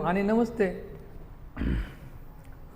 आणि नमस्ते,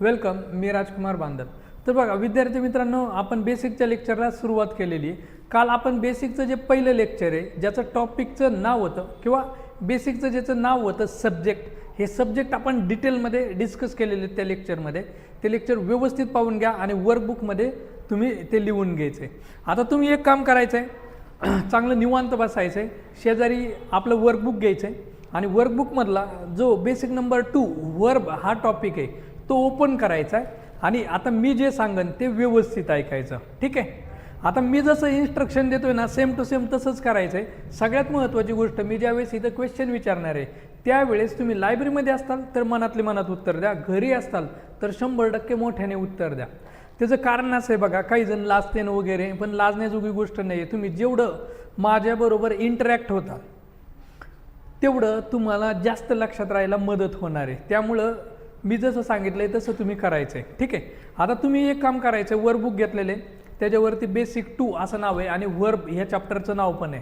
वेलकम. मी राजकुमार बांदल. तर बघा विद्यार्थी मित्रांनो, आपण बेसिकच्या लेक्चरला सुरुवात केलेली. काल आपण बेसिकचं जे पहिलं लेक्चर आहे ज्याचं टॉपिकचं नाव होतं किंवा बेसिकचं ज्याचं नाव होतं सब्जेक्ट, हे सब्जेक्ट आपण डिटेलमध्ये डिस्कस केलेले त्या लेक्चरमध्ये. ते लेक्चर व्यवस्थित पाहून घ्या आणि वर्कबुकमध्ये तुम्ही ते लिहून घ्यायचे. आता तुम्ही एक काम करायचं आहे, चांगलं निवांत बसायचं आहे, शेजारी आपलं वर्कबुक घ्यायचं आहे आणि वर्कबुकमधला जो बेसिक नंबर 2 वर्ब हा टॉपिक आहे तो ओपन करायचा आहे आणि आता मी जे सांगन ते व्यवस्थित ऐकायचं. ठीक आहे. आता मी जसं इन्स्ट्रक्शन देतोय ना सेम टू सेम तसंच करायचं आहे. सगळ्यात महत्त्वाची गोष्ट, मी ज्यावेळेस इथं क्वेश्चन विचारणार आहे त्यावेळेस तुम्ही लायब्ररीमध्ये असताल तर मनातले मनात उत्तर द्या, घरी असताल तर 100% मोठ्याने उत्तर द्या. त्याचं कारण असं आहे बघा, काही जण लाजतेन वगैरे, पण लाजण्याजोगी गोष्ट नाही आहे. तुम्ही जेवढं माझ्याबरोबर इंटरॅक्ट होता तेवढं तुम्हाला जास्त लक्षात राहायला मदत होणार आहे. त्यामुळं मी जसं सांगितलं आहे तसं तुम्ही करायचं आहे. ठीक आहे. आता तुम्ही एक काम करायचं आहे, वर्कबुक घेतलेले त्याच्यावरती बेसिक 2 असं नाव आहे आणि वर्ब ह्या चॅप्टरचं नाव पण आहे.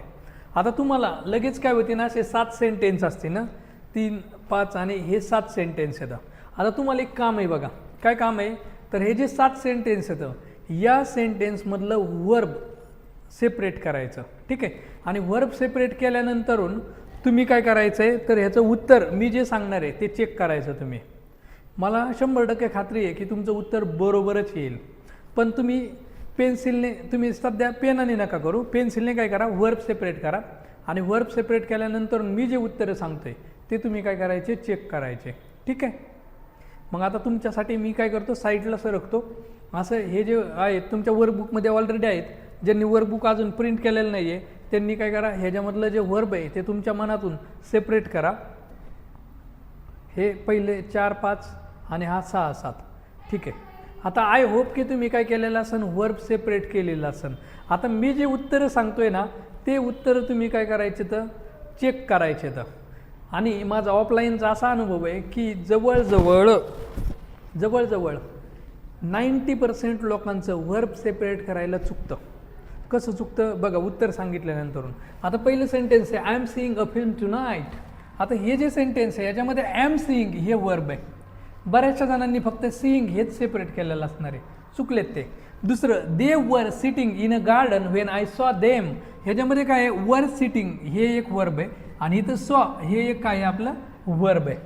आता तुम्हाला लगेच काय होते ना, असे 7 सेंटेन्स असते ना, 3, 5 आणि हे 7 सेंटेन्स येतं. आता तुम्हाला एक काम आहे बघा, काय काम आहे तर हे जे 7 सेंटेन्स येतं या सेंटेन्समधलं वर्ब सेपरेट करायचं. ठीक आहे. आणि वर्ब सेपरेट केल्यानंतरून तुम्ही काय करायचं आहे तर ह्याचं उत्तर मी जे सांगणार आहे ते चेक करायचं. तुम्ही, मला 100% खात्री आहे की तुमचं उत्तर बरोबरच येईल. पण तुम्ही पेन्सिलने, तुम्ही सध्या पेनाने नका करू, पेन्सिलने काय करा, वर्ब सेपरेट करा आणि वर्ब सेपरेट केल्यानंतर मी जे उत्तरं सांगतोय ते तुम्ही काय करायचे, चेक करायचे. ठीक आहे. मग आता तुमच्यासाठी मी काय करतो, साईडला सरकतो. असं हे जे आहेत तुमच्या वर्कबुकमध्ये ऑलरेडी आहेत, ज्यांनी वर्कबुक अजून प्रिंट केलेलं नाही आहे त्यांनी काय करा, ह्याच्यामधलं जे वर्ब आहे ते तुमच्या मनातून सेपरेट करा. हे पहिले 4, 5 आणि हा 6, 7. ठीक आहे. आता आय होप की तुम्ही काय केलेलं असन, वर्ब सेपरेट केलेलं असन. आता मी जे उत्तरं सांगतोय ना ते उत्तरं तुम्ही काय करायचे तर चेक करायचे. तर आणि माझा ऑफलाईनचा असा अनुभव आहे की जवळजवळ 90% लोकांचं वर्ब सेपरेट करायला चुकतं. कसं चुकतं बघा, उत्तर सांगितल्यानंतर. आता पहिलं सेंटेन्स आहे, I am seeing a film tonight. आता हे जे सेंटेन्स आहे याच्यामध्ये आय एम सीइंग हे वर्ब आहे. बऱ्याचशा जणांनी फक्त सीइंग हेच सेपरेट केलेलं असणार आहे, चुकलेत ते. दुसरं, they were sitting in a garden when I saw them. ह्याच्यामध्ये काय आहे, वर सिटिंग हे एक वर्ब आहे आणि इथं सॉ हे एक काय आहे आपलं वर्ब आहे.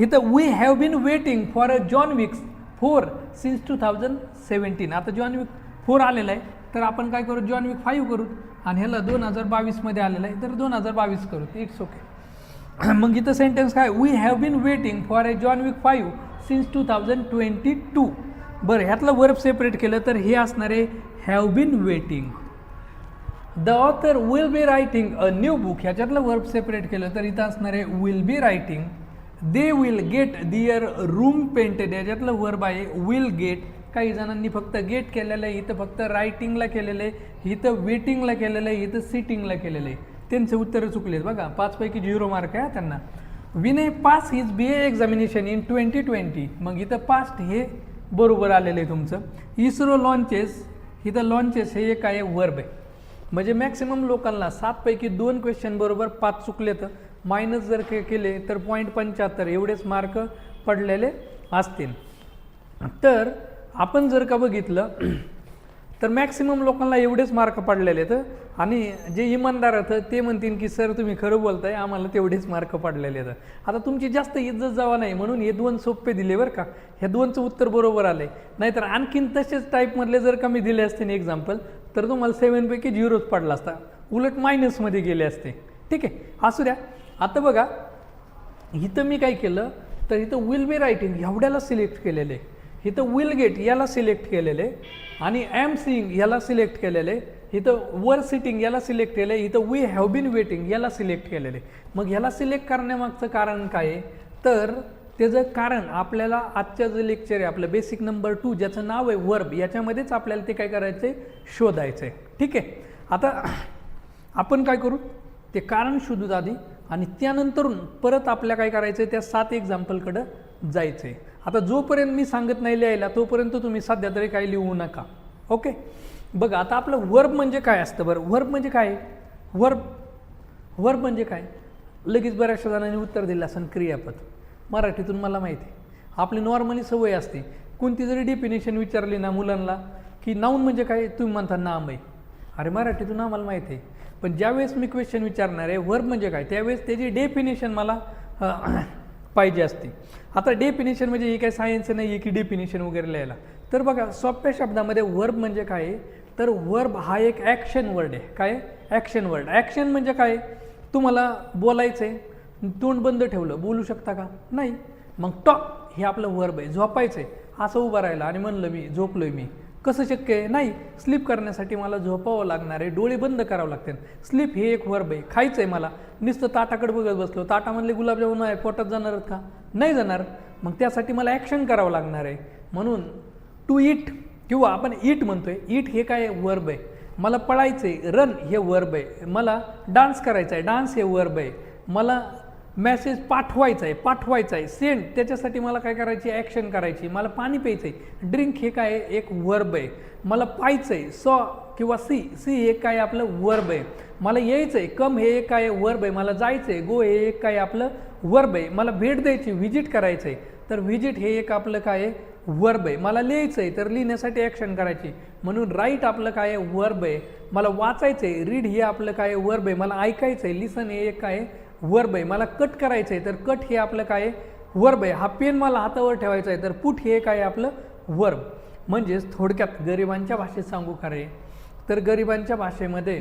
इथं we have been waiting for a John Wick 4 since 2017. आता जॉन विक 4 आलेला आहे तर आपण काय करू, जॉन विक 5 करू आणि ह्याला 2022 मध्ये आलेलं आहे तर 2022 करू. It's okay. मग इथं सेंटेन्स काय, we have been waiting for a John Wick 5 since 2022. बरं, ह्यातलं वर्ब सेपरेट केलं तर हे असणार आहे have been waiting. The author will be writing a new book. ह्याच्यातलं वर्ब सेपरेट केलं तर इथं असणार आहे will be writing. They will get their room painted. याच्यातलं वर्ब आहे विल गेट. काही जणांनी फक्त गेट केलेलं आहे, इथं फक्त रायटिंगला केलेलं आहे, इथं वेटिंगला केलेलं आहे, इथं सिटिंगला केलेलं आहे. त्यांचे उत्तरं चुकलेत बघा, 5 पैकी 0 मार्क आहे त्यांना. Vinay pass his BA examination in 2020. मग इथं पास्ट हे बरोबर आलेलं आहे तुमचं. इस्रो लॉन्चेस, इथं लॉन्चेस हे एक आहे वर्ब आहे. म्हणजे मॅक्सिमम लोकांना 7 पैकी 2 क्वेश्चन बरोबर, 5 चुकले तर मायनस जर केले तर 0.75 एवढेच मार्क पडलेले असतील. तर आपण जर का बघितलं तर मॅक्सिमम लोकांना एवढेच मार्क पडलेले आहेत आणि जे इमानदार आहेत ते म्हणतील की सर तुम्ही खरं बोलताय, आम्हाला तेवढेच मार्क पडलेले आहेत. आता तुमची जास्त इज्जत जावा नाही म्हणून हे 2 सोपे दिले बरं का. ह्या 2चं उत्तर बरोबर आलं आहे, नाहीतर आणखीन तसेच टाईपमधले जर का मी दिले असते ना एक्झाम्पल तर तुम्हाला 7 पैकी 0च पडला असता, उलट मायनसमध्ये गेले असते. ठीक आहे, असू द्या. आता बघा इथं मी काय केलं तर इथं विल बी रायटिंग एवढ्याला सिलेक्ट केलेलं आहे, इथं विल गेट याला सिलेक्ट केलेलं आहे आणि आय एम सीइंग याला सिलेक्ट केलेलं आहे, इथं वर सिटिंग याला सिलेक्ट केलं आहे, इथं वी हॅव बीन वेटिंग याला सिलेक्ट केलेलं आहे. मग ह्याला सिलेक्ट करण्यामागचं कारण काय आहे तर त्याचं कारण आपल्याला आजच्या जे लेक्चर आहे आपलं बेसिक नंबर 2 ज्याचं नाव आहे वर्ब, याच्यामध्येच आपल्याला ते काय करायचं आहे, शोधायचं आहे. ठीक आहे. आता आपण काय करू, ते कारण शोधू आधी आणि त्यानंतरून परत आपल्या काय करायचं आहे, त्या 7 एक्झाम्पलकडं जायचं आहे. आता जोपर्यंत मी सांगत नाही लिहायला तोपर्यंत तुम्ही सध्या तरी काही लिहू नका. ओके. बघा आता आपलं वर्ब म्हणजे काय असतं बरं. वर्ब म्हणजे काय, वर्ब म्हणजे काय, लगेच बऱ्याचशा जणांनी उत्तर दिलं असं क्रियापद. मराठीतून मला माहिती आहे. आपली नॉर्मली सवय असते, कोणती जरी डेफिनेशन विचारली ना मुलांना की नाऊन म्हणजे काय, तुम्ही म्हणता नाम आहे. अरे मराठीतून आम्हाला माहिती आहे, पण ज्यावेळेस मी क्वेश्चन विचारणार आहे वर्ब म्हणजे काय, त्यावेळेस त्याची डेफिनेशन मला पाहिजे असते. आता डेफिनेशन म्हणजे हे काय सायन्स नाही आहे की डेफिनेशन वगैरे लिहायला. तर बघा सोप्या शब्दामध्ये वर्ब म्हणजे काय आहे, तर वर्ब हा एक ॲक्शन वर्ड आहे. काय ॲक्शन वर्ड. ॲक्शन म्हणजे काय, तुम्हाला बोलायचं आहे, तोंड बंद ठेवलं, बोलू शकता का, नाही. मग टॉक हे आपलं वर्ब आहे. झोपायचं आहे, असं उभं राहिलं आणि म्हणलं मी झोपलोय, मी कसं शक्य आहे, नाही. स्लीप करण्यासाठी मला झोपावं लागणार आहे, डोळे बंद करावं लागतील. स्लीप हे एक वर्ब आहे. खायचं आहे मला, नुसतं ताटाकडे बघत बसलो, ताटामधले गुलाबजामुन आहे, पोटात जाणार आहेत का, नाही जाणार. मग त्यासाठी मला ॲक्शन करावं लागणार आहे. म्हणून टू इट किंवा आपण इट म्हणतोय, इट हे काय वर्ब आहे. मला पळायचं आहे, रन हे वर्ब आहे. मला डान्स करायचा आहे, डान्स हे वर्ब आहे. मला मेसेज पाठवायचा आहे, सेंड, त्याच्यासाठी मला काय करायची, ॲक्शन करायची. मला पाणी प्यायचं आहे, ड्रिंक हे काय एक वर्ब आहे. मला पाहायचं आहे, सॉ किंवा सी हे काय आपलं वर्ब आहे. मला यायचं आहे, कम हे एक काय वर्ब आहे. मला जायचं आहे, गो हे एक काय आपलं वर्ब आहे. मला भेट द्यायची, व्हिजिट करायचं आहे, तर व्हिजिट हे एक आपलं काय आहे वर्ब आहे. मला लिहायचं आहे, तर लिहिण्यासाठी ॲक्शन करायची, म्हणून राईट आपलं काय आहे वर्ब आहे. मला वाचायचं आहे, रीड हे आपलं काय वर्ब आहे. मला ऐकायचं आहे, लिसन हे एक काय वर्ब आहे. मला कट करायचं आहे, तर कट हे आपलं काय वर्ब आहे. हा पेन मला हातावर ठेवायचा आहे, तर पुट हे काय आपलं वर्ब. म्हणजेच थोडक्यात गरिबांच्या भाषेत सांगू खरे तर गरिबांच्या भाषेमध्ये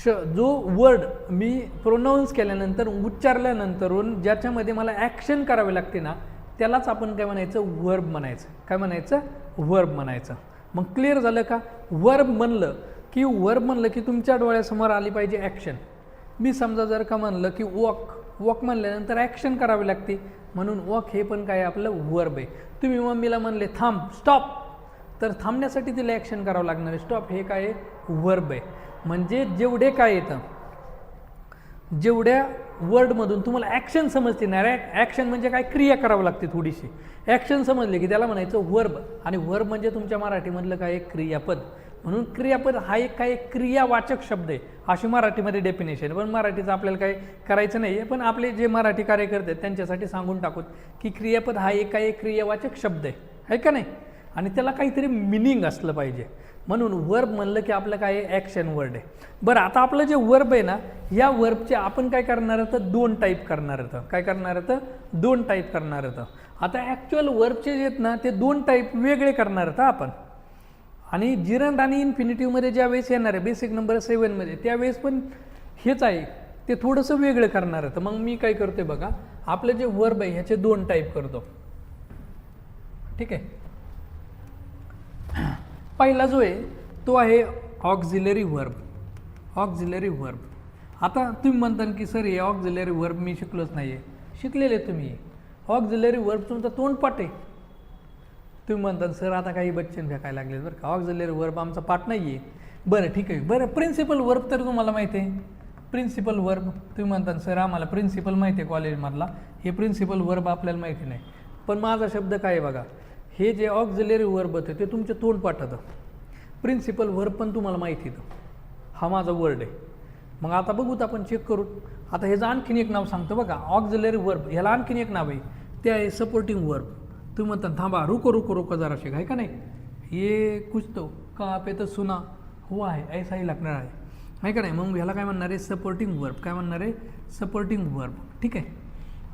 जो वर्ड मी प्रोनाऊन्स केल्यानंतर, उच्चारल्यानंतरून ज्याच्यामध्ये मला ॲक्शन करावे लागते ना, त्यालाच आपण काय म्हणायचं, वर्ब म्हणायचं. काय म्हणायचं, वर्ब म्हणायचं. मग क्लिअर झालं का. वर्ब म्हणलं की तुमच्या डोळ्यासमोर आली पाहिजे ॲक्शन. मी समजा जर का म्हणलं की वॉक म्हणल्यानंतर ॲक्शन करावी लागते, म्हणून वॉक हे पण काय आपलं वर्ब आहे. तुम्ही मम्मीला म्हणले थांब, स्टॉप, तर थांबण्यासाठी तिला ॲक्शन करावं लागणार आहे. स्टॉप हे काय वर्ब आहे. म्हणजे जेवढे काय येतं, जेवढ्या वर्डमधून तुम्हाला ॲक्शन समजते ना, ॲक्शन म्हणजे काय, क्रिया करावं लागते थोडीशी. ॲक्शन समजले की त्याला म्हणायचं वर्ब. आणि वर्ब म्हणजे तुमच्या मराठीमधलं काय एक क्रियापद. म्हणून क्रियापद हा एक काय क्रियावाचक शब्द आहे, अशी मराठीमध्ये डेफिनेशन. पण मराठीचं आपल्याला काय करायचं नाही आहे, पण आपले जे मराठी कार्यकर्ते आहेत त्यांच्यासाठी सांगून टाकूत की क्रियापद हा एक काय क्रियावाचक शब्द आहे का नाही, आणि त्याला काहीतरी मिनिंग असलं पाहिजे. म्हणून वर्ब म्हणलं की आपलं काय ॲक्शन वर्ड आहे. बरं, आता आपलं जे वर्ब आहे ना, या वर्बचे आपण काय करणार होतं, दोन टाईप करणार होतं. काय करणार होतं, दोन टाईप करणार होतं. आता ॲक्च्युअल वर्बचे जे आहेत ना, ते दोन टाईप वेगळे करणार होतं आपण. आणि जिरंड आणि इन्फिनिटिव्हमध्ये ज्या वेळेस येणार आहे बेसिक नंबर 7मध्ये, त्यावेळेस पण हेच आहे, ते थोडंसं वेगळं करणार होतं. मग मी काय करतोय बघा, आपलं जे वर्ब आहे ह्याचे दोन टाईप करतो. ठीक आहे. पहिला जो आहे तो आहे ऑक्झिलरी वर्ब. Auxiliary verb. आता तुम्ही म्हणता की सर हे ऑक्झिलरी वर्ब मी शिकलोच नाही आहे. शिकलेले तुम्ही. ऑक्झिलरी वर्ब तुमचा तोंडपाठ आहे. तुम्ही म्हणतात सर आता काही बच्चन फेकायला लागले बरं का, ऑक्झिलरी वर्ब आमचा पाठ नाही आहे. बरं ठीक आहे. बरं, प्रिन्सिपल वर्ब तर तुम्हाला माहिती आहे. प्रिन्सिपल वर्ब तुम्ही म्हणतात सर आम्हाला प्रिन्सिपल माहिती आहे कॉलेजमधला, हे प्रिन्सिपल वर्ब आपल्याला माहिती नाही. पण माझा शब्द काय आहे बघा, हे जे ऑक्झिलरी वर्ब होते ते तुमच्या तोंडपाठ होतं. प्रिन्सिपल वर्ब पण तुम्हाला माहिती होतं, हा माझा वर्ड आहे. मग आता बघूत आपण, चेक करू. आता ह्याचं आणखीन एक नाव सांगतो बघा, ऑक्झिलरी वर्ब. ह्याला आणखीन एक नाव आहे, ते आहे सपोर्टिंग वर्ब. तुम्ही म्हणतात थांबा, रुको रुको रुको जरा शेख आहे का नाही, ये कुछ तो कहाँ पे तो सुना हुआ है ऐसा ही लागणार आहे का नाही. मग ह्याला काय म्हणणार आहे, सपोर्टिंग वर्ब. काय म्हणणार आहे, सपोर्टिंग वर्ब. ठीक आहे.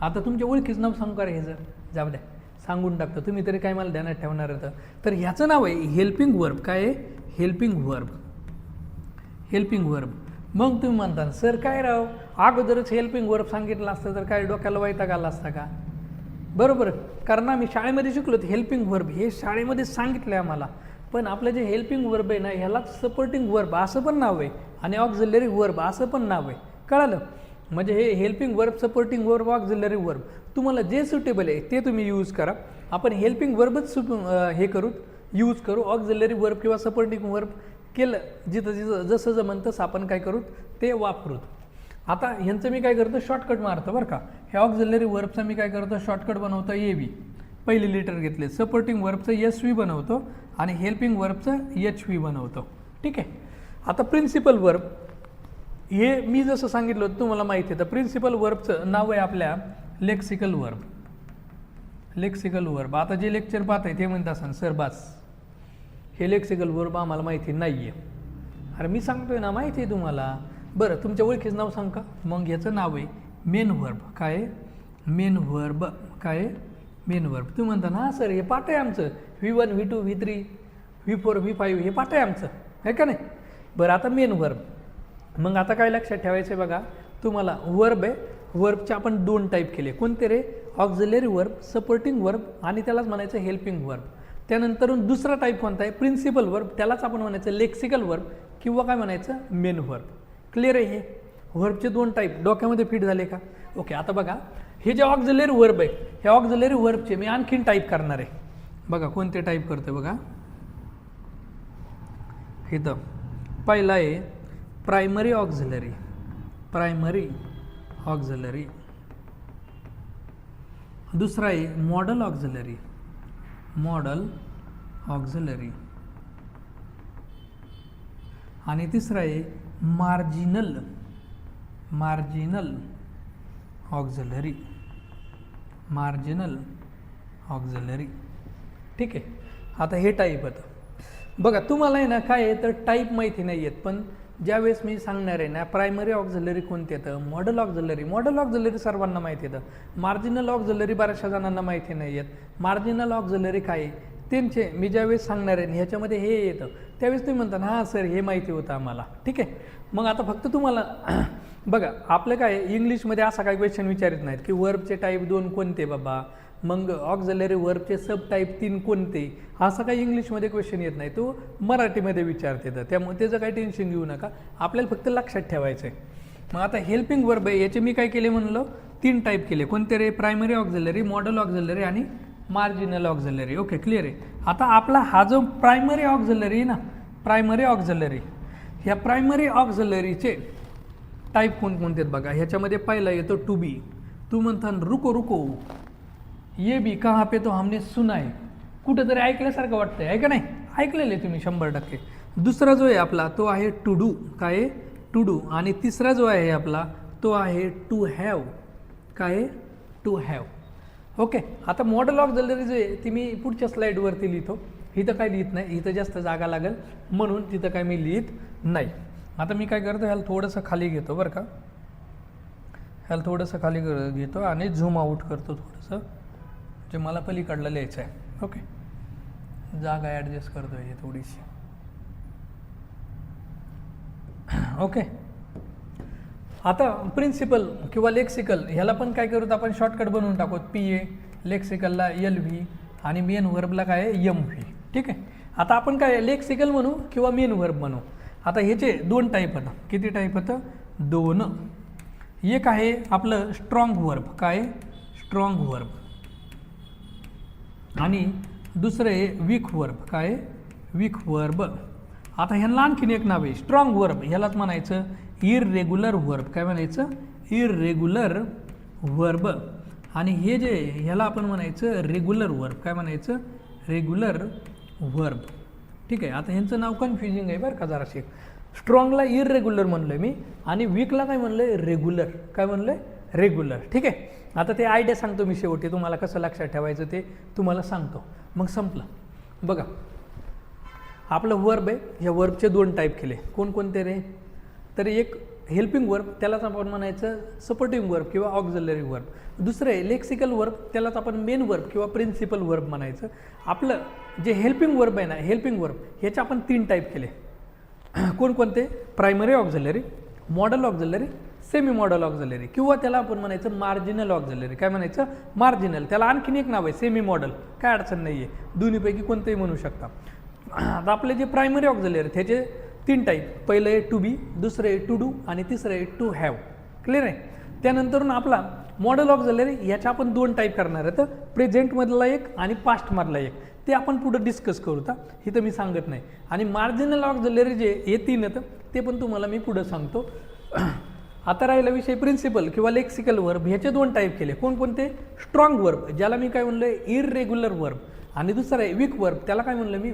आता तुमच्या ओळखीचं नाव सांगू का रे ह्याचं, जाऊ द्या सांगून टाकतो, तुम्ही तरी काय मला ध्यानात ठेवणार होतं. तर ह्याचं नाव आहे हेल्पिंग वर्ब. काय आहे, हेल्पिंग वर्ब. Helping verb. मग तुम्ही म्हणता सर काय राव, अगोदरच हेल्पिंग वर्ब सांगितलं असतं तर काय डोक्याला वैताग आला असता का. बरोबर, कारण आम्ही शाळेमध्ये शिकलो हेल्पिंग वर्ब हे शाळेमध्ये सांगितलं आहे आम्हाला. पण आपलं जे हेल्पिंग वर्ब आहे ना, ह्याला सपोर्टिंग वर्ब असं पण नाव आहे आणि ऑक्झिलरी वर्ब असं पण नाव आहे. कळालं. म्हणजे हे helping verb, supporting verb, auxiliary verb तुम्हाला जे सुटेबल आहे ते तुम्ही यूज करा. आपण हेल्पिंग वर्बच हे करू, यूज करू. ऑक्झिलरी वर्ब किंवा सपोर्टिंग वर्ब केलं जिथं जिथं जसं जमन तसं आपण काय करू ते वापरू. आता ह्यांचं मी काय करतो, शॉर्टकट मारतो बरं का. हे ऑक्झिलरी वर्बचं मी काय करतो, शॉर्टकट बनवतो AV, पहिली लेटर घेतले. सपोर्टिंग वर्बचं SV बनवतो आणि हेल्पिंग वर्बचं HV बनवतो. ठीक आहे. आता प्रिन्सिपल वर्ब हे मी जसं सांगितलं होतं तुम्हाला माहिती आहे. तर प्रिन्सिपल वर्बचं नाव आहे आपल्या लेक्सिकल वर्ब. Lexical verb. आता जे लेक्चर पाहत आहे ते म्हणत असाल सर बास हे लेक्सिकल वर्ब आम्हाला माहिती नाही आहे. अरे मी सांगतोय ना माहिती आहे तुम्हाला. बरं तुमच्या ओळखीचं नाव सांग का. मग याचं नाव आहे मेन वर्ब. काय आहे मेन वर्ब. काय आहे मेन वर्ब. तुम्ही म्हणता ना सर हे पाठ आहे आमचं V1 V2 V3 V4 V5 हे पाठ आहे आमचं आहे का नाही. बरं आता मेन वर्ब. मग आता काय लक्षात ठेवायचं आहे बघा तुम्हाला. वर्ब आहे. वर्बचे आपण 2 टाईप केले. कोणते रे. ऑक्झिलरी वर्ब, सपोर्टिंग वर्ब आणि त्यालाच म्हणायचं हेल्पिंग वर्ब. त्यानंतरून दुसरा टाईप कोणता आहे प्रिन्सिपल वर्ब. त्यालाच आपण म्हणायचं लेक्सिकल वर्ब किंवा काय म्हणायचं मेन वर्ब. क्लिअर आहे. हे वर्बचे 2 टाईप डोक्यामध्ये फिट झाले का. ओके. आता बघा हे जे ऑक्झिलरी वर्ब आहे ह्या ऑक्झिलरी वर्बचे मी आणखीन टाईप करणार आहे. बघा कोणते टाईप करते बघा. इथं पहिला आहे प्रायमरी ऑक्झिलरी. Primary auxiliary. दुसरा आहे मॉडल ऑक्झिलरी. Modal auxiliary. आणि तिसरा आहे marginal. Marginal auxiliary. Marginal auxiliary. ठीक आहे. आता हे टाईप होतं बघा. तुम्हाला आहे ना काय आहे तर टाईप माहिती नाही आहेत पण ज्यावेळेस मी सांगणार आहे ना प्रायमरी ऑक्झिलरी कोणते येतं मॉडल ऑक्झिलरी. मॉडल ऑक्झिलरी सर्वांना माहिती येतं. मार्जिनल ऑक्झिलरी बऱ्याचशा जणांना माहिती नाही आहेत. मार्जिनल ऑक्झिलरी काय आहे त्यांचे मी ज्यावेळेस सांगणार आहे ह्याच्यामध्ये हे येतं त्यावेळेस तुम्ही म्हणता हां सर हे माहिती होतं आम्हाला. ठीक आहे. मग आता फक्त तुम्हाला बघा आपलं काय इंग्लिशमध्ये असा काही क्वेश्चन विचारित नाहीत की वर्बचे टाईप 2 कोणते बाबा मग ऑक्झिलरी वर्बचे सब टाईप 3 कोणते असं काही इंग्लिशमध्ये क्वेश्चन येत नाही. तो मराठीमध्ये विचारते तर त्यामुळे त्याचं काही टेन्शन घेऊ नका. आपल्याला फक्त लक्षात ठेवायचं आहे. मग आता हेल्पिंग वर्ब आहे याचे मी काय केले म्हणलं 3 टाईप केले. कोणते रे प्रायमरी ऑक्झिलरी, मॉडल ऑक्झिलरी आणि मार्जिनल ऑक्झिलरी. ओके क्लिअर आहे. आता आपला हा जो प्रायमरी ऑक्झिलरी ना प्रायमरी ऑक्झिलरी ह्या प्रायमरी ऑक्झिलरीचे टाईप कोणकोणते आहेत बघा. ह्याच्यामध्ये पहिला येतो टू बी. तू म्हणता रुको रुको ये भी कहाँ पे तो हमने सुना है. कुठंतरी ऐकल्यासारखं वाटतंय आहे का नाही. ऐकलेलं आहे तुम्ही 100%. दुसरा जो आहे आपला तो आहे टू डू. काय आहे टू डू. आणि तिसरा जो आहे आपला तो आहे टू हॅव. काय आहे टू हॅव. ओके. आता मॉडल ऑक्झिलरी जे ती मी पुढच्या स्लाईडवरती लिहितो. इथं काय लिहित नाही. इथं जास्त जागा लागेल म्हणून तिथं काय मी लिहित नाही. आता मी काय करतो ह्याला थोडंसं खाली घेतो बरं का. ह्याला थोडंसं खाली घेतो आणि झूम आऊट करतो थोडंसं जे मला पलीकडलं लिहायचं आहे. ओके. जागा ॲडजस्ट करतो आहे थोडीशी. ओके. आता प्रिन्सिपल किंवा लेक्सिकल ह्याला पण काय करूत आपण शॉर्टकट बनवून टाकू. PA लेक्सिकलला LV आणि मेन वर्बला काय आहे MV. ठीक आहे. आता आपण काय लेक्सिकल म्हणू किंवा मेन वर्ब म्हणू. आता ह्याचे 2 टाईप होतं. किती टाईप होतं 2. एक आहे आपलं स्ट्रॉंग वर्ब. काय स्ट्रॉंग वर्ब. आणि दुसरं आहे वीक वर्ब. काय वीक वर्ब. आता ह्यांना आणखीन एक नाव आहे स्ट्रॉंग वर्ब. ह्यालाच म्हणायचं इररेग्युलर वर्ब. काय म्हणायचं इररेग्युलर वर्ब. आणि हे जे ह्याला आपण म्हणायचं रेग्युलर वर्ब. काय म्हणायचं रेग्युलर वर्ब. ठीक आहे. आता ह्यांचं नाव कन्फ्युजिंग आहे बरं का जराशी. स्ट्रॉंगला इररेग्युलर म्हणलं मी आणि वीकला काय म्हणलं रेग्युलर. काय म्हणलं रेग्युलर. ठीक आहे. आता ते आयडिया सांगतो मी शेवटी तुम्हाला कसं लक्षात ठेवायचं ते तुम्हाला सांगतो मग संपलं. बघा आपलं वर्ब आहे. ह्या वर्बचे 2 टाईप केले. कोणकोणते रे तर एक हेल्पिंग वर्ब त्यालाच आपण म्हणायचं सपोर्टिंग वर्ब किंवा ऑक्झिलरी वर्ब. दुसरं आहे लेक्सिकल वर्ब त्यालाच आपण मेन वर्ब किंवा प्रिन्सिपल वर्ब म्हणायचं. आपलं जे हेल्पिंग वर्ब आहे ना हेल्पिंग वर्ब ह्याचे आपण 3 टाईप केले. कोणकोणते primary auxiliary, modal auxiliary, semi modal auxiliary किंवा त्याला आपण म्हणायचं मार्जिनल ऑक्झिलरी. काय म्हणायचं मार्जिनल. त्याला आणखीन एक नाव आहे सेमी मॉडल. काय अडचण नाही आहे. दोन्हीपैकी कोणतेही म्हणू शकता. आता आपले जे प्रायमरी ऑक्झिलरी त्याचे 3 टाईप. पहिलं आहे टू बी, दुसरं आहे टू डू आणि तिसरं आहे टू हॅव. क्लिअर आहे. त्यानंतरून आपला मॉडल ऑक्झिलरी याच्या आपण 2 टाईप करणार आहेत. प्रेझेंटमधला एक आणि पास्टमधला एक. ते आपण पुढे डिस्कस करू तर इथं मी सांगत नाही. आणि मार्जिनल ऑक्झिलरी जे हे 3 येतं ते पण तुम्हाला मी पुढं सांगतो. आता राहिला विषय प्रिन्सिपल किंवा लेक्सिकल वर्ब. ह्याचे 2 टाईप केले. कोणकोणते स्ट्रॉंग वर्ब ज्याला मी काय म्हणलं इररेग्युलर वर्ब आणि दुसरं आहे वीक वर्ब त्याला काय म्हणलं मी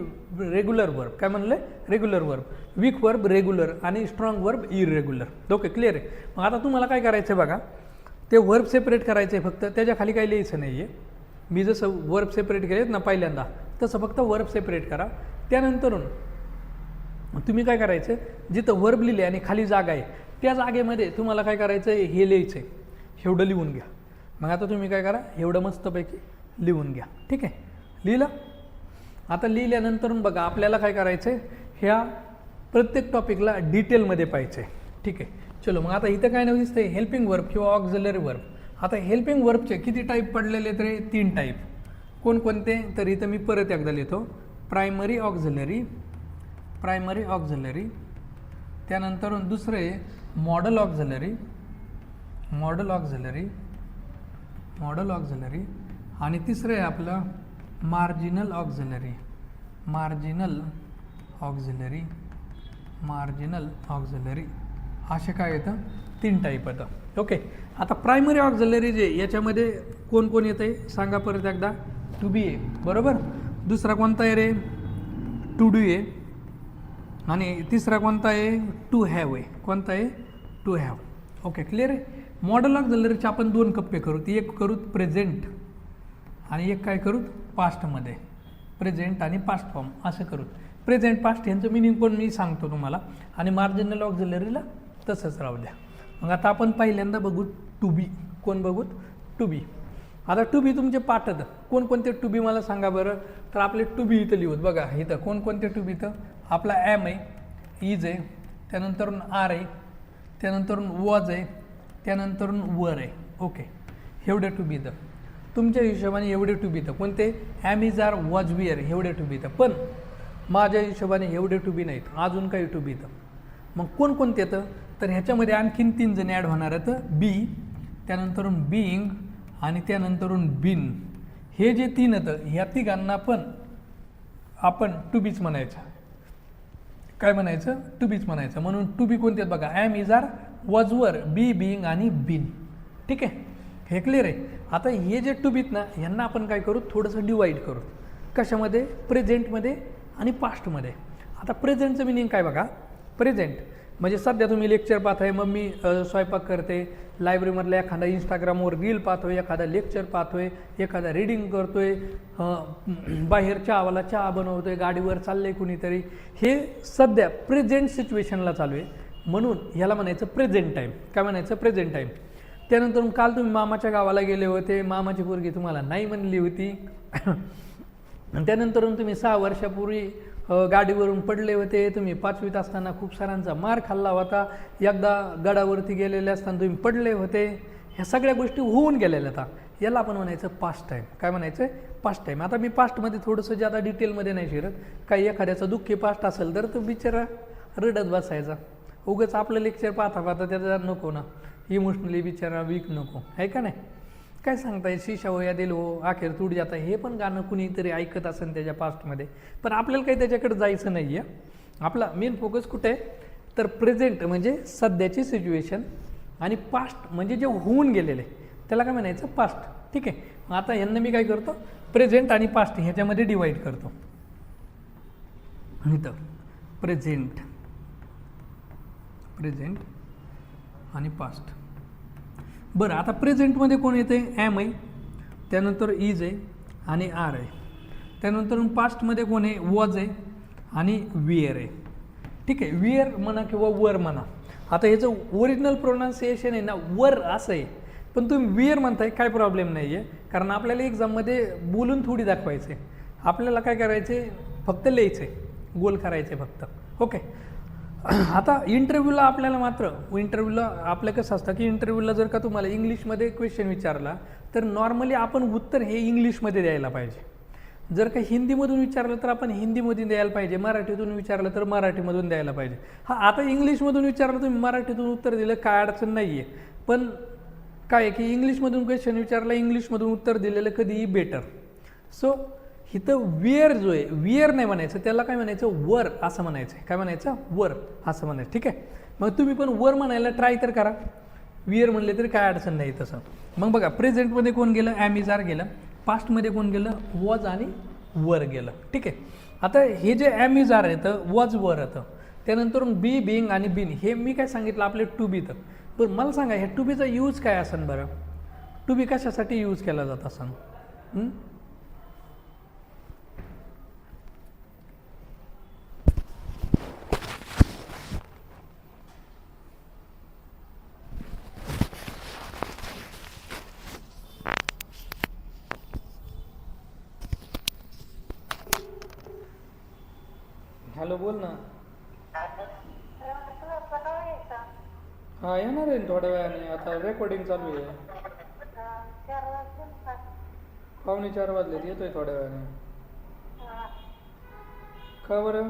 रेग्युलर वर्ब. काय म्हणलं regular verb. Weak verb regular आणि strong verb irregular. Okay clear आहे. मग आता तुम्हाला काय करायचं आहे बघा ते वर्ब सेपरेट करायचं आहे फक्त. त्याच्या खाली काही लिहायचं नाही आहे. मी जसं वर्ब सेपरेट केलेत ना पहिल्यांदा, तसं फक्त वर्ब सेपरेट करा. त्यानंतरून तुम्ही काय करायचं, जिथं वर्ब लिहिले आणि खाली जागा आहे त्या जागेमध्ये तुम्हाला काय करायचं आहे, हे लिहायचं आहे, एवढं लिहून घ्या. मग आता तुम्ही काय करा, एवढं मस्तपैकी लिहून घ्या. ठीक आहे, लिहिलं. आता लिहिल्यानंतर बघा आपल्याला काय करायचं आहे, ह्या प्रत्येक टॉपिकला डिटेलमध्ये पाहिजे आहे. ठीक आहे, चलो. मग आता इथं काय नाव दिसतंय, हेल्पिंग वर्ब किंवा ऑक्झिलरी वर्ब. आता हेल्पिंग वर्बचे किती टाईप पडलेले तर 3 टाईप. कोणकोणते, तर इथं मी परत एकदा लिहितो. Primary auxiliary, primary auxiliary. त्यानंतर दुसरं आहे modal auxiliary, modal auxiliary, modal auxiliary. आणि तिसरं आहे आपलं marginal auxiliary, marginal auxiliary, marginal auxiliary. असे काय येतं, 3 टाईप येतं. ओके. आता प्रायमरी ऑक्झिलरी जे याच्यामध्ये कोण कोण येतं आहे सांगा परत एकदा. टू बी आहे, बरोबर. दुसरा कोणता आहे रे, टू डू आहे. आणि तिसरा कोणता आहे, टू हॅव आहे. कोणता आहे, टू हॅव. ओके, क्लिअर आहे. मॉडल ऑक्झिलरीचे आपण 2 कप्पे करू. एक करू प्रेझेंट आणि एक काय करू पास्टमध्ये. प्रेझेंट आणि पास्ट फॉर्म असं करू. प्रेझेंट पास्ट यांचं मिनिंग पण मी सांगतो तुम्हाला. आणि मार्जिनल ऑक्झिलरीला तसंच राहू द्या. मग आता आपण पहिल्यांदा बघू टू बी. कोण बघू, टू बी. आता टू बी तुमचे पाठत कोणकोणते टू बी मला सांगा बरं. तर आपले टू बी इथं लिहूत बघा. इथं कोणकोणते टू बी, तर आपला ॲम आहे, इज आहे, त्यानंतर आर आहे, त्यानंतर वॉज आहे, त्यानंतर वर आहे. ओके, एवढे टू बी इथं तुमच्या हिशोबाने एवढे टू बी इथं. कोणते, am is are was were एवढे टू बी इथं. पण माझ्या हिशोबाने एवढे टू बी नाहीत, अजून काही टू बी इथं. मग कोणकोणते येतं, तर ह्याच्यामध्ये आणखीन 3 जण ॲड होणार आहेत. बी, त्यानंतरून बीइंग आणि त्यानंतरून बिन. हे जे 3 येतं ह्या तिघांना पण आपण टू बीच म्हणायचं. काय म्हणायचं, टू बीच म्हणायचं. म्हणून टू बी कोणते आहेत बघा, am is are was were, B being आणि बिन. ठीक आहे, हे क्लिअर आहे. आता हे जे टू बीत ना ह्यांना आपण काय करू, थोडंसं डिवाईड करू. कशामध्ये, प्रेझेंटमध्ये आणि पास्टमध्ये. आता प्रेझेंटचं मिनिंग काय बघा. प्रेझेंट म्हणजे सध्या तुम्ही लेक्चर पाहताय, मम्मी स्वयंपाक करते, लायब्ररीमधल्या एखादा इंस्टाग्रामवर रील पाहतोय, एखादा लेक्चर पाहतोय, एखादा रीडिंग करतोय, बाहेर चहावाला चहा बनवतोय, गाडीवर चाललंय कुणीतरी. हे सध्या प्रेझेंट सिच्युएशनला चालू आहे, म्हणून ह्याला म्हणायचं प्रेझेंट टाईम. काय म्हणायचं, प्रेझेंट टाईम. त्यानंतर काल तुम्ही मामाच्या गावाला गेले होते, मामाची पोरगी तुम्हाला नाही म्हणली होती. त्यानंतर तुम्ही 6 वर्षापूर्वी गाडीवरून पडले होते, तुम्ही 5वीत असताना खूप सारांचा मार खाल्ला होता, एकदा गडावरती गेलेले असताना तुम्ही पडले होते. ह्या सगळ्या गोष्टी होऊन गेलेल्या आता. याला आपण म्हणायचं पास्ट टाईम. काय म्हणायचं, पास्ट टाईम. आता मी पास्टमध्ये थोडंसं जादा डिटेलमध्ये नाही शिरत. काही एखाद्याचा दुःखी पास्ट असेल तर तो बिचारा रडत बसायचा. उगाच आपलं लेक्चर पाहता पाहता त्याचा नको ना, इमोशनली बिचारा वीक नको, आहे का नाही. काय सांगताय, शीशा हो या दिल हो अखेर तुट जाता, हे पण गाणं कुणीतरी ऐकत असेल त्याच्या पास्टमध्ये. पण आपल्याला काही त्याच्याकडे जायचं नाही आहे. आपला मेन फोकस कुठे आहे, तर प्रेझेंट म्हणजे सध्याची सिच्युएशन आणि पास्ट म्हणजे जे होऊन गेलेले त्याला काय म्हणायचं, पास्ट. ठीक आहे. आता यांना मी काय करतो, प्रेझेंट आणि पास्ट ह्याच्यामध्ये डिवाईड करतो. इथं प्रेझेंट, प्रेझेंट आणि पास्ट. बरं, आता प्रेझेंटमध्ये कोण येते, ॲम आहे, त्यानंतर इज आहे आणि आर आहे. त्यानंतर पास्टमध्ये कोण आहे, वॉज आहे आणि विअर आहे. ठीक आहे, विअर म्हणा किंवा वर म्हणा. आता ह्याचं ओरिजिनल प्रोनाऊन्सिएशन आहे ना वर असं आहे, पण तुम्ही विअर म्हणताय काय प्रॉब्लेम नाही आहे, कारण आपल्याला एक्झाममध्ये बोलून थोडी दाखवायचं आहे. आपल्याला काय करायचं आहे, फक्त लिहायचं आहे, गोल करायचं आहे फक्त. ओके. आता इंटरव्ह्यूला आपल्याला मात्र इंटरव्ह्यूला आपलं कसं असतं की इंटरव्ह्यूला जर का तुम्हाला इंग्लिशमध्ये क्वेश्चन विचारला तर नॉर्मली आपण उत्तर हे इंग्लिशमध्ये द्यायला पाहिजे. जर का हिंदीमधून विचारलं तर आपण हिंदीमधून द्यायला पाहिजे, मराठीतून विचारलं तर मराठीमधून द्यायला पाहिजे. हा, आता इंग्लिशमधून विचारलं तुम्ही मराठीतून उत्तर दिलं काय अडचण नाही आहे, पण काय आहे की इंग्लिशमधून क्वेश्चन विचारला इंग्लिशमधून उत्तर दिलेलं कधीही बेटर. सो इथं विअर जो आहे, विअर नाही म्हणायचं, त्याला काय म्हणायचं, वर असं म्हणायचं. काय म्हणायचं, वर असं म्हणायचं. ठीक आहे. मग तुम्ही पण वर म्हणायला ट्राय तर करा, विअर म्हणले तरी काय अडचण नाही तसं. मग बघा, प्रेझेंटमध्ये कोण गेलं, ॲम इज आर गेलं. पास्टमध्ये कोण गेलं, वॉज आणि वर गेलं. ठीक आहे. आता हे जे ॲम इज आर येतं, वॉज वर येतं, त्यानंतर बी बीइंग आणि बिन हे मी काय सांगितलं आपले टू बी. तर पण मला सांगा ह्या टू बीचा यूज काय असेल बरं, टू बी कशासाठी यूज केला जात असेल. हं? हॅलो बोल ना. हा येणार आहे ना थोड्या वेळाने, आता रेकॉर्डिंग चालू आहे. 3:45 वाजले, येतोय थोड्या वेळाने. का बरं?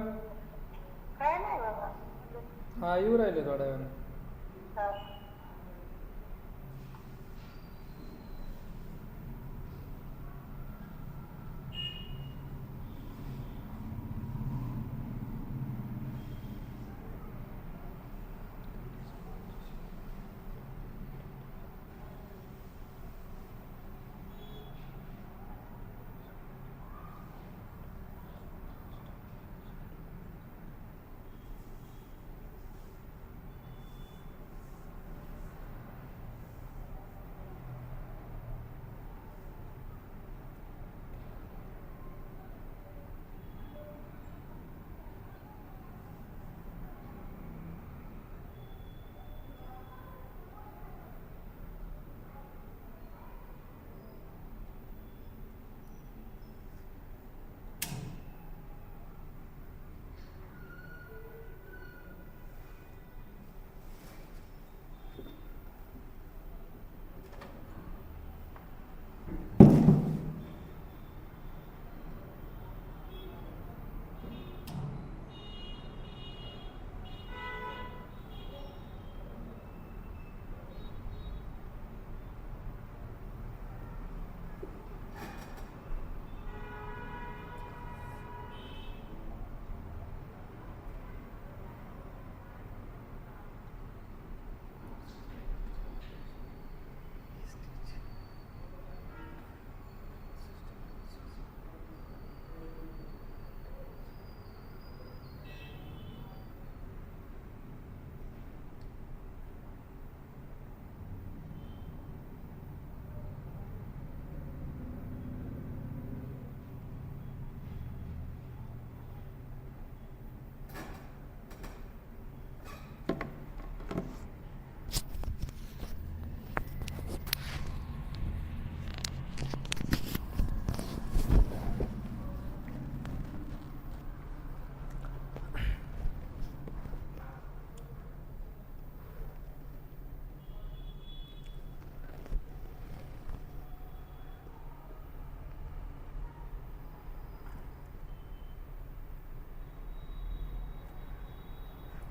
हा येऊ राहिले थोड्या वेळाने.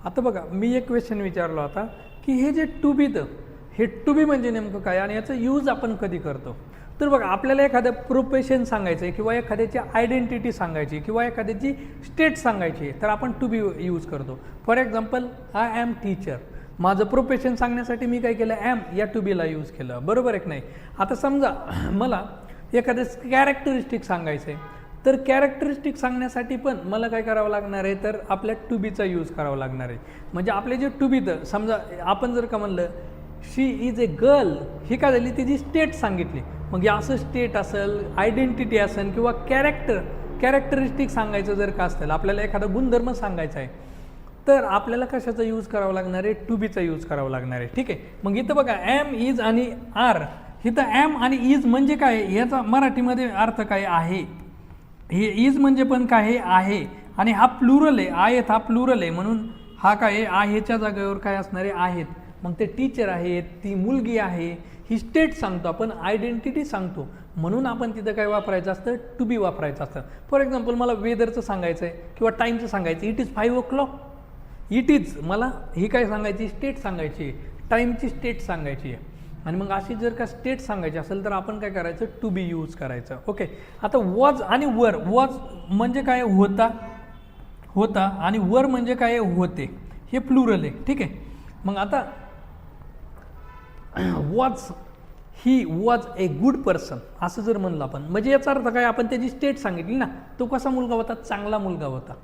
आता बघा मी एक क्वेश्चन विचारला होता की हे जे टू बी हे टू बी म्हणजे नेमकं काय आणि याचा यूज आपण कधी करतो. तर बघा आपल्याला एखादं प्रोफेशन सांगायचं आहे किंवा एखाद्याची आयडेंटिटी सांगायची किंवा एखाद्याची स्टेट सांगायची आहे तर आपण टू बी यूज करतो. For example I am teacher, माझं प्रोफेशन सांगण्यासाठी मी काय केलं, ॲम या टू बीला यूज केलं, बरोबर आहे की नाही. आता समजा मला एखादं कॅरेक्टरिस्टिक सांगायचं आहे तर कॅरेक्टरिस्टिक सांगण्यासाठी पण मला काय करावं लागणार आहे तर आपल्या टू बीचा यूज करावा लागणार आहे. म्हणजे आपले जे टू बी तर समजा आपण जर का म्हणलं शी इज ए गर्ल, ही काय झाली तिची स्टेट सांगितली, मग असं स्टेट असेल, आयडेंटिटी असेल किंवा कॅरेक्टरिस्टिक सांगायचं जर का असेल, आपल्याला एखादा गुणधर्म सांगायचा आहे तर आपल्याला कशाचा यूज करावा लागणार आहे, टू बीचा यूज करावा लागणार आहे. ठीक आहे. मग इथं बघा ॲम इज आणि आर, इथं ॲम आणि इज म्हणजे काय, याचा मराठीमध्ये अर्थ काय आहे. हे इज म्हणजे पण काय आहे आणि हा प्लुरल आहे, आहेत हा प्लुरल आहे म्हणून हा काय आहेच्या जागेवर काय असणारे आहेत. मग ते टीचर आहेत, ती मुलगी आहे, ही स्टेट सांगतो आपण, आयडेंटिटी सांगतो म्हणून आपण तिथं काय वापरायचं असतं, टू बी वापरायचं असतं. फॉर एक्झाम्पल मला वेदरचं सांगायचं आहे किंवा टाईमचं सांगायचं, it is 5 o'clock, it is, मला ही काय सांगायची, स्टेट सांगायची, टाईमची स्टेट सांगायची आहे. आणि मग अशी जर का स्टेट सांगायची असेल तर आपण काय करायचं, टू बी यूज करायचं. ओके. आता वॉज आणि वर, वॉज म्हणजे काय होता आणि वर म्हणजे काय होते, हे प्लुरल आहे. ठीक आहे. मग आता was, he was a good person असं जर म्हणलं आपण, म्हणजे याचा अर्थ काय, आपण त्याची स्टेट सांगितली ना, तो कसा मुलगा होता, चांगला मुलगा होता.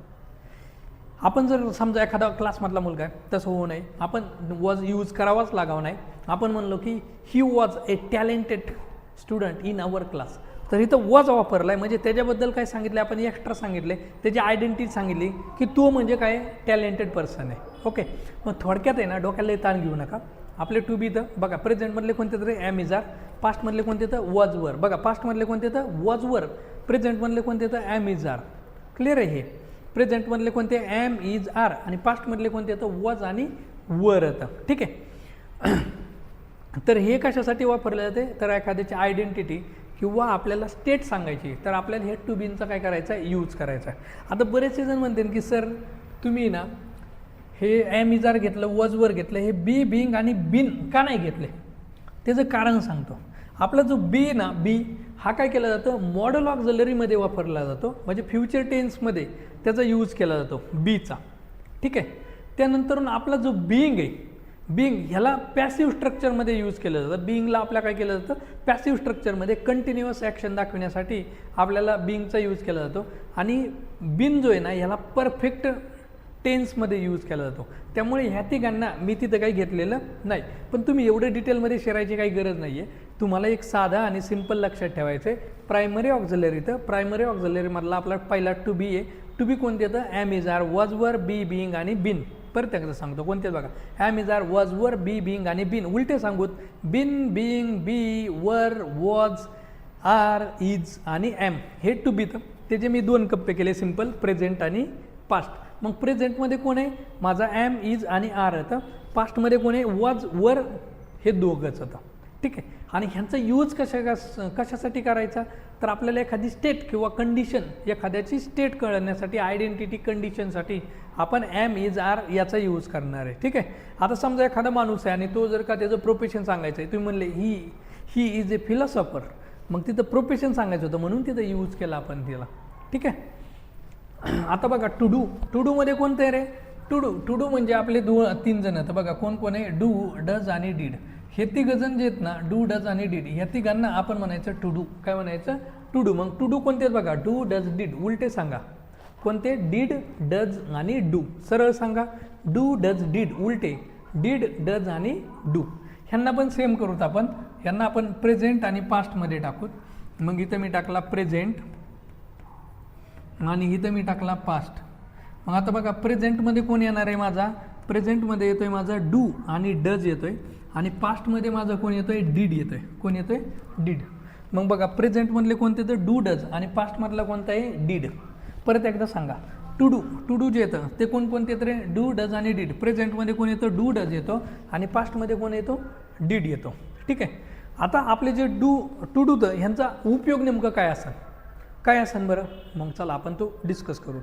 आपण जर समजा एखादा क्लासमधला मुलगा आहे, तसं होऊ नये, आपण वॉज यूज करावाच लागावं नाही. आपण म्हणलो की he was a talented student in our class, तर इथं वॉज वापरला आहे, म्हणजे त्याच्याबद्दल काय सांगितलं आपण, एक्स्ट्रा सांगितले, त्याची आयडेंटिटी सांगितली की तो म्हणजे काय टॅलेंटेड पर्सन आहे. ओके, मग थोडक्यात आहे ना डोक्याला ताण घेऊ नका. आपले टू बी तर बघा प्रेझेंटमधले कोणते तर ॲम इज आर, पास्टमधले कोणते तर वॉज वर, बघा पास्टमधले कोणते तर वॉज वर, प्रेझेंटमधले कोणते तर ॲम इज आर. क्लिअर आहे हे. प्रेझेंटमधले कोणते ॲम इज आर आणि पास्टमधले कोणते तर वॉज आणि वर येतं. ठीक आहे. तर हे कशासाठी वापरले जाते, तर एखाद्याची आयडेंटिटी किंवा आपल्याला स्टेट सांगायची, तर आपल्याला हे टू बीनचा काय करायचा आहे, यूज करायचा आहे. आता बरेचसे जण म्हणतात की सर तुम्ही ना हे ॲम इज आर घेतलं, वॉज वर घेतलं, हे बी बिंग आणि बिन का नाही घेतले, त्याचं कारण सांगतो. आपला जो बी ना, बी हा काय केला जातो, मॉडल ऑक्झिलरीमध्ये वापरला जातो, म्हणजे फ्युचर टेन्समध्ये त्याचा यूज केला जातो बीचा. ठीक आहे. त्यानंतर आपला जो बिंग आहे, बिंग ह्याला पॅसिव्ह स्ट्रक्चरमध्ये यूज केलं जातं. बिंगला आपल्या काय केलं जातं, पॅसिव्ह स्ट्रक्चरमध्ये कंटिन्युअस ॲक्शन दाखवण्यासाठी आपल्याला बिंगचा यूज केला जातो. आणि बिन जो आहे ना ह्याला परफेक्ट टेन्समध्ये यूज केला जातो. त्यामुळे ह्या तिघांना मी तिथं काही घेतलेलं नाही, पण तुम्ही एवढं डिटेलमध्ये शिरायची काही गरज नाही आहे. तुम्हाला एक साधा आणि सिम्पल लक्षात ठेवायचं आहे. प्रायमरी ऑक्झिलरी, तर प्रायमरी ऑक्झिलरीमधला आपला पहिला टू बी आहे. टू बी कोणते येतं, am is are, was were, be being आणि बिन. परत एकदा सांगतो कोणते बघा, am is are, was were, be being आणि बिन. उलटे सांगूत, बिन बिंग बी वर वॉज आर इज आणि ॲम, हे टू बी. तर त्याचे मी दोन कप्पे केले, सिम्पल, प्रेझेंट आणि पास्ट. मग प्रेझेंटमध्ये कोण आहे, माझा ॲम इज आणि आर येतं. पास्टमध्ये कोण आहे, वॉज वर, हे दोघंच होतं. ठीक आहे. आणि ह्यांचा यूज कशासाठी करायचा, तर आपल्याला एखादी स्टेट किंवा कंडिशन, एखाद्याची स्टेट कळण्यासाठी, आयडेंटिटी कंडिशनसाठी आपण ॲम इज आर याचा यूज करणार आहे. ठीक आहे. आता समजा एखादा माणूस आहे आणि तो जर का त्याचं प्रोफेशन सांगायचं आहे, तुम्ही म्हणले ही इज ए फिलॉसॉफर, मग तिथं प्रोफेशन सांगायचं होतं म्हणून तिथं यूज केला आपण तिला. ठीक आहे. आता बघा टू डूमध्ये कोणतं आहे रे, टू डू म्हणजे आपले तीन जण आहेत. बघा कोण कोण आहे, डू, डज आणि डीड. हे तिघजण जे आहेत ना, डू, डज आणि डीड, ह्या तिघांना आपण म्हणायचं टू डू. काय म्हणायचं, टू डू. मग टू डू कोणते आहेत बघा, डू, डज, डीड. उलटे सांगा कोणते, डीड, डज आणि डू. सरळ सांगा, डू, डज, डीड. उलटे, डीड, डज आणि डू. ह्यांना पण सेम करूत आपण, ह्यांना आपण प्रेझेंट आणि पास्टमध्ये टाकूत. मग इथं मी टाकला प्रेझेंट आणि इथं मी टाकला पास्ट. मग आता बघा प्रेझेंटमध्ये कोण येणार आहे माझा, प्रेझेंटमध्ये येतोय माझा डू आणि डज येतोय, आणि पास्टमध्ये माझा कोण येतोय, डीड येतोय. कोण येतोय, डीड. मग बघा प्रेझेंटमधले कोणते तर डू, डज आणि पास्टमधला कोणता आहे, डीड. परत एकदा सांगा, टू डू जे येतं ते कोणते येतं रे, डू, डज आणि डीड. प्रेझेंटमध्ये कोण येतं, डू, डज येतो, आणि पास्टमध्ये कोण येतो, डीड येतो. ठीक आहे. आता आपले जे टू डू तर ह्यांचा उपयोग नेमकं काय असेल बरं, मग चला आपण तो डिस्कस करू.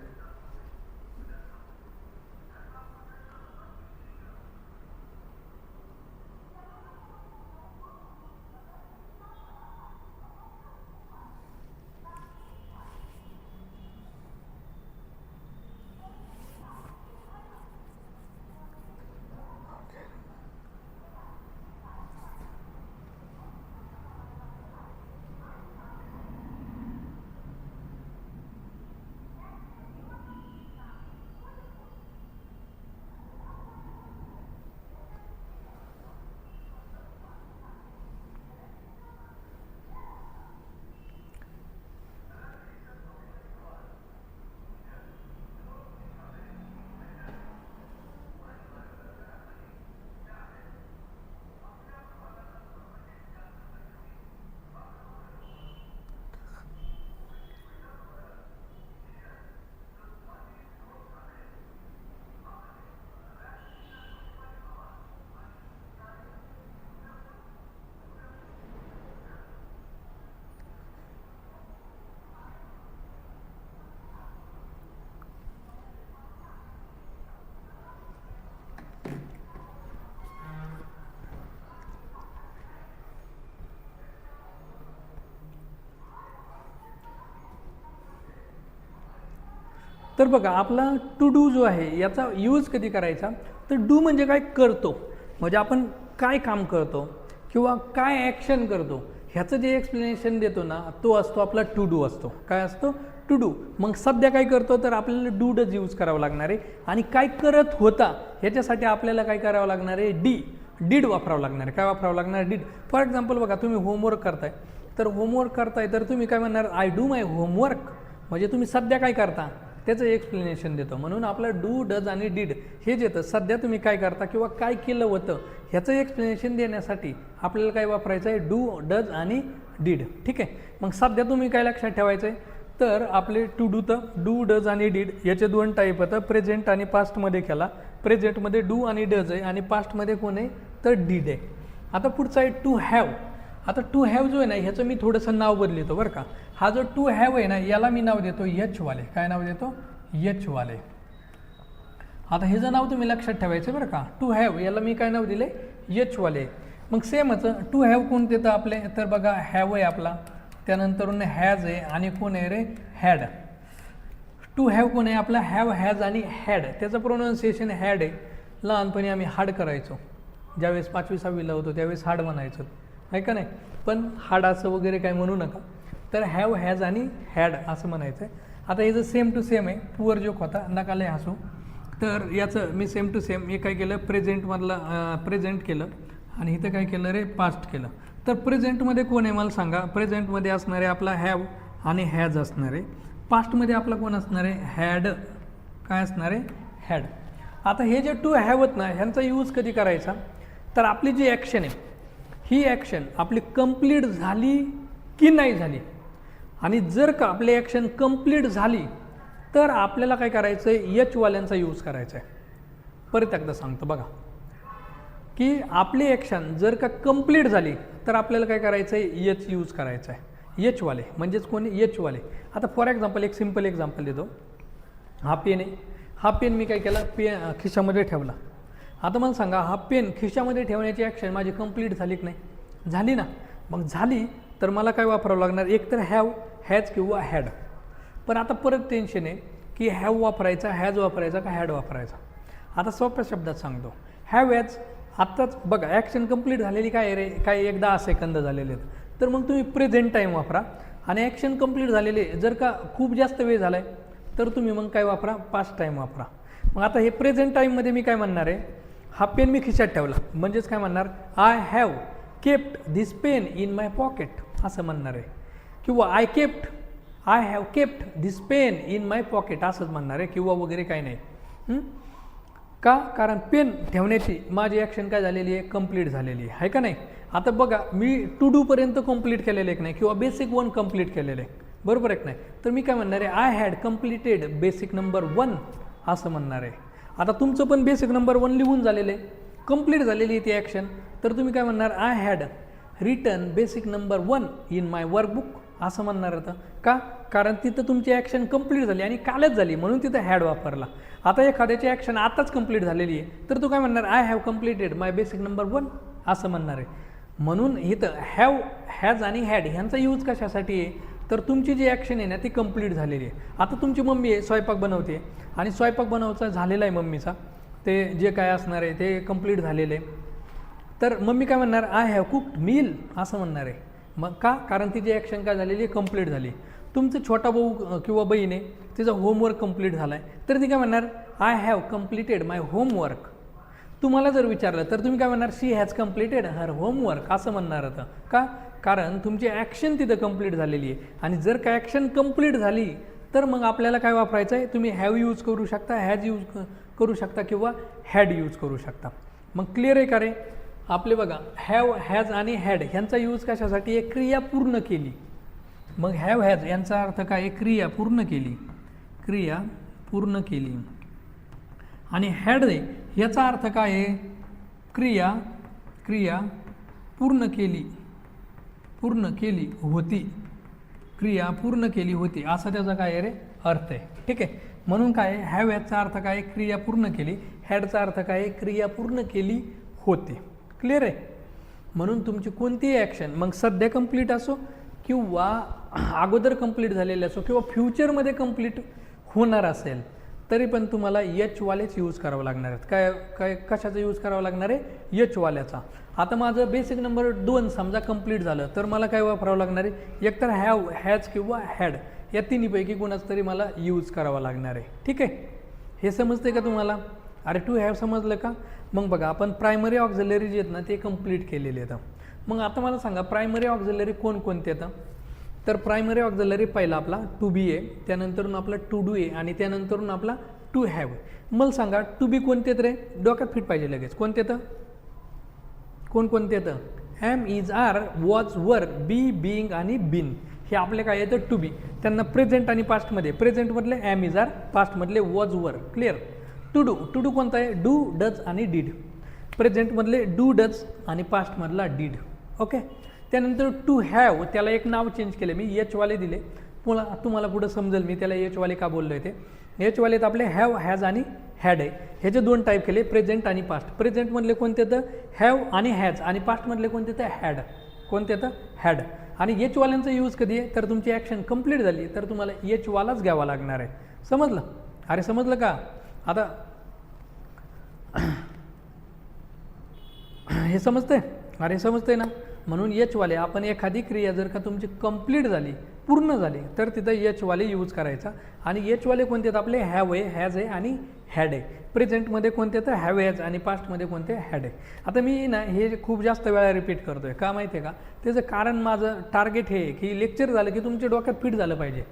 तर बघा आपला टू डू जो आहे याचा यूज कधी करायचा, तर डू म्हणजे काय करतो, म्हणजे आपण काय काम करतो किंवा काय ॲक्शन करतो ह्याचं जे एक्सप्लेनेशन देतो ना, तो असतो आपला टू डू असतो. काय असतो, टू डू. मग सध्या काय करतो, तर आपल्याला डू डज यूज करावं लागणार आहे, आणि काय करत होता ह्याच्यासाठी आपल्याला काय करावं लागणार आहे, डीड वापरावं लागणार आहे. काय वापरावं लागणार आहे, डीड. फॉर एक्झाम्पल बघा तुम्ही होमवर्क करताय तर होमवर्क करताय तर तुम्ही काय म्हणणार, आय डू माय होमवर्क, म्हणजे तुम्ही सध्या काय करता त्याचं एक्सप्लेनेशन देतो. म्हणून आपलं डू, डज आणि डीड हे जे येतं सध्या तुम्ही काय करता किंवा काय केलं होतं ह्याचं एक्सप्लेनेशन देण्यासाठी आपल्याला काय वापरायचं आहे, डू, डज आणि डीड. ठीक आहे. मग सध्या तुम्ही काय लक्षात ठेवायचं आहे, तर आपले टू डू तर डू, डज आणि डीड याचे 2 टाईप होतं, प्रेझेंट आणि पास्टमध्ये केला. प्रेझेंटमध्ये डू आणि डज आहे आणि पास्टमध्ये कोण आहे तर डीड आहे. आता पुढचा आहे टू हॅव. आता टू हॅव जो आहे ना ह्याचं मी थोडंसं नाव बदलतो बरं का. हा जो टू हॅव आहे ना याला मी नाव देतो एचवाले. काय नाव देतो, एचवाले. आता हे जर नाव तुम्ही लक्षात ठेवायचं बरं का. टू हॅव याला मी काय नाव दिले, एचवाले. मग सेमच टू हॅव कोण देतं आपले, तर बघा हॅव आहे आपला, त्यानंतर हॅज आहे आणि कोण आहे रे, हॅड. टू हॅव कोण आहे आपला, हॅव, हॅज आणि हॅड. त्याचं प्रोनाऊन्सिएशन हॅड आहे. लहानपणी आम्ही हाड करायचो, ज्यावेळेस 5वी 6वीला होतो त्यावेळेस हाड म्हणायचो, आहे का नाही. पण हाड असं वगैरे काय म्हणू नका, तर हॅव, हॅज आणि हॅड असं म्हणायचं आहे. आता हे जर सेम टू सेम आहे, पुअर जोक होता नका लय हसू. तर याचं मी सेम टू सेम मी काय केलं, प्रेझेंटमधला प्रेझेंट केलं आणि इथं काय केलं रे, पास्ट केलं. तर प्रेझेंटमध्ये कोण आहे मला सांगा, प्रेझेंटमध्ये असणार आहे आपला हॅव आणि हॅज असणार आहे. पास्टमध्ये आपला कोण असणार आहे, हॅड. काय असणार आहे, हॅड. आता हे जे टू हॅव आहेत ना ह्यांचा यूज कधी करायचा, तर आपली जी ॲक्शन आहे ही ॲक्शन आपली कंप्लीट झाली की नाही झाली, आणि जर का आपली ॲक्शन कंप्लीट झाली तर आपल्याला काय करायचं आहे, एचवाल्यांचा यूज करायचा आहे. परत एकदा सांगतो बघा, की आपली ॲक्शन जर का कंप्लीट झाली तर आपल्याला काय करायचं आहे, एच यूज करायचं आहे. एचवाले म्हणजेच कोणी, एचवाले. आता फॉर एक्झाम्पल एक सिम्पल एक्झाम्पल देतो. हा पेन आहे, हा पेन मी काय केला, खिशामध्ये ठेवला. आता मला सांगा, हा पेन खिशामध्ये ठेवण्याची ॲक्शन माझी कंप्लीट झाली की नाही, झाली ना. मग झाली तर मला काय वापरावं लागणार, एक तर हॅव, हॅज किंवा हॅड. पण आता परत टेन्शन आहे की हॅव वापरायचा, हॅज वापरायचा का हॅड वापरायचा. आता सोप्या शब्दात सांगतो, हॅव हॅज आत्ताच बघा ॲक्शन कंप्लीट झालेली काय रे, काय एक 10 सेकंद झालेले आहेत, तर मग तुम्ही प्रेझेंट टाईम वापरा. आणि ॲक्शन कंप्लीट झालेले जर का खूप जास्त वेळ झाला आहे तर तुम्ही मग काय वापरा, पास्ट टाईम वापरा. मग आता हे प्रेझेंट टाईममध्ये मी काय म्हणणार आहे, हा पेन मी खिशात ठेवला म्हणजेच काय म्हणणार, I have kept this pain in my pocket असं म्हणणार आहे. किंवा I have kept this pain in my pocket असंच म्हणणार आहे, किंवा वगैरे काही नाही. का, कारण पेन ठेवण्याची माझी ॲक्शन काय झालेली आहे, कंप्लीट झालेली आहे का नाही. आता बघा मी टू डूपर्यंत कंप्लीट केलेलं आहे की नाही, किंवा बेसिक 1 कंप्लीट केलेलं आहे, बरोबर आहे की नाही. तर मी काय म्हणणार आहे, I had completed basic number 1 असं म्हणणार आहे. आता तुमचं पण बेसिक नंबर 1 लिहून झालेलं आहे, कंप्लीट झालेली आहे ती ॲक्शन, तर तुम्ही काय म्हणणार, I had written basic number 1 in my workbook असं म्हणणार होतं. का, कारण तिथं तुमची ॲक्शन कंप्लीट झाली आणि कालच झाली म्हणून तिथं हॅड वापरला. आता एखाद्याची ॲक्शन आताच कंप्लीट झालेली आहे तर तू काय म्हणणार, I have completed my basic number 1 असं म्हणणार आहे. म्हणून इथं हॅव, हॅज आणि हॅड ह्यांचा यूज कशासाठी आहे, तर तुमची जी ॲक्शन आहे ना ती कंप्लीट झालेली आहे. आता तुमची मम्मी आहे, स्वयंपाक बनवते आणि स्वयंपाक बनवायचा झालेला आहे मम्मीचा, ते जे काय असणार आहे ते कंप्लीट झालेलं आहे. तर मम्मी काय म्हणणार, आय हॅव कुक्ड मील असं म्हणणार आहे. मग का, कारण तिची ॲक्शन काय झालेली आहे, कंप्लीट झाली. तुमचं छोटा भाऊ किंवा बहीण आहे, तिचा होमवर्क कंप्लीट झाला आहे तर ती काय म्हणणार, I have completed my homework. तुम्हाला जर विचारलं तर तुम्ही काय म्हणणार, शी हॅज कंप्लीटेड हर होमवर्क असं म्हणणार होतं. का, कारण तुमची ॲक्शन तिथं कंप्लीट झालेली आहे. आणि जर का ॲक्शन कंप्लीट झाली तर मग आपल्याला काय वापरायचं आहे, तुम्ही हॅव यूज करू शकता, हॅज यूज करू शकता किंवा हॅड यूज करू शकता. मग क्लिअर आहे का रे. आपले बघा हॅव, हॅज आणि हॅड ह्यांचा यूज कशासाठी आहे, क्रिया पूर्ण केली. मग हॅव, हॅज यांचा अर्थ काय आहे, क्रिया पूर्ण केली, क्रिया पूर्ण केली. आणि हॅड याचा अर्थ काय आहे, क्रिया पूर्ण केली, पूर्ण केली होती, क्रिया पूर्ण केली होती असा त्याचा काय आहे रे अर्थ आहे. ठीक आहे. म्हणून काय हॅव याचा अर्थ काय, क्रिया पूर्ण केली. हॅडचा अर्थ काय, क्रिया पूर्ण केली होती. क्लिअर आहे. म्हणून तुमची कोणतीही ॲक्शन मग सध्या कंप्लीट असो किंवा अगोदर कंप्लीट झालेले असो किंवा फ्युचरमध्ये कंप्लीट होणार असेल तरी पण तुम्हाला एचवालेच यूज करावं लागणार आहेत. काय कशाचा यूज करावा लागणार आहे, एचवाल्याचा. आता माझं बेसिक नंबर 2 समजा कंप्लीट झालं तर मला काय वापरावं लागणार आहे, एकतर हॅव, हॅज किंवा हॅड या तिन्हीपैकी कोणाच तरी मला यूज करावा लागणार आहे. ठीक आहे. हे समजते का तुम्हाला. अरे टू हॅव समजलं का. मग बघा आपण प्रायमरी ऑक्झिलरी जे आहेत ना ते कंप्लीट केलेले आहेत. मग आता मला सांगा प्रायमरी ऑक्झिलरी कोणकोणते येतं? तर प्रायमरी ऑक्झिलरी पहिला आपला टू बी आहे, त्यानंतरून आपला टू डू आहे आणि त्यानंतरून आपला टू हॅव. मला सांगा टू बी कोणते येतं रे? डोक्यात फिट पाहिजे लगेच. कोणते येतं? कोणते येतं? एम, इज, आर, वॉज, वर, बी, बीइंग आणि बीन. हे आपले काय येतं? To be. त्यांना प्रेझेंट आणि पास्टमध्ये, प्रेझेंटमधले एम, इज, आर, पास्टमधले was, were. Clear? To do, to do कोणता आहे? डू, डज आणि डीड. प्रेझेंटमधले डू, डज आणि पास्टमधला डीड. ओके. त्यानंतर टू हॅव, त्याला एक नाव चेंज केले मी, एचवाले दिले. तुम्हाला पुढं समजेल मी त्याला एचवाले का बोललो आहे ते. एचवालेत आपले हॅव, हॅज आणि हॅड आहे. ह्याचे दोन टाईप केले, प्रेझेंट आणि पास्ट. प्रेझेंटमधले कोणते येतं? हॅव आणि हॅज. आणि पास्टमधले कोणते येतं? हॅड. कोणते येतं? हॅड. आणि एचवाल्यांचा यूज कधी आहे? तर तुमची ॲक्शन कंप्लीट झाली तर तुम्हाला एचवालाच घ्यावा लागणार आहे. समजलं? अरे समजलं का? आता हे समजतंय? अरे समजतंय ना? म्हणून एचवाले, आपण एखादी क्रिया जर का तुमची कंप्लीट झाली, पूर्ण झाली, तर तिथं एचवाले यूज करायचा. आणि एचवाले कोणते आहेत? आपले हॅव आहे, हॅज आहे आणि हॅड आहे. प्रेझेंटमध्ये कोणते तर हॅव, हॅज आणि पास्टमध्ये कोणते? हॅड आहे. आता मी ना हे खूप जास्त वेळा रिपीट करतोय, का माहिती आहे का? त्याचं कारण माझं टार्गेट हे की लेक्चर झालं की तुमच्या डोक्यात फिट झालं पाहिजे.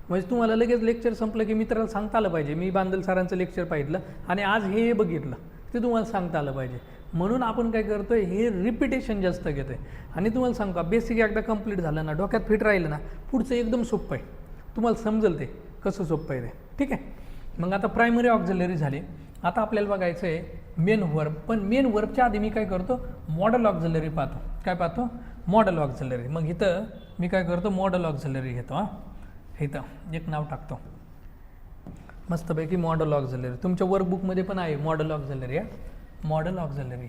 म्हणजे तुम्हाला लगेच लेक्चर संपलं की मित्राला सांगता आलं पाहिजे, मी बांदल सरांचं लेक्चर पाहिलं आणि आज हे बघितलं, ते तुम्हाला सांगता आलं पाहिजे. म्हणून आपण काय करतोय? हे रिपिटेशन जास्त घेतोय. आणि तुम्हाला सांगू का, बेसिक एकदा कंप्लीट झालं ना, डोक्यात फिट राहिलं ना, पुढचं एकदम सोपं आहे. तुम्हाला समजेल ते कसं सोपं आहे ते. ठीक आहे. मग आता प्रायमरी ऑक्झिलरी झाले. आता आपल्याला बघायचं आहे मेन वर्ब. पण मेन वर्बच्या आधी मी काय करतो? मॉडल ऑक्झिलरी पाहतो. काय पाहतो? Modal auxiliary. मग इथं मी काय करतो? मॉडल ऑक्झिलरी घेतो. हां, इथं एक नाव टाकतो मस्तपैकी, मॉडल ऑक्झिलरी. तुमच्या वर्कबुकमध्ये पण आहे modal auxiliary. Modal auxiliary,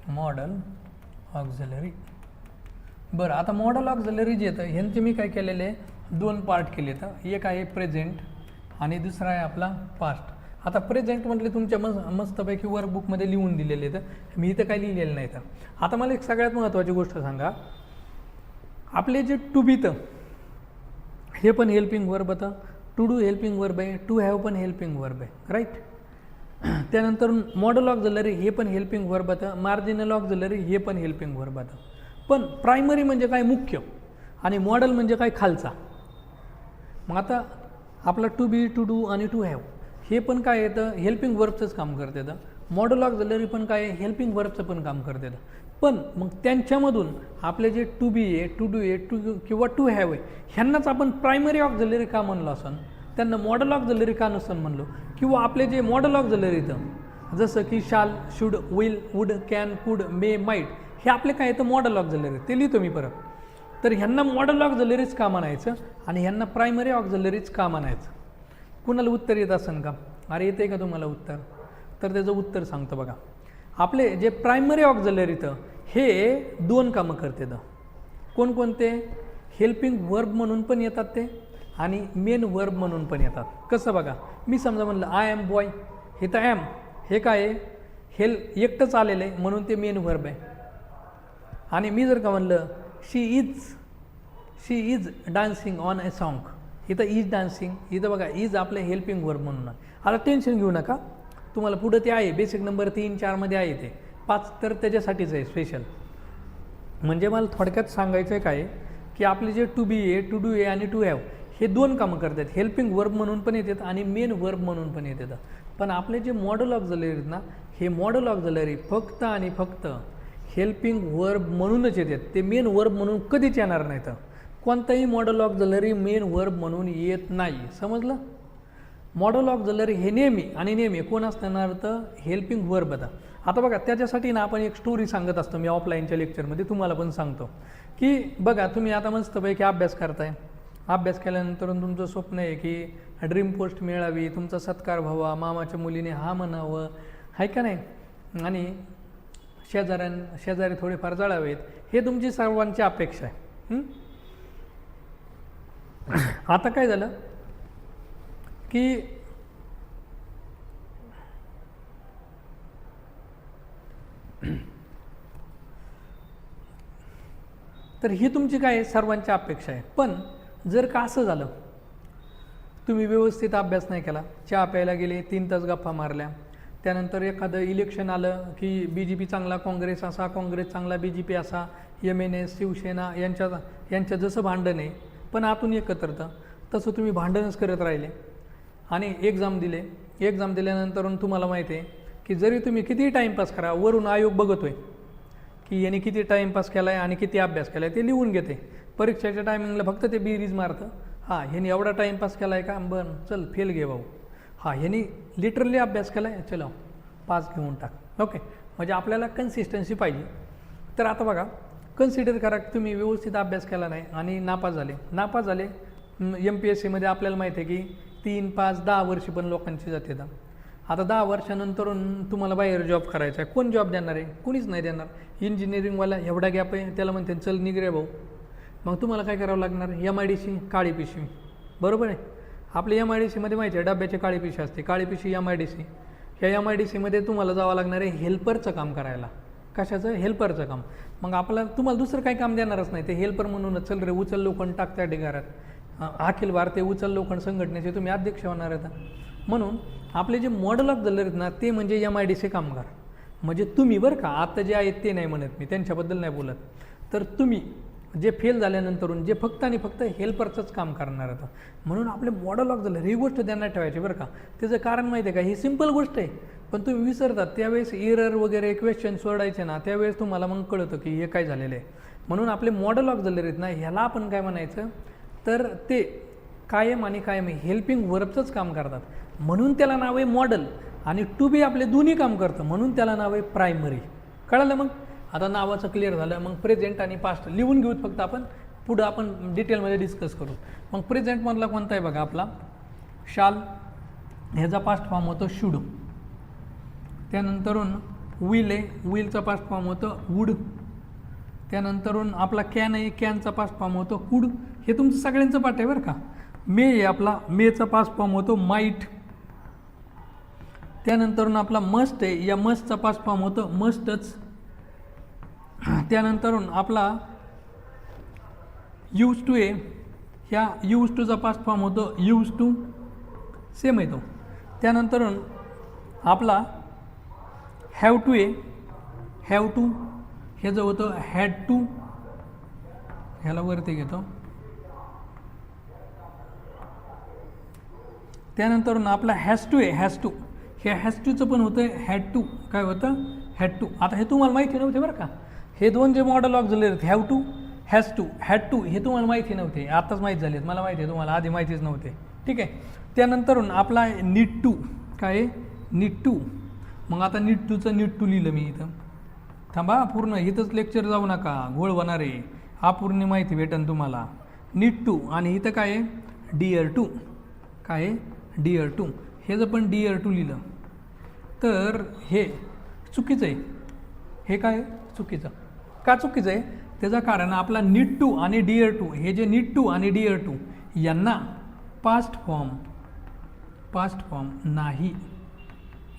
modal auxiliary. बरं, आता मॉडल ऑक्झिलरी जे येतं ह्यांचे मी काय केलेले आहे? दोन पार्ट केले. तर एक आहे प्रेझेंट आणि दुसरा आहे आपला पास्ट. आता प्रेझेंट म्हटले तुमच्या मस्तपैकी वर्कबुकमध्ये लिहून दिलेले आहेत, मी इथं काही लिहिलेलं नाही. तर आता मला एक सगळ्यात महत्त्वाची गोष्ट सांगा, आपले जे टू बी तर हे पण हेल्पिंग वर्ब होतं, टू डू हेल्पिंग वर्ब आहे, टू हॅव पण हेल्पिंग वर्ब आहे, राईट? त्यानंतर मॉडल ऑक्झिलरी हे पण हेल्पिंग वर्ब होतं, मार्जिनल ऑक्झिलरी हे पण हेल्पिंग वर्ब होतं. पण प्रायमरी म्हणजे काय? मुख्य. आणि मॉडल म्हणजे काय? खालचा. मग आता आपला टू बी, टू डू आणि टू हॅव हे पण काय येतं? हेल्पिंग वर्बचंच काम करत येतं. मॉडल ऑक्झिलरी पण काय? हेल्पिंग वर्बचं पण काम करत येतं. पण मग त्यांच्यामधून आपले जे टू बी आहे, टू डू आहे, किंवा टू हॅव आहे, ह्यांनाच आपण प्रायमरी ऑक्झिलरी का म्हणलो असन? त्यांना मॉडल ऑक्झिलरी का नसन म्हणलो? किंवा आपले जे मॉडल ऑक्झिलरी येतं जसं की शाल, should, will, would, can, could, may, might, हे आपले काय येतं? Modal auxiliary. ते लिहितो मी परत. तर ह्यांना मॉडल ऑक्झिलरीच का म्हणायचं आणि ह्यांना प्रायमरी ऑक्झिलरीच का म्हणायचं? कुणाला उत्तर येत असेल का? अरे येते का तुम्हाला उत्तर? तर त्याचं उत्तर सांगतो बघा. आपले जे प्रायमरी ऑक्झिलरी तर हे दोन कामं करतात. कोणकोणते? हेल्पिंग वर्ब म्हणून पण येतात ते आणि मेन वर्ब म्हणून पण येतात. कसं बघा, मी समजा म्हणलं आय एम बॉय, हे तर ॲम, हे काय आहे? एकटंच आलेलं आहे म्हणून ते मेन वर्ब आहे. आणि मी जर का म्हणलं she is dancing on a song, इथं इज डान्सिंग, इथं बघा इज आपलं हेल्पिंग वर्ब म्हणून आहे. आता टेन्शन घेऊ नका, तुम्हाला पुढं ते आहे बेसिक नंबर 3, 4 आहे ते 5 तर त्याच्यासाठीच आहे स्पेशल. म्हणजे मला थोडक्यात सांगायचं आहे काय की आपले जे टू बी आहे, टू डू आहे आणि टू हॅव हे दोन कामं करतात. हेल्पिंग वर्ब म्हणून पण येतात आणि मेन वर्ब म्हणून पण येतात. पण आपले जे मॉडल ऑक्झिलरी आहेत ना, हे मॉडल ऑक्झिलरी फक्त आणि फक्त हेल्पिंग वर्ब म्हणूनच येतात. ते मेन वर्ब म्हणून कधीच येणार नाहीत. कोणताही मॉडल ऑक्झिलरी मेन वर्ब म्हणून येत नाही. समजलं? मॉडल ऑक्झिलरी हे नेहमी कोण असणार? तर हेल्पिंग वर्ब आता. आता बघा त्याच्यासाठी ना आपण एक स्टोरी सांगत असतो मी ऑफलाईनच्या लेक्चरमध्ये, तुम्हाला पण सांगतो की बघा तुम्ही आता मस्तपैकी अभ्यास करताय. अभ्यास केल्यानंतर तुमचं स्वप्न आहे की ड्रीम पोस्ट मिळावी, तुमचा सत्कार व्हावा, मामाच्या मुलीने हा म्हणावं, आहे का नाही? आणि शेजारी थोडेफार जळावेत, हे तुमची सर्वांची अपेक्षा आहे. आता काय झालं की तर ही तुमची काय सर्वांची अपेक्षा आहे. पण जर का असं झालं, तुम्ही व्यवस्थित अभ्यास नाही केला, चहा प्यायला गेले, 3 तास गप्पा मारल्या, त्यानंतर एखादं इलेक्शन आलं की BJP चांगला, काँग्रेस असा, काँग्रेस चांगला, BJP असा, MNS, शिवसेना यांच्या जसं भांडण आहे पण आतून एकत्रतं, तसं तुम्ही भांडणच करत राहिले आणि एक्झाम दिले. एक्झाम दिल्यानंतर तुम्हाला माहिती आहे की जरी तुम्ही कितीही टाईमपास करा, वरून आयोग बघतोय की यांनी किती टाईमपास केला आहे आणि किती अभ्यास केला आहे ते लिहून घेते. परीक्षेच्या टायमिंगला फक्त ते बेरीज मारतं, हां ह्यानी एवढा टाईमपास केला आहे का, बरं चल फेल घे भाऊ, हां ह्यानी लिटरली अभ्यास केला आहे, चलो पास घेऊन टाक. ओके, म्हणजे आपल्याला कन्सिस्टन्सी पाहिजे. तर आता बघा, कन्सिडर करा की तुम्ही व्यवस्थित अभ्यास केला नाही आणि नापास झाले. MPSCमध्ये आपल्याला माहिती आहे की 3, 5, 10 वर्ष पण लोकांची जाते. आता 10 वर्षानंतर तुम्हाला बाहेर जॉब करायचा आहे, कोण जॉब देणार आहे? कुणीच नाही देणार. इंजिनिअरिंगवाला एवढा गॅप आहे, त्याला म्हणते चल निघ रे भाऊ. मग तुम्हाला काय करावं लागणार? MIDC काळी पिशवी, बरोबर आहे. आपल्या MIDCमध्ये माहिती आहे डब्याची काळी पिशवी असते, काळी पिशवी MIDC. ह्या MIDCमध्ये तुम्हाला जावं लागणार आहे हेल्परचं काम करायला. कशाचं? हेल्परचं काम. मग तुम्हाला दुसरं काही काम देणारच नाही, ते हेल्पर म्हणूनच चल रे उचल लोखंड टाक त्या ढिगाऱ्यात. अखिल भारतीय उचल लोखंड संघटनेचे तुम्ही अध्यक्ष होणार आहेत. म्हणून आपले जे मॉडेल ऑफ झाले आहेत ना, ते म्हणजे MIDC कामगार. म्हणजे तुम्ही बरं का, आता जे आहेत ते नाही म्हणत मी, त्यांच्याबद्दल नाही बोलत. तर तुम्ही जे फेल झाल्यानंतरून जे फक्त आणि फक्त हेल्परचंच काम करणार होतं, म्हणून आपले मॉडेल ऑफ झालं ही गोष्ट ध्यानात ठेवायची बरं का. त्याचं कारण माहिती आहे का, ही सिंपल गोष्ट आहे पण तुम्ही विसरतात. त्यावेळेस एरर वगैरे क्वेश्चन सोडायचे ना, त्यावेळेस तुम्हाला मग कळतं की हे काय झालेलं आहे. म्हणून आपले मॉडेल ऑफ झाले आहेत ना, ह्याला आपण काय म्हणायचं, तर ते कायम आणि कायम हेल्पिंग वर्बचंच काम करतात, म्हणून त्याला नाव आहे मॉडेल. आणि टू बी आपले दोन्ही काम करतं, म्हणून त्याला नाव आहे प्रायमरी. कळलं? मग आता नावाचं क्लिअर झालं. मग प्रेझेंट आणि पास्ट लिहून घेऊत, फक्त आपण पुढं आपण डिटेलमध्ये डिस्कस करू. मग प्रेझेंटमधला कोणता आहे बघा आपला शाल, ह्याचा पास्ट फॉर्म होतो शूड. त्यानंतरून विल आहे, विलचा पास्ट फॉर्म होतं वूड. त्यानंतरून आपला कॅन आहे, कॅनचा पास्ट फॉर्म होतो कुड. हे तुमचं सगळ्यांचं पाठ आहे बरं का. मे आहे आपला, मेचा पास्ट फॉर्म होतो माईट. त्यानंतरून आपला मस्ट आहे, या मस्टचा पास्ट फॉर्म होतो मस्टच. त्यानंतरून आपला यूज टू आहे, ह्या यूज टूचा पास्ट फॉर्म होतो यूज टू, सेम आहे तो. त्यानंतरून आपला हॅव टू आहे, हॅव टू ह्याचं होतं हॅड टू, ह्याला वरती घेतो. त्यानंतरून आपला हॅज टू आहे, हॅज टू, हे हॅज टूचं पण होतं हॅड टू, काय होतं हॅड टू. आता हे तुम्हाला माहिती नव्हते बरं का, हे दोन जे मॉडेल ऑफ झाले आहेत have to, has to, had to, हे तुम्हाला माहिती नव्हते, आत्ताच माहीत झाले आहेत. मला माहिती आहे, तुम्हाला आधी माहितीच नव्हते. ठीक आहे. त्यानंतरून आपला नीड टू, काय नीड टू. मग आता नीड टूचं नीड टू लिहिलं मी इथं. थांबा, पूर्ण इथंच लेक्चर जाऊ नका, घोळ होणार आहे. हा पूर्ण माहिती भेटेल तुम्हाला. नीड टू आणि इथं काय आहे डिअर टू, काय आहे डिअर टू. हे जर पण डिअर टू लिहिलं तर हे चुकीचं आहे. हे काय चुकीचं का चुकीचं आहे? त्याचं कारण आपला नीड टू आणि डिअर टू, हे जे नीड टू आणि डिअर टू यांना पास्ट फॉर्म नाही,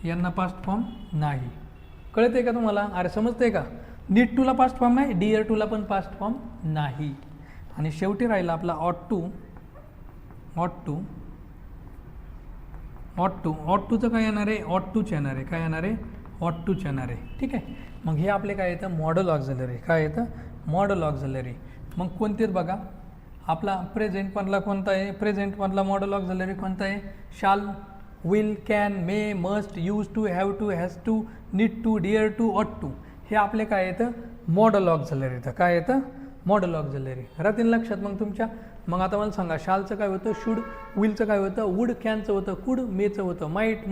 यांना पास्ट फॉर्म नाही. कळत आहे का तुम्हाला? अरे समजतंय का? नीड टूला पास्ट फॉर्म नाही, डिअर टूला पण पास्ट फॉर्म नाही. आणि शेवटी राहिला आपला ऑट टू. ऑट टूचं काय येणार आहे? ऑट टूच येणार आहे. काय येणार आहे? ऑट टूच येणार आहे. ठीक आहे. मग हे आपले काय येतं? Modal auxiliary. काय येतं? Modal auxiliary. मग कोणतेच बघा, आपला प्रेझेंटमधला कोणता आहे? प्रेझेंटमधला मॉडेल ऑक्झिलरी कोणता आहे? Shall, will, can, may, must, use to, have to, has to, need to, dare to, ought to. हे आपले काय येतं? मॉडेल ऑक्झिलरी येतं. काय येतं? Modal auxiliary. राहतील लक्षात मग तुमच्या. मग आता मला सांगा, शालचं काय होतं? शूड. विलचं काय होतं? वूड. कॅनचं होतं कुड. मेचं होतं माईट.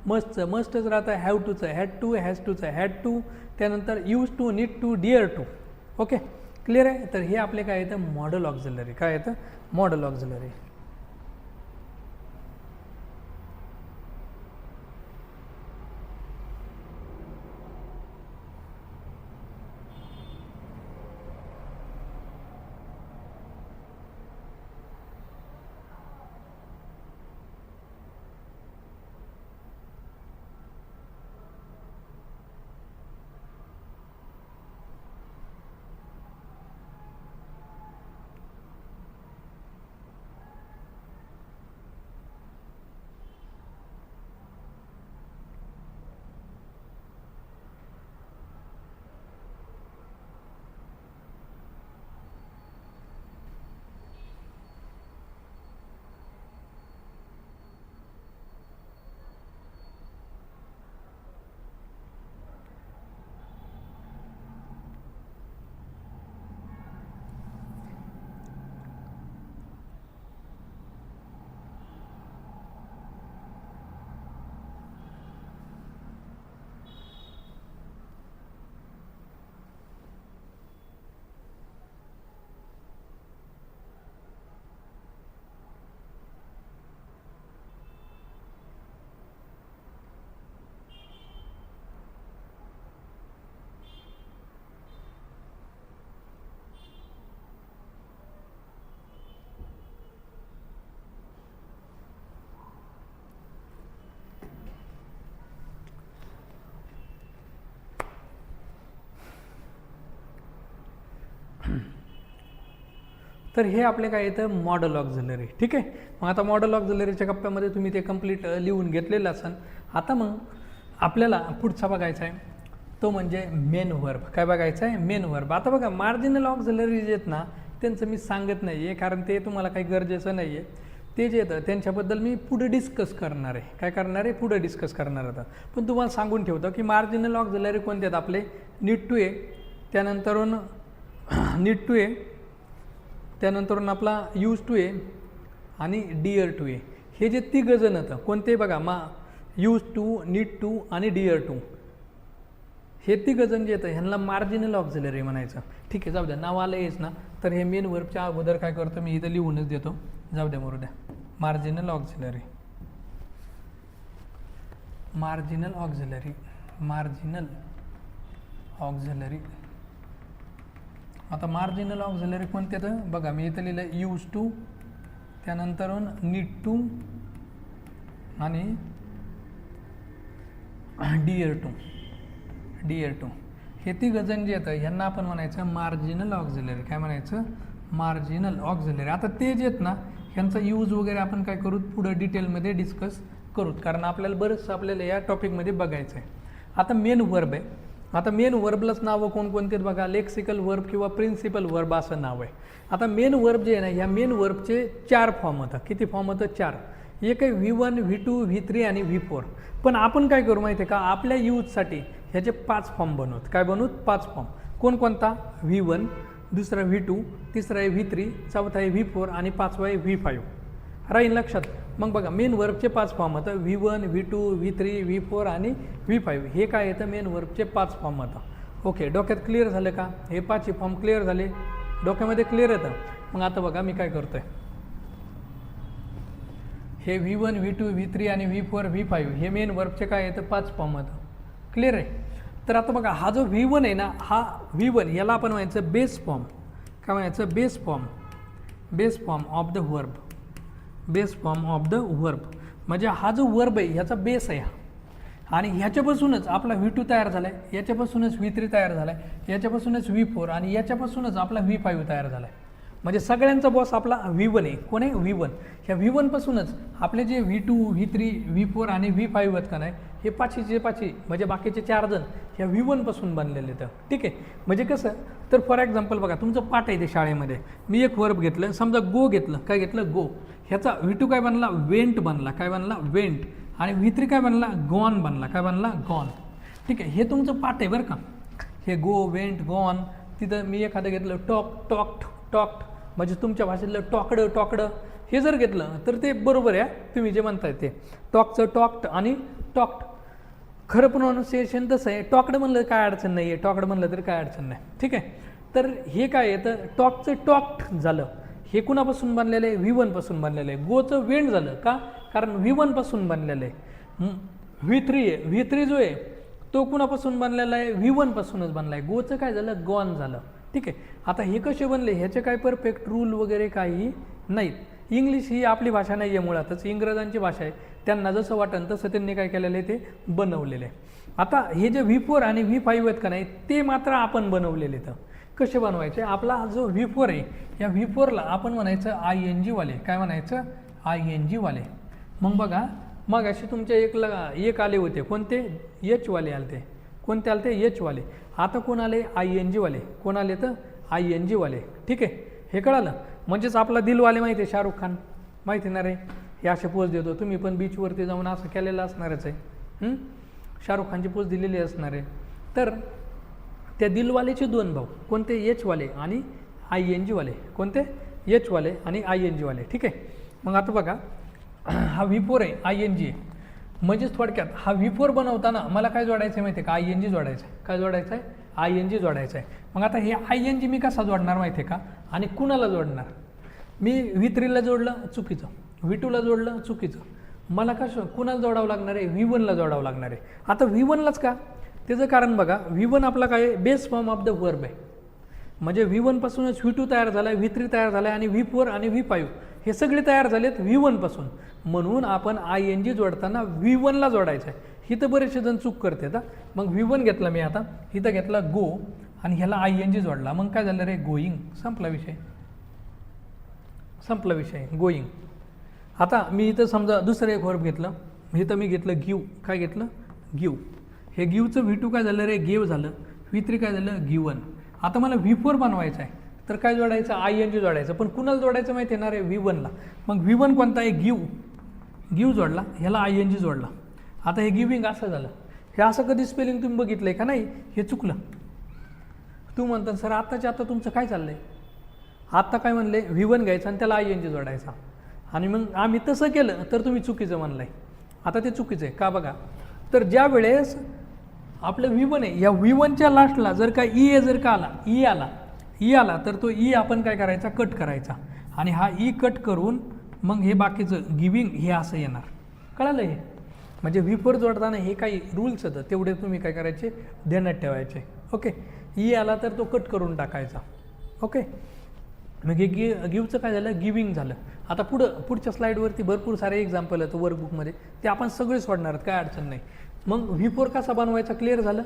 मस्टचं मस्टच राहतं. हॅव टूचं हॅड टू. हॅज टूचं हॅड टू. त्यानंतर used to, need to, dare to. Okay, clear आहे? तर हे आपले काय येतं? Modal auxiliary. काय येतं? Modal auxiliary. तर हे आपले काय येतं मॉडल ऑक्झिलरी. ठीक आहे. मग आता मॉडल ऑक्झिलरीच्या कप्प्यामध्ये तुम्ही ते कंप्लीट लिहून घेतलेलं असेल. आता मग आपल्याला पुढचा बघायचा आहे तो म्हणजे मेन वर्ब. काय बघायचं आहे? Main verb. आता बघा मार्जिनल ऑक्झिलरी जे आहेत ना त्यांचं मी सांगत नाही आहे कारण ते तुम्हाला काही गरजेचं नाही आहे. ते जे येतं त्यांच्याबद्दल मी पुढे डिस्कस करणार आहे. काय करणार आहे? पुढे डिस्कस करणार होतं. पण तुम्हाला सांगून ठेवतो की मार्जिनल ऑक्झिलरी कोणते आहेत आपले? नीड टू आहे, त्यानंतरून नीड टू आहे, त्यानंतरून आपला यूज टू आहे आणि डिअर टू आहे. हे जे तिघं जण होतं कोणते बघा यूज टू, नीड टू आणि डिअर टू, हे तिघं जण जे येतं ह्यांना मार्जिनल ऑक्झिलरी म्हणायचं. ठीक आहे, जाऊ द्या, नाव आलं आहेच ना, तर हे मेन वर्बच्या अगोदर काय करतो मी इथं लिहूनच देतो. जाऊ द्या, मरू द्या. Marginal auxiliary, marginal auxiliary, marginal auxiliary. आता मार्जिनल ऑक्झिलरी कोणते तर बघा मी इथं लिहिलं यूज टू, त्यानंतरून नीड टू आणि डिअर टू. डिअर टू हे तिघं जण जे येतं ह्यांना आपण म्हणायचं मार्जिनल ऑक्झिलरी. काय म्हणायचं? Marginal auxiliary. आता ते जे आहेत ना ह्यांचा यूज वगैरे आपण काय करू पुढं डिटेलमध्ये डिस्कस करूत कारण आपल्याला बरंचसं आपल्याला या टॉपिकमध्ये बघायचं आहे. आता मेन वर्ब आहे. आता मेन वर्बलाच नावं कोणकोणते आहेत बघा, लेक्सिकल वर्ब किंवा प्रिन्सिपल वर्ब असं नाव आहे. आता मेन वर्ब जे आहे ना ह्या मेन वर्बचे 4 फॉर्म होतात. किती फॉर्म होतं? 4. एक आहे V1, V2, V3 आणि V4. पण आपण काय करू माहिती आहे का, आपल्या यूजसाठी ह्याचे 5 फॉर्म बनवत. काय बनवत? 5 फॉर्म. कोणकोणता? V1, दुसरा V2, तिसरा आहे V3, चौथा आहे V4 आणि पाचवा आहे V5. राहील लक्षात? मग बघा मेन वर्बचे 5 फॉर्म होतं. V1, V2, V3, V4 आणि V5. हे काय येतं? मेन वर्बचे 5 फॉर्म होतं. ओके, डोक्यात क्लिअर झालं का? हे 5 फॉर्म क्लिअर झाले, डोक्यामध्ये क्लिअर येतं. मग आता बघा मी काय करतो आहे, हे V1, V2, V3 आणि V4, V5 हे मेन वर्बचे काय येतं? 5 फॉर्म होतं. क्लिअर आहे? तर आता बघा हा जो V1 आहे ना, हा V1 याला आपण म्हणायचं बेस फॉर्म. काय म्हणायचं? Base form. Base form of the verb. Base form of the verb म्हणजे हा जो वर्ब आहे ह्याचा बेस आहे हा. आणि ह्याच्यापासूनच आपला V2 तयार झाला आहे, याच्यापासूनच V3 तयार झाला आहे, याच्यापासूनच V4 आणि याच्यापासूनच आपला V5 तयार झाला आहे. म्हणजे सगळ्यांचा बॉस आपला V1 आहे. कोण आहे? V1. ह्या V1 पासूनच आपले जे V2, V3, V4 आणि V5 आहेत का नाही, हे पाचीचे म्हणजे बाकीचे 4 जण ह्या V1 पासून बनलेले तर. ठीक आहे. म्हणजे कसं, तर फॉर एक्झाम्पल बघा तुमचं पाठ आहे ते शाळेमध्ये, मी एक वर्ब घेतलं, समजा गो घेतलं. काय घेतलं? गो. ह्याचा V2 काय बनला? वेंट बनला. काय बनला? वेंट. आणि V3 काय बनला? गॉन बनला. काय बनला? गॉन. ठीक आहे. हे तुमचं पाठ आहे बरं का. हे गो, वेंट, गॉन. तिथं मी एखादं घेतलं टॉक, टॉक्ड, टॉक्ड म्हणजे तुमच्या भाषेतलं टॉकडं हे जर घेतलं तर ते बरोबर आहे. तुम्ही जे म्हणताय ते टॉकचं टॉक्ड आणि टॉक्ड खरं प्रोनाऊन्सिएशन तसं आहे. टॉक्ड म्हणलं काय अडचण नाही आहे, टॉक्ड म्हणलं तरी काय अडचण नाही. ठीक आहे. तर हे काय येतं? टॉकचं टॉक्ड झालं. हे कुणापासून बनलेलं आहे? V1 पासून बनलेलं आहे. गोचं वेंट झालं का? कारण V1 पासून बनलेलं आहे. V3 आहे. V3 जो आहे तो कुणापासून बनलेला आहे? V1 पासूनच बनला आहे. गोचं काय झालं? गॉन झालं. ठीक आहे. आता हे कसे बनले ह्याचे काय परफेक्ट रूल वगैरे काही नाहीत. इंग्लिश ही आपली भाषा नाही आहे, मुळातच इंग्रजांची भाषा आहे. त्यांना जसं वाटेल तसं त्यांनी काय केलेलं आहे ते बनवलेलं आहे. आता हे जे V4 आणि V5 आहेत का नाही ते मात्र आपण बनवलेले. तर कसे बनवायचे? आपला जो V4 आहे या V4ला आपण म्हणायचं ING वाले. काय म्हणायचं? ING वाले. मग बघा मग असे तुमच्या एक आले होते कोणते? H वाले आले. कोणते आले? H वाले. आता कोण आले? ING वाले. कोण आले तर? ING वाले. ठीक आहे. हे कळालं? म्हणजेच आपला दिलवाले माहिती आहे, शाहरुख खान माहिती ना रे, हे असे पोज देतो. तुम्ही पण बीचवरती जाऊन असं केलेलं असणारच आहे. शाहरुख खानची पोज दिलेली असणार आहे. तर त्या दिलवालेचे 2 भाऊ कोणते? H वाले आणि ING वाले. कोणते? H वाले आणि ING वाले. ठीक आहे. मग आता बघा हा V4 आहे, ING आहे. म्हणजेच थोडक्यात हा V4 बनवताना मला काय जोडायचं आहे माहिती आहे का? ING जोडायचं आहे. काय जोडायचं आहे? ING जोडायचं आहे. मग आता हे ING मी कसा जोडणार माहिती आहे का? आणि कुणाला जोडणार? मी V3ला जोडलं चुकीचं, V2ला जोडलं चुकीचं. मला कसं कुणाला जोडावं लागणार आहे? V1ला जोडावं लागणार आहे. आता V1लाच का? त्याचं कारण बघा V1 आपला काय आहे? Base form of the verb आहे. म्हणजे V1 पासूनच V2 तयार झाला आहे, V3 तयार झाला आहे आणि V4 आणि V5 हे सगळे तयार झालेत V1 पासून. म्हणून आपण ING जोडताना V1ला जोडायचं आहे. इथं बरेचसे जण चूक करतात. मग V1 घेतला मी, आता इथं घेतला गो आणि ह्याला ING जोडला. मग काय झालं रे? गोईंग. संपला विषय. संपला विषय, गोईंग. आता मी इथं समजा दुसरं एक वर्ब घेतलं, इथं मी घेतलं गिव. काय घेतलं? गिव. हे गिवचं V2 काय झालं रे? गेव झालं. V3 काय झालं? गिवन. आता मला V4 बनवायचं आहे, तर काय जोडायचं? ING जोडायचं. पण कुणाला जोडायचं माहिती आहे ना रे? V1ला. मग V1 कोणता आहे? गिव. गिव जोडला, ह्याला ING जोडला. आता हे गिविंग असं झालं. हे असं कधी स्पेलिंग तुम्ही बघितलं आहे का? नाही, हे चुकलं. तू म्हणता सर आत्ताच्या आता तुमचं काय चाललं आहे? आत्ता काय म्हणले? V1 घ्यायचं आणि त्याला ING जोडायचा. आणि मग आम्ही तसं केलं तर तुम्ही चुकीचं म्हणलं आहे. आता ते चुकीचं आहे का बघा. तर ज्या वेळेस आपलं V1 आहे, या V1च्या लास्टला जर का जर का आला, ई आला तर तो ई आपण काय करायचा? कट करायचा. आणि हा ई कट करून मग हे बाकीचं गिविंग हे असं येणार. कळालं हे? म्हणजे V4 जोडताना हे काही रूल्स होतं, तेवढे तुम्ही काय करायचे? ध्यानात ठेवायचे. ओके. ई आला तर तो कट करून टाकायचा. ओके. मग हे गिवचं काय झालं? गिविंग झालं. आता पुढच्या स्लाईडवरती भरपूर सारे एक्झाम्पल आहेत वर्कबुकमध्ये, ते आपण सगळे सोडणार आहेत, काय अडचण नाही. मग V4 कसा बनवायचा? क्लिअर झालं.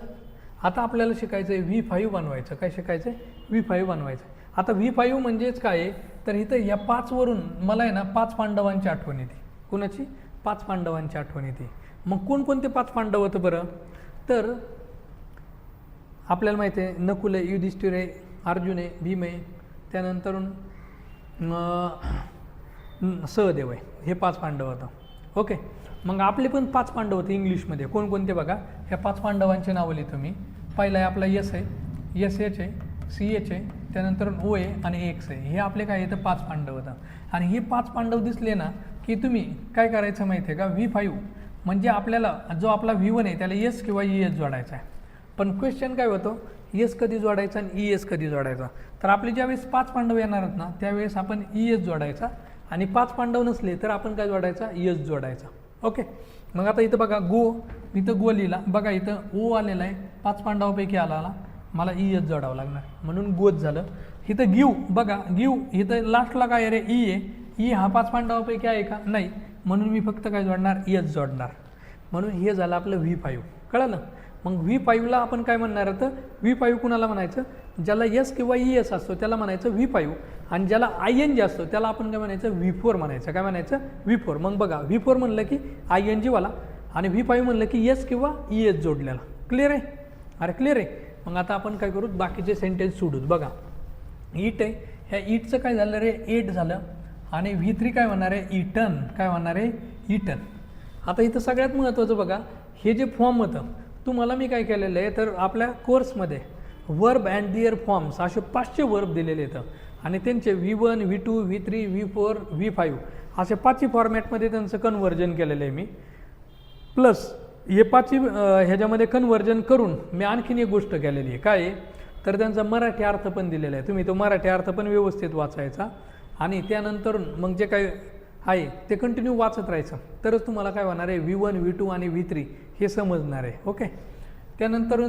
आता आपल्याला शिकायचं आहे V5 बनवायचं. काय शिकायचं आहे? V5 बनवायचं. आता V5 म्हणजेच काय आहे? तर इथं या 5 वरून मला आहे ना 5 पांडवांची आठवण येते. कोणाची? 5 पांडवांची आठवण येते. मग कोणकोणते 5 पांडव होतं बरं? तर आपल्याला माहिती आहे नकुल आहे, युधिष्ठिर आहे, अर्जुन आहे, भीम आहे, त्यानंतर सहदेव आहे. हे 5 पांडव होतं. ओके. मग आपले पण 5 पांडव होते इंग्लिशमध्ये. कोणकोणते बघा? ह्या 5 पांडवांचे नावं लिहितो मी. पहिला आहे आपला यस आहे, SH आहे, CH आहे, त्यानंतर O आहे आणि X आहे. हे आपले काय येतं? 5 पांडव होतं. आणि हे 5 पांडव दिसले ना की तुम्ही काय करायचं माहिती आहे का? V5 म्हणजे आपल्याला जो आपला V1 आहे त्याला S किंवा ES जोडायचा आहे. पण क्वेश्चन काय होतं? ES कधी जोडायचा आणि ES कधी जोडायचा? तर आपले ज्यावेळेस 5 पांडव येणार आहेत ना त्यावेळेस आपण ES जोडायचा, आणि 5 पांडव नसले तर आपण काय जोडायचा? ES जोडायचा. ओके. मग आता इथं बघा इथं गो लिहिला बघा, इथं O आलेला आहे, 5 पांडवापैकी आला, मला ES जोडावं लागणार म्हणून गोच झालं. इथं गिव बघा, गिव इथं लास्टला काय रे? ई आहे. ई हा 5 पांडवापैकी आहे का? नाही, म्हणून मी फक्त काय जोडणार? ES जोडणार. म्हणून हे झालं आपलं V5. कळलं? मग V5ला आपण काय म्हणणार होतं? V5 कुणाला म्हणायचं? ज्याला S किंवा ES असतो त्याला म्हणायचं V5, आणि ज्याला ING असतो त्याला आपण काय म्हणायचं? V4 म्हणायचं. काय म्हणायचं? V4. मग बघा V4 म्हणलं की ING वाला, आणि V5 म्हणलं की S किंवा ES जोडलेला. क्लिअर आहे? अरे क्लिअर आहे. मग आता आपण काय करू? बाकीचे सेंटेन्स सोडूत. बघा ईट आहे, ह्या ईटचं काय झालं रे? एट झालं. आणि V3 काय होणार आहे? इटन. काय होणार आहे? इटन. आता इथं सगळ्यात महत्त्वाचं बघा, हे जे फॉर्म होतं तुम्हाला मी काय केलेलं आहे, तर आपल्या कोर्समध्ये वर्ब अँड दिअर फॉर्म्स असे 500 वर्ब दिलेले आहेत, आणि त्यांचे V1, V2, V3, V4, V5 असे 5 फॉर्मॅटमध्ये त्यांचं कन्व्हर्जन केलेलं आहे मी. प्लस हे 5 ह्याच्यामध्ये कन्व्हर्जन करून मी आणखीन एक गोष्ट केलेली आहे. काय आहे? तर त्यांचा मराठी अर्थ पण दिलेला आहे. तुम्ही तो मराठी अर्थ पण व्यवस्थित वाचायचा, आणि त्यानंतर मग जे काय आहे ते कंटिन्यू वाचत राहायचं, तरच तुम्हाला काय होणार आहे? V1, V2 आणि V3 हे समजणार आहे. ओके. त्यानंतर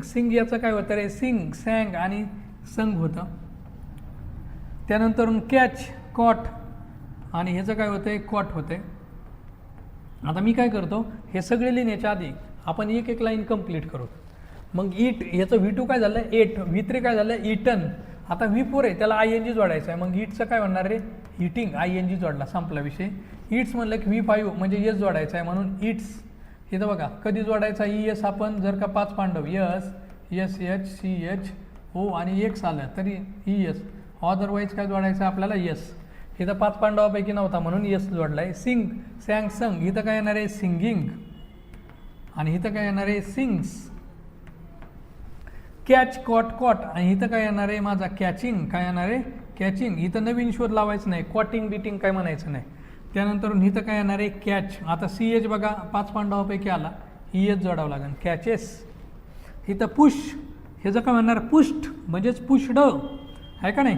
सिंग याचं काय होतं रे? सिंग, सॅंग आणि संग होतं. त्यानंतर कॅच, कॉट, आणि ह्याचं काय होतं आहे? कॉट होतं आहे. आता मी काय करतो, हे सगळे लिहिण्याच्या आधी आपण एक एक लाईन कंप्लीट करू. मग ईट ह्याचं V2 काय झालं? एट. V3 काय झालं? इटन. आता V4 आहे त्याला ING जोडायचं आहे. मग ईटचं काय होणार रे? इटिंग. ING जोडला, संपला विषय. ईट्स म्हणलं की V5 म्हणजे ES जोडायचं आहे, म्हणून ईट्स. इथं बघा कधी जोडायचा? ES आपण जर का 5 पांडव SH, CH, O आणि X आलं तरी ES. अदरवाईज काय जोडायचं आपल्याला? S. इथं 5 पांडवापैकी नव्हता म्हणून S जोडला आहे. सिंग, सॅंग, संग. इथं काय येणार आहे? सिंगिंग. आणि इथं काय येणार आहे? सिंग्स. कॅच, कॉट, कॉट, आणि इथं काय येणार आहे? माझा कॅचिंग. काय येणार आहे? कॅचिंग. इथं नवीन शोध लावायचं नाही, कॉटिंग बिटिंग काय म्हणायचं नाही. त्यानंतर इथं काय येणार आहे? कॅच. आता CH बघा 5 पांडवापैकी आला, ES जोडावं लागेल. कॅचेस. इथं पुश, ह्याचं काय म्हणणार? पुष्ट म्हणजेच पुष्ड आहे का नाही?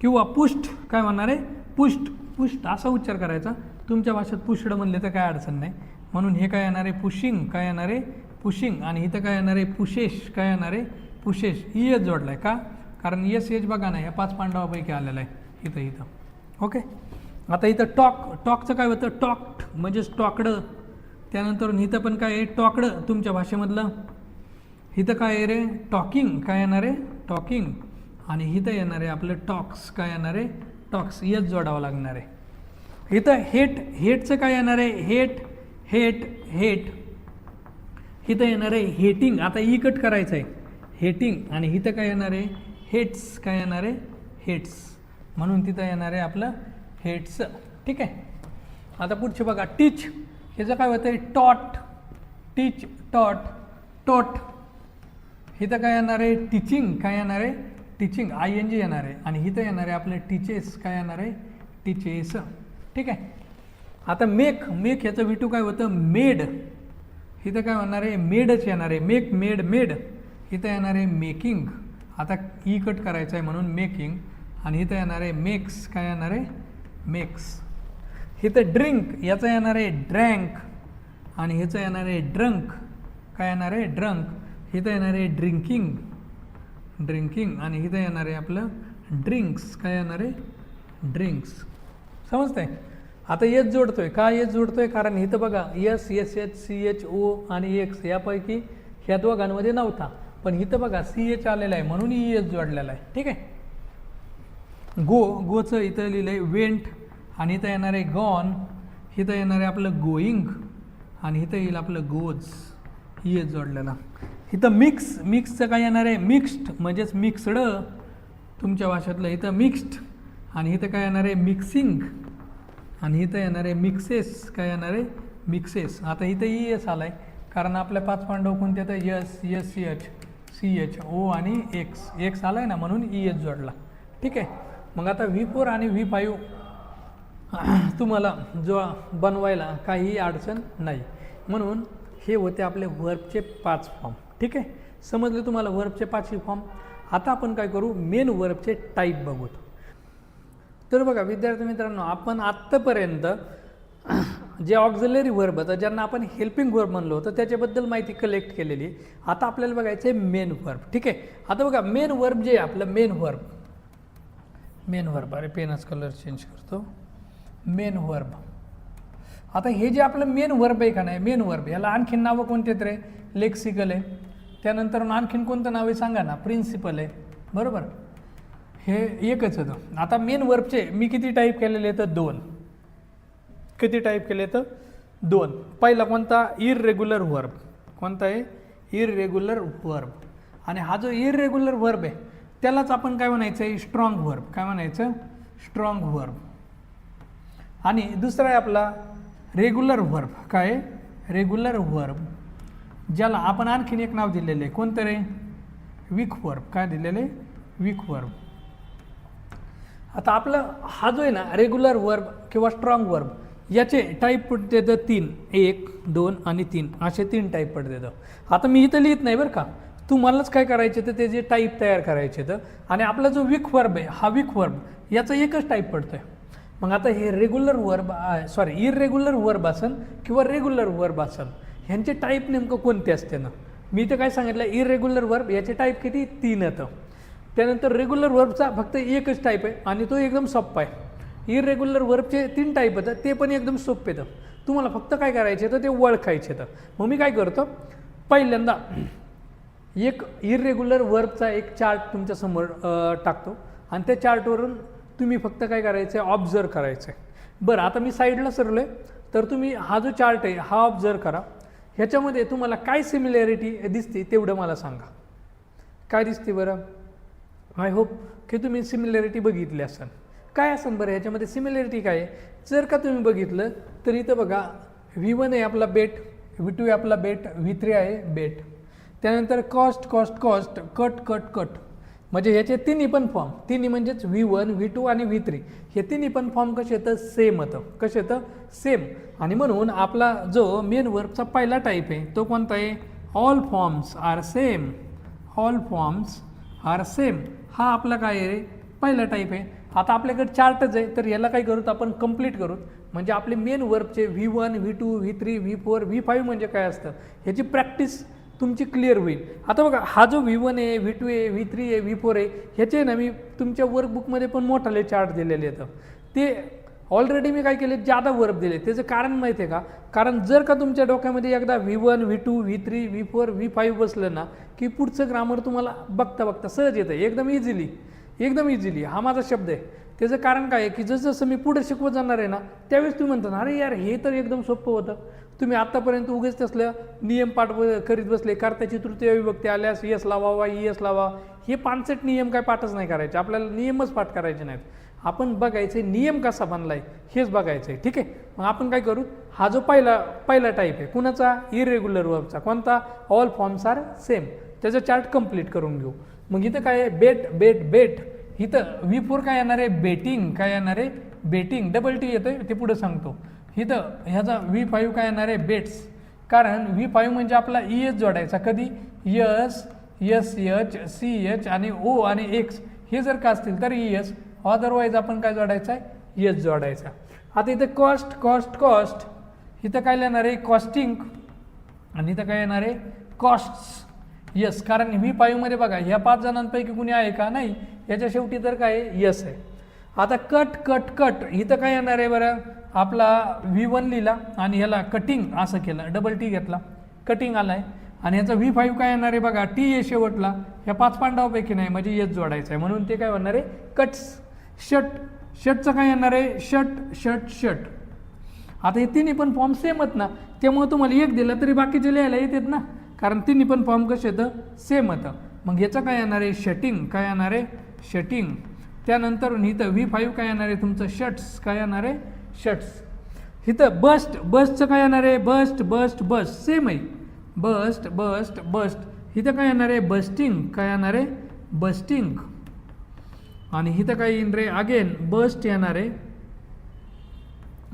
किंवा पुष्ट काय म्हणणार आहे? पुष्ट. पुष्ट असा उच्चार करायचा. तुमच्या भाषेत पुष्ड म्हणले तर काय अडचण नाही. म्हणून हे काय येणार आहे? पुशिंग. काय येणार आहे? पुशिंग. आणि इथं काय येणार आहे? पुशेश. काय येणार आहे? पुशेश. ES जोडला आहे का? कारण SH बघा ना ह्या 5 पांडवापैकी आलेला आहे इथं. ओके. आता इथं टॉकचं काय होतं? टॉक्ड म्हणजेच टॉकडं. त्यानंतर इथं पण काय आहे? टॉकडं तुमच्या भाषेमधलं. इथं काय आहे रे? टॉकिंग. काय येणार आहे? टॉकिंग. आणि इथं येणार आहे आपलं टॉक्स. काय येणार आहे? टॉक्स एस जोडावं लागणार आहे. इथं हेटचं काय येणार आहे, हेट. इथं येणार आहे हेटिंग. आता ई कट करायचं आहे, हेटिंग. आणि इथं काय येणार आहे, हेट्स. काय येणार आहे, हेट्स. म्हणून तिथं येणार आहे आपलं हेट्स. ठीक आहे. आता पुढचे बघा, टीच. ह्याचं काय होतं आहे, टॉट. टीच, टॉट. इथं काय येणार आहे, टीचिंग. काय येणार आहे, टीचिंग. ING येणार आहे. आणि इथं येणार आहे आपलं टीचेस. काय येणार आहे, टीचेस. ठीक आहे. आता मेक ह्याचं V2 काय होतं, मेड. इथं काय होणार आहे, मेडच येणार आहे. मेड. इथं येणार आहे मेकिंग. आता ई कट करायचं आहे म्हणून मेकिंग. आणि इथं येणार आहे मेक्स. काय येणार आहे, मेक्स. इथं ड्रिंक. याचं येणार आहे ड्रँक. आणि ह्याचं येणार आहे ड्रंक. काय येणार आहे, ड्रंक. इथं येणार आहे ड्रिंकिंग. आणि इथं येणार आहे आपलं ड्रिंक्स. काय येणार आहे, ड्रिंक्स. समजतंय. आता एस जोडतोय. का एस जोडतोय, कारण इथं बघा एस, SH, CHO आणि X यापैकी ह्या दोघांमध्ये नव्हता. पण इथं बघा CH आलेला आहे म्हणून ES जोडलेला आहे. ठीक आहे. गोचं इथं लिहिलं आहे वेंट. आणि इथं येणार आहे गॉन. इथं येणार आहे आपलं गोईंग. आणि इथं येईल आपलं गोज. ES जोडलेला. इथं मिक्सचं काय येणार आहे, मिक्स्ड. म्हणजेच मिक्सड तुमच्या भाषेतलं. इथं मिक्स्ड. आणि इथं काय येणार आहे, मिक्सिंग. आणि इथं येणार आहे मिक्सेस. काय येणार आहे, मिक्सेस. आता इथं ES आला आहे कारण आपल्या 5 पांडव कोणते तर S, CH, O आणि X आला आहे ना, म्हणून ES जोडला. ठीक आहे. मग आता V4 आणि V5 तुम्हाला जो बनवायला काहीही अडचण नाही. म्हणून हे होते आपले वर्बचे 5 फॉर्म. ठीक आहे. समजले तुम्हाला वर्बचे 5 फॉर्म. आता आपण काय करू, मेन वर्बचे टाईप बघू. तर बघा विद्यार्थी मित्रांनो, आपण आत्तापर्यंत जे ऑक्झिलरी वर्ब होतं, ज्यांना आपण हेल्पिंग वर्ब म्हणलो होतं, त्याच्याबद्दल माहिती कलेक्ट केलेली आहे. आता आपल्याला बघायचं आहे मेन वर्ब. ठीक आहे. आता बघा मेन वर्ब जे आहे आपलं, मेन वर्ब. अरे पेनच कलर चेंज करतो. Main verb. आता हे जे आपलं मेन वर्ब आहे का नाही, मेन वर्ब, याला आणखीन नावं कोणते तर आहे, लेक्सिकल आहे. त्यानंतर आणखीन कोणतं नाव आहे सांगा ना, प्रिन्सिपल आहे. बरोबर, हे एकच होतं. आता मेन वर्बचे मी किती टाईप केलेले तर 2. किती टाईप केले तर 2. पहिला कोणता, इररेग्युलर वर्ब. कोणता आहे, इररेग्युलर वर्ब. आणि हा जो इररेग्युलर वर्ब आहे त्यालाच आपण काय म्हणायचं आहे, स्ट्रॉंग वर्ब. काय म्हणायचं, स्ट्रॉंग वर्ब. आणि दुसरा आहे आपला रेग्युलर वर्ब. काय, रेग्युलर वर्ब, ज्याला आपण आणखीन एक नाव दिलेलं आहे. कोणतं रे, वीक वर्ब. काय दिलेलं आहे, वीक वर्ब. आता आपलं हा जो आहे ना रेग्युलर वर्ब किंवा स्ट्रॉंग वर्ब, याचे टाईप पडते तर 3, 1, 2 आणि 3 असे 3 टाईप पडते. आता मी इथं लिहित नाही बरं का, तुम्हालाच काय करायचे तर त्याचे टाईप तयार करायचे. तर आणि आपला जो वीक वर्ब आहे, हा वीक वर्ब याचा एकच टाईप पडतोय. मग आता हे रेग्युलर वर्ब, इररेग्युलर वर्ब असेल किंवा रेग्युलर वर्ब असेल, ह्यांचे टाईप नेमकं कोणते असते ना. मी इथं काय सांगितलं, इररेग्युलर वर्ब याचे टाईप किती, 3 येतं. त्यानंतर रेग्युलर वर्बचा फक्त एकच टाईप आहे आणि तो एकदम सोप्पा आहे. इररेग्युलर वर्बचे 3 टाईप येतं, ते पण एकदम सोपे येतं. तुम्हाला फक्त काय करायचे तर ते ओळखायचे. तर मग मी काय करतो, पहिल्यांदा एक इररेग्युलर वर्बचा एक चार्ट तुमच्यासमोर टाकतो आणि त्या चार्टवरून तुम्ही फक्त काय करायचं आहे, ऑब्झर्व करायचं आहे. बरं, आता मी साईडला सरलो आहे, तर तुम्ही हा जो चार्ट आहे हा ऑब्झर्व करा. ह्याच्यामध्ये तुम्हाला काय सिमिलॅरिटी दिसते तेवढं मला सांगा. काय दिसते बरं, आय होप की तुम्ही सिमिलॅरिटी बघितली असेल. काय असेल बरं ह्याच्यामध्ये सिमिलॅरिटी काय आहे, जर का तुम्ही बघितलं तर इथं बघा V1 आहे आपला बेट, V2 आहे आपला बेट, V3 आहे बेट. त्यानंतर कॉस्ट, कट म्हणजे ह्याचे तिन्ही पण फॉर्म, तिन्ही म्हणजेच V1, V2 आणि V3 हे तिन्ही पण फॉर्म कसे येतं, सेम होतं. कसे येतं, सेम. आणि म्हणून आपला जो मेन वर्बचा पहिला टाईप आहे तो कोणता आहे, all forms are same. All forms are same हा आपला काय आहे, पहिला टाईप आहे. आता आपल्याकडे चार्टच आहे, तर याला काय करूत आपण, कंप्लीट करूत. म्हणजे आपले main वर्बचे V1, V2, V3, V4, V5 म्हणजे काय असतं ह्याची प्रॅक्टिस तुमची क्लिअर होईल. आता बघा हा जो V1 आहे, V2 आहे, V3 आहे, V4 आहे, ह्याचे ना मी तुमच्या वर्कबुकमध्ये पण मोठाले चार्ट दिलेले आहेत. ते ऑलरेडी मी काय केले, जादा वर्ब दिले. त्याचं कारण माहिती आहे का, कारण जर का तुमच्या डोक्यामध्ये एकदा V1, V2, V3, V4, V5 बसलं ना की पुढचं ग्रामर तुम्हाला बघता बघता सहज येतं, एकदम इझिली. हा माझा शब्द आहे. त्याचं कारण काय आहे की जसं मी पुढे शिकवत जाणार आहे ना त्यावेळेस तुम्ही म्हणता अरे यार हे तर एकदम सोपं होतं. तुम्ही आत्तापर्यंत उगेच तसलं नियम पाठ करीत बसले, कर्त्याची तृतीय विभक्ती आल्यास यस लावा वा यस लावा, हे 5 नियम काय पाठच नाही करायचे, आपल्याला नियमच पाठ करायचे नाहीत. आपण बघायचे नियम कसा बनलाय हेच बघायचं आहे. ठीक आहे, मग आपण काय करू, हा जो पहिला टाईप आहे कुणाचा, इरेग्युलर वर्बचा, कोणता, ऑल फॉर्म्स आर सेम, त्याचा चार्ट कंप्लीट करून घेऊ. मग इथं काय आहे, बेट बेट बेट, इथं V4 काय येणार आहे, बेटिंग, काय येणार आहे, बेटिंग, डबल टी येतं ते पुढे सांगतो. इथं ह्याचा V5 काय येणार आहे, बेट्स, कारण V5 म्हणजे आपला ES जोडायचा, कधी, S S H C H आणि ओ आणि एक्स हे जर का असतील तर ES, अदरवाईज आपण काय जोडायचं आहे, यस जोडायचा. आता इथं कॉस्ट कॉस्ट कॉस्ट, इथं काय येणार आहे, कॉस्टिंग, आणि इथं काय येणार आहे, कॉस्ट्स. यस, कारण V5 मध्ये बघा ह्या 5 जणांपैकी कुणी आहे का, नाही, याच्या शेवटी तर काय यस आहे. आता कट कट कट, इथं काय येणार आहे बरं, आपला V1 लिहिला आणि ह्याला कटिंग असं केलं, डबल टी घेतला, कटिंग आलाय, आणि ह्याचा V5 काय येणार आहे बघा, टी आहे शेवटला, ह्या 5 पांडवापैकी नाही म्हणजे यस जोडायचं आहे, म्हणून ते काय होणार आहे, कट्स. शर्ट, शर्टचं काय येणार आहे, शर्ट शर्ट शर्ट. आता हे तिन्ही पण फॉर्म सेमच ना, त्यामुळे तुम्हाला एक दिलं तरी बाकीचे लिहायला येतात ना, कारण तिन्ही पण फॉर्म कसे येतं, सेम होतं. मग याचं काय येणार आहे, शटिंग, काय येणार आहे, शटिंग. त्यानंतर इथं V5 काय येणार आहे तुमचं, शर्ट्स, काय येणार आहे, शर्ट्स. इथं बस्ट, बसचं काय येणार आहे, बस्ट बस्ट बस्ट, सेम आहे, बस्ट बस्ट बस्ट. इथं काय येणार आहे, बस्टिंग, काय येणार आहे, बस्टिंग. आणि इथं काय येईन रे, अगेन बस्ट येणार आहे,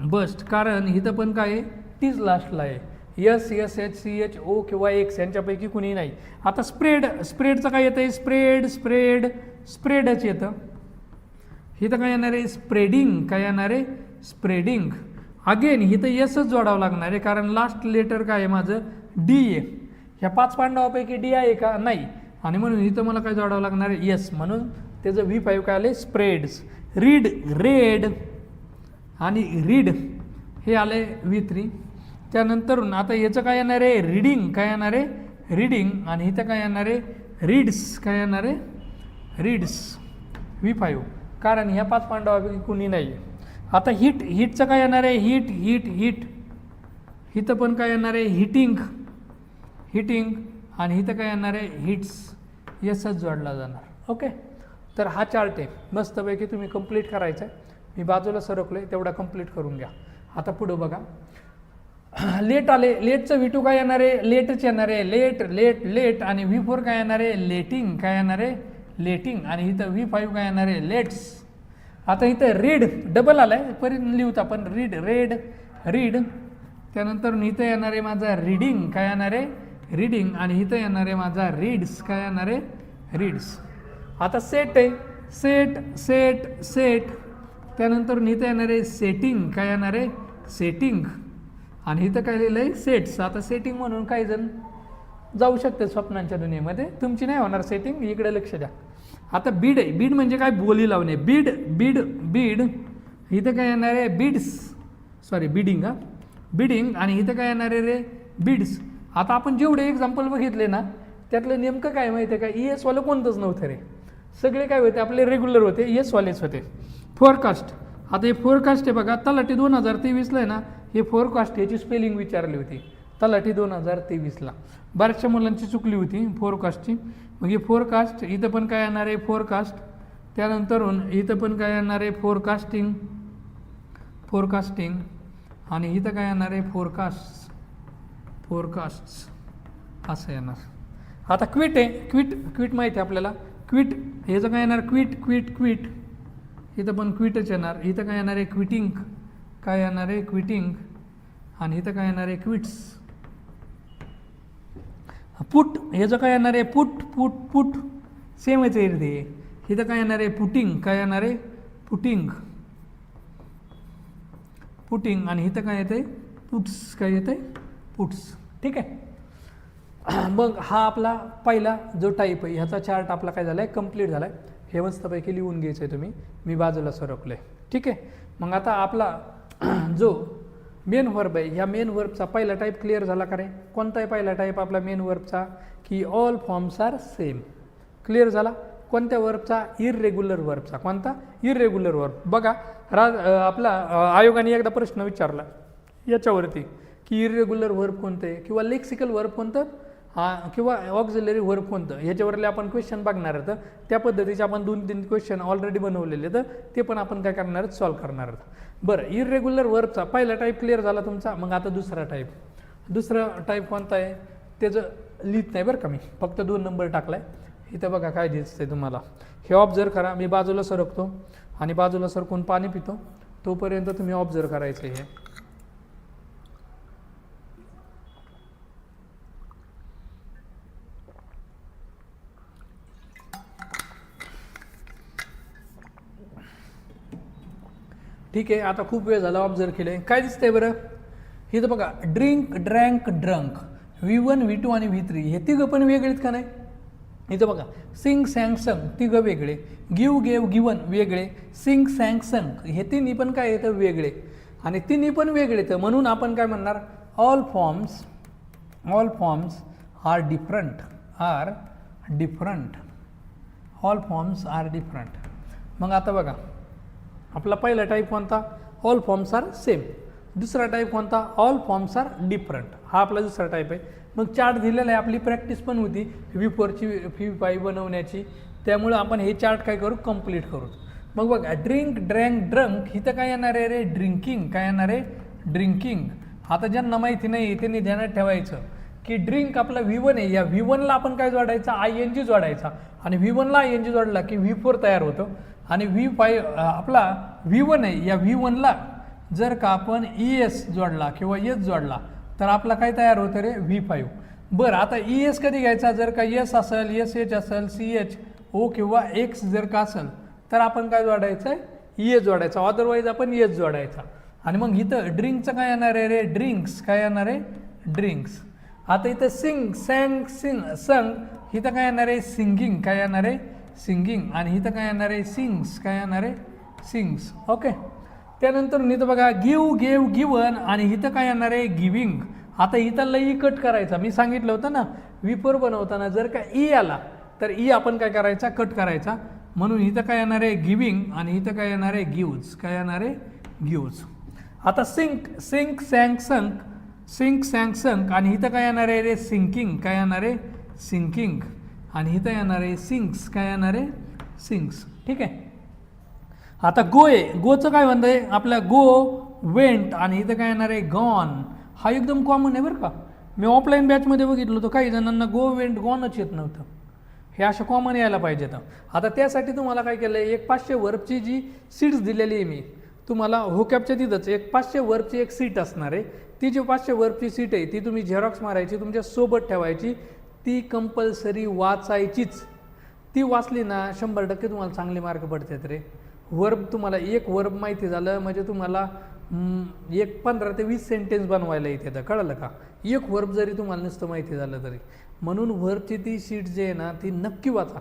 बस्ट, कारण इथं पण काय आहे, तीच लास्टला आहे, S S H C H O किंवा एक्स यांच्यापैकी कुणी नाही. आता स्प्रेड, स्प्रेडचं काय येतं आहे, स्प्रेड स्प्रेड स्प्रेडच येतं. इथं काय येणार आहे, स्प्रेडिंग, काय येणार आहे, स्प्रेडिंग. अगेन इथं यसच जोडावं लागणार आहे, कारण लास्ट लेटर काय आहे माझं, डी आहे. ह्या 5 पांडवापैकी डी आहे का, नाही, आणि म्हणून इथं मला काय जोडावं लागणार आहे, यस, म्हणून त्याचं V5 काय आले, स्प्रेड्स. रीड, रेड आणि रीड हे आले V3. त्यानंतरून आता याचं काय येणार आहे, रीडिंग, काय येणार आहे, रीडिंग, आणि इथं काय येणार आहे, रीड्स, काय येणार आहे, रीड्स, V5, कारण ह्या 5 पांडवापैकी कुणी नाही आहे. आता हिट, हिटचं काय येणार आहे, हिट हिट हिट, इथं पण काय येणार आहे, हिटिंग हिटिंग, आणि इथं काय येणार आहे, हिट्स, यसच जोडला जाणार. ओके, तर हा चार्ट आहे, मस्तपैकी तुम्ही कंप्लीट करायचं आहे. मी बाजूला सरकलो आहे, तेवढा कंप्लीट करून घ्या. आता पुढं बघा, लेट आले, लेटचं V2 काय येणार आहे, लेटच येणार आहे, लेट लेट लेट, आणि V4 काय येणार आहे, लेटिंग, काय येणार आहे, लेटिंग, आणि इथं V5 काय येणार आहे, लेट्स. आता इथं रीड डबल आलाय, पर्यंत लिहूत आपण, रीड रेड रीड. त्यानंतर इथं येणार आहे माझा रिडिंग, काय येणार आहे, रीडिंग, आणि इथं येणार आहे माझा रीड्स, काय येणार आहे, रीड्स. आता सेट आहे, सेट सेट सेट. त्यानंतर इथं येणार आहे सेटिंग, काय येणार आहे, सेटिंग, आणि इथं काय लिहिलं आहे, सेट्स. आता सेटिंग म्हणून काही जण जाऊ शकते स्वप्नांच्या दुनियेमध्ये, तुमची नाही होणार सेटिंग, इकडे लक्ष द्या. आता बीड आहे, बीड म्हणजे काय, बोली लावणे, बीड बीड बीड. इथं काय येणार आहे, बीड्स, सॉरी बिडिंग, हा बिडिंग, आणि इथं काय येणार आहे रे, बीड्स. आता आपण जेवढे एक्झाम्पल बघितले ना त्यातलं नेमकं काय माहिती आहे का, ES वालं कोणतंच नव्हतं रे, सगळे काय होते आपले रेग्युलर होते, ES वालेच होते. फोरकास्ट, आता हे फोरकास्ट आहे बघा, तलाठी 2023ला आहे ना, हे फोरकास्ट याची स्पेलिंग विचारली होती, तलाठी 2023ला, बऱ्याचशा मुलांची चुकली होती फोरकास्टची. मग हे फोरकास्ट, इथं पण काय येणार आहे, फोरकास्ट. त्यानंतरून इथं पण काय येणार आहे, फोरकास्टिंग, फोरकास्टिंग, आणि इथं काय येणार आहे, फोरकास्ट, फोरकास्ट्स असं येणार. आता क्विट आहे, क्विट, क्विट माहिती आहे आपल्याला, क्विट, ह्याचं काय येणार, क्विट क्विट क्विट, इथं पण क्विटच येणार. इथं काय येणार आहे, क्विटिंग, काय येणार आहे, क्विटिंग, आणि इथं काय येणार आहे, क्विट्स. पुट, ह्याचं काय येणार आहे, पुट पुट पुट, सेमच आहे ते. इथं काय येणार आहे, पुटिंग, काय येणार आहे, पुटिंग पुटिंग, आणि इथं काय येतं आहे, पुट्स, काय येतं आहे, पुट्स. ठीक आहे, मग हा आपला पहिला जो टाईप आहे ह्याचा चार्ट आपला काय झाला आहे, कंप्लीट झाला आहे. हे मस्तपैकी लिहून घ्यायचं आहे तुम्ही, मी बाजूला सरकलो आहे. ठीक आहे, मग आता आपला जो मेन वर्ब आहे, ह्या मेन वर्बचा पहिला टाईप क्लिअर झाला का रे, कोणता आहे पहिला टाईप आपला मेन वर्बचा, की all forms are same. Clear झाला, कोणत्या वर्बचा? इररेग्युलर वर्बचा. कोणता? Irregular verb. बघा आपला आयोगाने एकदा प्रश्न विचारला याच्यावरती की इररेग्युलर वर्ब कोणतं आहे किंवा लेक्सिकल वर्ब कोणतं किंवा ऑक्झिलरी वर्ब कोणतं, ह्याच्यावरले आपण क्वेश्चन बघणार आहेत. त्या पद्धतीचे आपण 2-3 क्वेश्चन ऑलरेडी बनवलेले तर ते पण आपण काय करणार आहेत? सॉल्व्ह करणार आहोत. बरं, इररेग्युलर वर्बचा पहिला टाईप क्लिअर झाला तुमचा. मग आता दुसरा टाईप कोणता आहे त्याचं लिहित नाही बरं का, मी फक्त 2 नंबर टाकलाय. इथं बघा काय दिसतंय तुम्हाला, हे ऑब्झर्व करा. मी बाजूला सरकतो आणि बाजूला सरकून पाणी पितो, तोपर्यंत तुम्ही ऑब्झर्व करायचं. हे ठीक आहे. आता खूप वेळ झाला ऑब्झर्व केलंय. काय दिसतंय बरं? इथं बघा drink, drank, drunk, V1, V2 आणि V3 हे तिघं पण वेगळेत का नाही? इथं बघा सिंग, सॅंग, संग तिघं वेगळे, गिव, गेव, गिवन वेगळे, सिंग, सॅंग, संग हे तिन्ही पण काय येतं? वेगळे. आणि तिन्ही पण वेगळे तर म्हणून आपण काय म्हणणार? All forms are different. All forms are different. मग आता बघा आपला पहिला टाईप कोणता? All forms are same. दुसरा टाईप कोणता? All forms are different. हा आपला दुसरा टाईप आहे. मग चार्ट दिलेला आहे, आपली प्रॅक्टिस पण होती V4ची V5 बनवण्याची, त्यामुळं आपण हे चार्ट काय करू? कंप्लीट करू. मग बघा ड्रिंक, ड्रँक, ड्रंक इथं काय येणार आहे रे? ड्रिंकिंग. काय येणार आहे? ड्रिंकिंग. आता ज्यांना माहिती नाही त्यांनी ध्यानात ठेवायचं की ड्रिंक आपला V1 आहे, या V1ला आपण काय जोडायचा? ING जोडायचा. आणि V1ला ING जोडला की V4 तयार होतो. आणि V5 आपला V1 आहे, या V1ला जर का आपण ES जोडला किंवा S जोडला तर आपला काय तयार होतं रे? V5. बरं, आता ES कधी घ्यायचा? जर का S असेल, SH असेल, CH, O किंवा X जर का असेल तर आपण काय जोडायचं आहे? ES जोडायचा. अदरवाईज आपण S जोडायचा. आणि मग इथं ड्रिंकचं काय येणार आहे रे? ड्रिंक्स. काय येणार आहे? ड्रिंक्स. आता इथं सिंग, सॅंग, संग इथं काय येणार आहे? सिंगिंग. काय येणार आहे? सिंगिंग. आणि इथं काय येणार आहे? सिंग्स. काय येणार आहे? सिंग्स. ओके. त्यानंतर इथं बघा गिव, गेव, गिवन आणि इथं काय येणार आहे? गिविंग. आता इथं लई कट करायचा. मी सांगितलं होतं ना V4 बनवताना जर का ई आला तर ई आपण काय करायचा? कट करायचा. म्हणून इथं काय येणार आहे? गिविंग आणि इथं काय येणार आहे? गिव्ज. काय येणार आहे? गिव्ज. आता सिंक, सॅंग, संक आणि इथं काय येणार आहे रे? सिंकिंग. काय येणार आहे? सिंकिंग. आणि इथं येणार आहे सिंक्स. काय येणार आहे? सिंक्स. ठीक आहे. आता गो आहे, गोचं काय म्हणतंय? आपल्या गो, वेंट आणि इथं काय येणार आहे? गॉन. हा एकदम कॉमन आहे बरं का. मी ऑफलाईन बॅचमध्ये बघितलं होतं काही जणांना गो, वेंट, गॉनच येत नव्हतं. हे असं कॉमन यायला पाहिजे. आता त्यासाठी तुम्हाला काय केलं आहे? एक 500 वर्बची जी सीट्स दिलेली आहे मी तुम्हाला होकॅपच्या तिथंच एक 500 वर्बची एक सीट असणार आहे. ती जी 500 वर्बची सीट आहे ती तुम्ही झेरॉक्स मारायची, तुमच्या सोबत ठेवायची, ती कंपल्सरी वाचायचीच. ती वाचली ना 100% तुम्हाला चांगले मार्क पडतात रे. वर्ब तुम्हाला एक वर्ब माहिती झालं म्हणजे तुम्हाला एक 15 ते 20 सेंटेन्स बनवायला येते. कळलं का? एक वर्ब जरी तुम्हाला नुसतं माहिती झालं तरी. म्हणून वर्बची ती शीट जी आहे ना ती नक्की वाचा.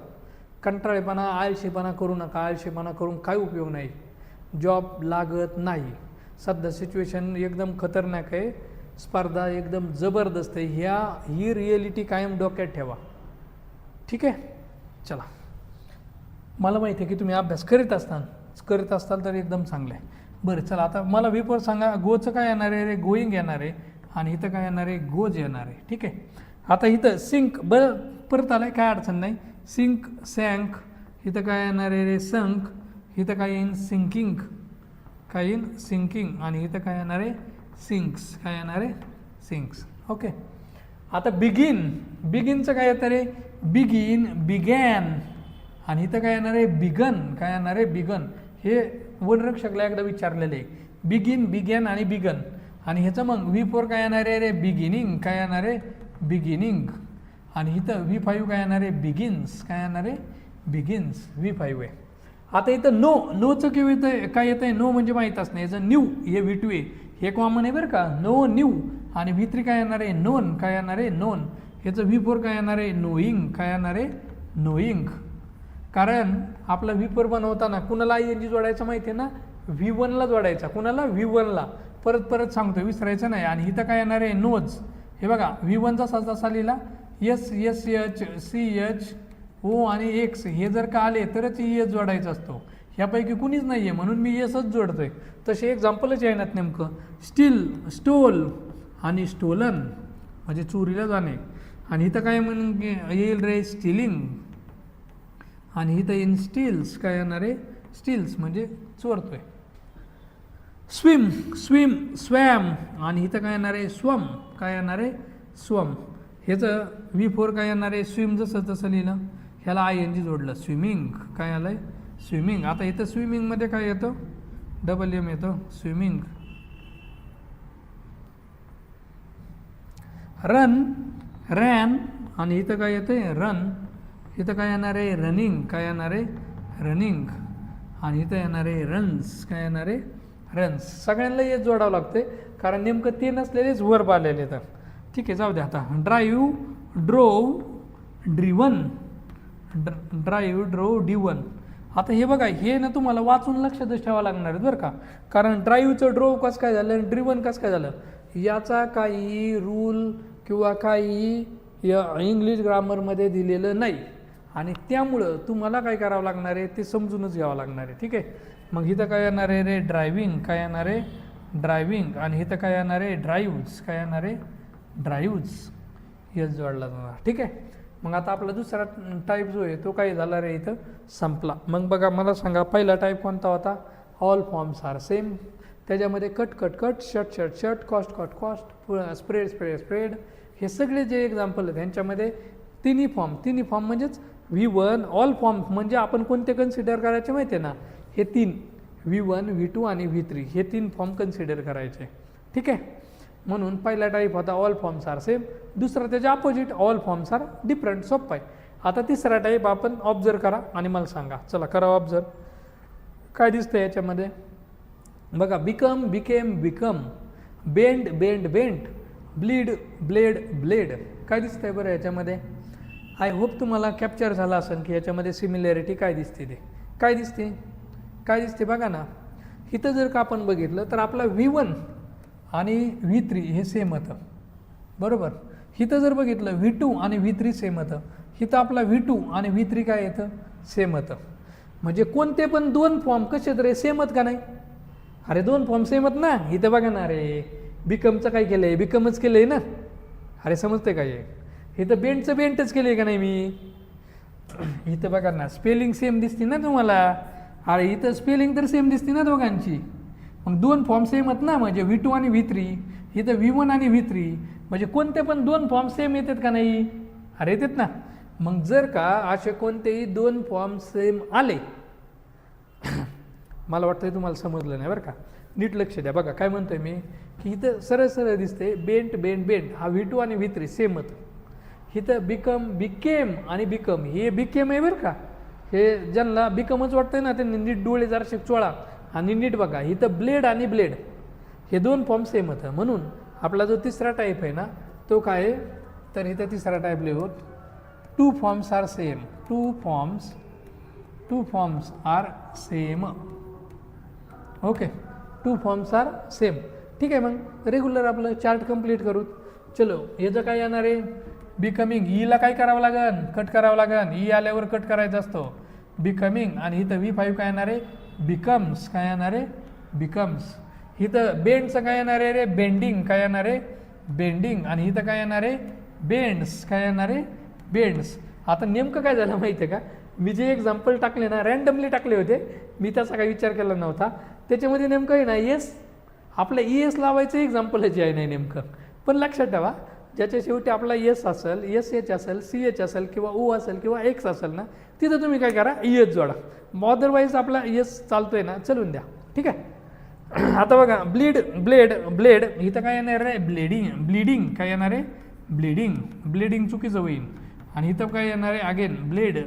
कंटाळेपणा, आळशीपणा करू नका. आळशीपणा करून काय उपयोग नाही, जॉब लागत नाही. सध्या सिच्युएशन एकदम खतरनाक आहे, स्पर्धा एकदम जबरदस्त आहे. ही रिॲलिटी कायम डोक्यात ठेवा. ठीक आहे. चला, मला माहिती आहे की तुम्ही अभ्यास करीत असताल तर एकदम चांगलं आहे. बरं चला, आता मला V4 सांगा. गोचं काय येणार आहे रे? गोईंग येणार आहे. आणि इथं काय येणार आहे? गोज येणार आहे. ठीक आहे. आता इथं सिंक, बरं परत आलं आहे, काय अडचण नाही. सिंक, सॅंक इथं काय येणार आहे रे? संक. इथं काय येईन? सिंकिंग. काय येईन? सिंकिंग. आणि इथं काय येणार आहे? सिंक्स. काय येणार आहे? सिंक्स. ओके. आता बिगिनचं काय येतं रे? Begin, begin. आणि इथं काय येणार आहे? बिगन. काय येणार आहे? बिगन. हे वनरक्षकला एकदा विचारलेलं आहे. बिगिन, बिगॅन आणि बिगन. आणि ह्याचं मग V4 काय येणार आहे रे? बिगिनिंग. काय येणार आहे? बिगिनिंग. आणि इथं V5 काय येणार आहे? बिगिन्स. काय येणार आहे? बिगिन्स. V5 आहे. आता इथं नोचं किंवा इथं काय येतं आहे? नो म्हणजे माहीतच नाही. याचं न्यू, हे V2 आहे, हे कॉमन आहे बरं का. Know, knew. आणि V3 काय येणार आहे? नोन. काय येणार आहे? नोन. ह्याचं V4 काय येणार आहे? नोईंग. काय येणार आहे? नोईंग. कारण आपला V4 बनवताना कुणाला ING जोडायचं माहिती आहे ना? V1ला जोडायचा. कुणाला? V1ला. परत सांगतो, विसरायचं नाही. आणि इथं काय येणार आहे? नोज. हे बघा V1चा जसा लिहिला, SSH, CH, ओ आणि एक्स हे जर का आले तरच एस जोडायचा असतो. ह्यापैकी कुणीच नाही आहे म्हणून मी एसच जोडतोय. तसे एक्झाम्पलच आहे ना नेमकं. स्टील, स्टोल आणि स्टोलन म्हणजे चोरीला जाणे. आणि इथं काय म्हणून येईल रे स्टिलिंग. आणि इथं इन स्टील्स काय येणार आहे स्टील्स म्हणजे चोरतोय. स्विम, स्विम, स्वॅम आणि इथं काय येणार आहे स्वम काय येणार आहे स्वम. ह्याचं V4 काय येणार आहे स्विम जसं तसं लिहिलं ह्याला ING जोडलं स्विमिंग काय आलं आहे स्विमिंग. आता इथं स्विमिंगमध्ये काय येतं MM येतं स्विमिंग. रन, रॅन आणि इथं काय येतं आहे रन. इथं काय येणार आहे रनिंग काय येणार आहे रनिंग. आणि इथं येणार आहे रन्स काय येणार आहे रन्स. सगळ्यांना येत जोडावं लागते कारण नेमकं ते नसलेलेच वर्ब आलेले तर. ठीक आहे जाऊ द्या. आता drive, drove, driven, drive, drove, driven. आता हे बघा हे ना तुम्हाला वाचून लक्षातच ठेवावं लागणार आहे बरं का. कारण ड्राईव्हचं ड्रोव कसं काय झालं आणि ड्रिवन कसं काय झालं याचा काही रूल किंवा काही इंग्लिश ग्रामरमध्ये दिलेलं नाही. आणि त्यामुळं तुम्हाला काय करावं लागणार आहे ते समजूनच घ्यावं लागणार आहे. ठीक आहे. मग इथं काय येणार आहे रे ड्रायव्हिंग काय येणार आहे ड्रायव्हिंग. आणि इथं काय येणार आहे ड्राईव्हज काय येणार आहे ड्राईव्हज हेच जोडला जाणार. ठीक आहे. मग आता आपला दुसरा टाईप जो आहे तो काय झाला रे इथं संपला. मग बघा मला सांगा पहिला टाईप कोणता होता ऑल फॉर्म्स आर सेम. त्याच्यामध्ये cut cut cut, shirt shirt shirt, cost cost cost, spread spread spread हे सगळे जे एक्झाम्पल आहेत त्यांच्यामध्ये तिन्ही फॉर्म म्हणजेच V1 ऑल फॉर्म म्हणजे आपण कोणते कन्सिडर करायचे माहिती आहे ना हे तीन V1, V2 आणि V3 हे तीन फॉर्म कन्सिडर करायचे. ठीक आहे. म्हणून पहिला टाईप होता ऑल फॉर्म्स आर सेम. दुसरा त्याच्या opposite all forms are different. सोपं आहे. आता तिसरा टाईप आपण ऑब्झर्व करा आणि मला सांगा. चला करा ऑब्झर्व. काय दिसतं याच्यामध्ये बघा become, became, become, bend, bend, bent, bleed, blade, blade. काय दिसतंय बरं याच्यामध्ये. आय होप तुम्हाला कॅप्चर झाला असेल की याच्यामध्ये सिमिलॅरिटी काय दिसते ते काय दिसते बघा ना. इथं जर का आपण बघितलं तर आपला V1 आणि V3 हे सेम होतं बरोबर. इथं जर बघितलं V2 आणि V3 सेम होतं. इथं आपला V2 आणि V3 काय येतं सेम होतं. म्हणजे कोणते पण दोन फॉर्म कसे तर सेम आहेत का नाही. अरे दोन फॉर्म सेम आहेत ना. इथं बघा ना अरे बिकमचं काय केलं आहे बिकमच केलं आहे ना. अरे समजते काय इथं बेंटचं बेंटच केलं आहे का नाही मी. इथं बघा ना स्पेलिंग सेम दिसते ना तुम्हाला. अरे इथं स्पेलिंग तर सेम दिसते ना दोघांची. मग दोन फॉर्म सेम आहेत ना म्हणजे V2 आणि V3. इथं V1 आणि V3 म्हणजे कोणते पण दोन फॉर्म सेम येतात का नाही. अरे येतात ना. मग जर का असे कोणतेही दोन फॉर्म सेम आले मला वाटतं तुम्हाला समजलं नाही बरं का. नीट लक्ष द्या. बघा काय म्हणतोय मी की इथं सरळ सरळ दिसते बेंट बेंट बेंट हा V2 आणि V3 सेम होतं. इथं बिकम, बिकेम आणि बिकम हे बिकेम आहे बरं का. हे ज्यांना बिकमच वाटतंय ना त्यांनी नीट डोळे जराशे चोळा आणि नीट बघा. इथं ब्लेड आणि ब्लेड हे दोन फॉर्म सेम होतं. म्हणून आपला जो तिसरा टाईप आहे ना तो काय आहे तर इथं तिसरा टाईप लिहू two forms are same. Two forms are same. Okay two forms are same. ठीक आहे. मग रेग्युलर आपलं चार्ट कंप्लीट करू. चलो याचं काय येणार आहे बिकमिंग. ईला काय करावं लागेल कट करावं लागेल. ई आल्यावर कट करायचा असतो बिकमिंग. आणि इथं V5 काय येणार आहे बिकम्स काय येणार आहे बिकम्स. इथं बेंडचं काय येणार आहे रे बेंडिंग काय येणार आहे बेंडिंग. आणि इथं काय येणार आहे बेंड्स काय येणार आहे बेंड्स. आता नेमकं काय झालं माहिती आहे का मी जे एक्झाम्पल टाकले ना रँडमली टाकले होते. मी त्याचा काही विचार केला नव्हता. त्याच्यामध्ये नेमकं आहे ना येस आपलं ES लावायचं एक्झाम्पलच आहे नाही नेमकं. पण लक्षात ठेवा ज्याच्या शेवटी आपला S असेल SH असेल CH असेल किंवा O असेल किंवा X असेल ना तिथं तुम्ही काय करा ES जोडा. अदरवाईज आपला S चालतोय ना चलून द्या. ठीक आहे. आता बघा ब्लीड, ब्लेड, ब्लेड इथं काय येणार आहे ब्लेडिंग, ब्लीडिंग काय येणार आहे ब्लीडिंग. ब्लीडिंग चुकीचं होईल. आणि इथं काय येणार आहे अगेन ब्लेड,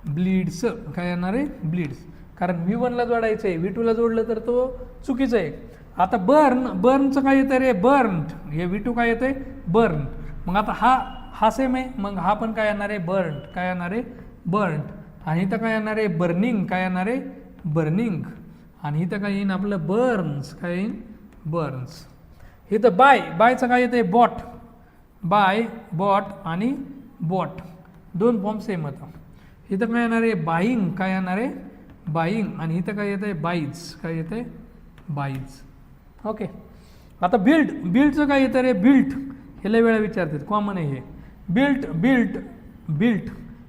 ब्लीड्स काय येणार आहे ब्लीड्स. कारण V1ला जोडायचं आहे V2ला जोडलं तर तो चुकीचं आहे. आता बर्न, बर्नचं काय येतं रे बर्न्ड. हे V2 काय येतं आहे बर्न. मग आता हा सेम आहे मग हा पण काय येणार आहे बर्न्ड काय येणार आहे बर्न्ड. आणि इथं काय येणार आहे बर्निंग काय येणार आहे बर्निंग. आणि इथं काय येईन आपलं बर्न्स काय येईन बर्न्स. इथं बायचं काय येतं आहे बॉट बाय बॉट आणि बॉट. दोन फॉर्म सेम होतं. इथं काय येणार आहे बाईंग, काय येणार आहे बाईंग, आणि इथं काय येतं आहे बाईज, काय येतं आहे बाईज. ओके. आता बिल्डचं काय येतं रे बिल्ट, हे लय वेळा विचारतात, कॉमन आहे हे. बिल्ट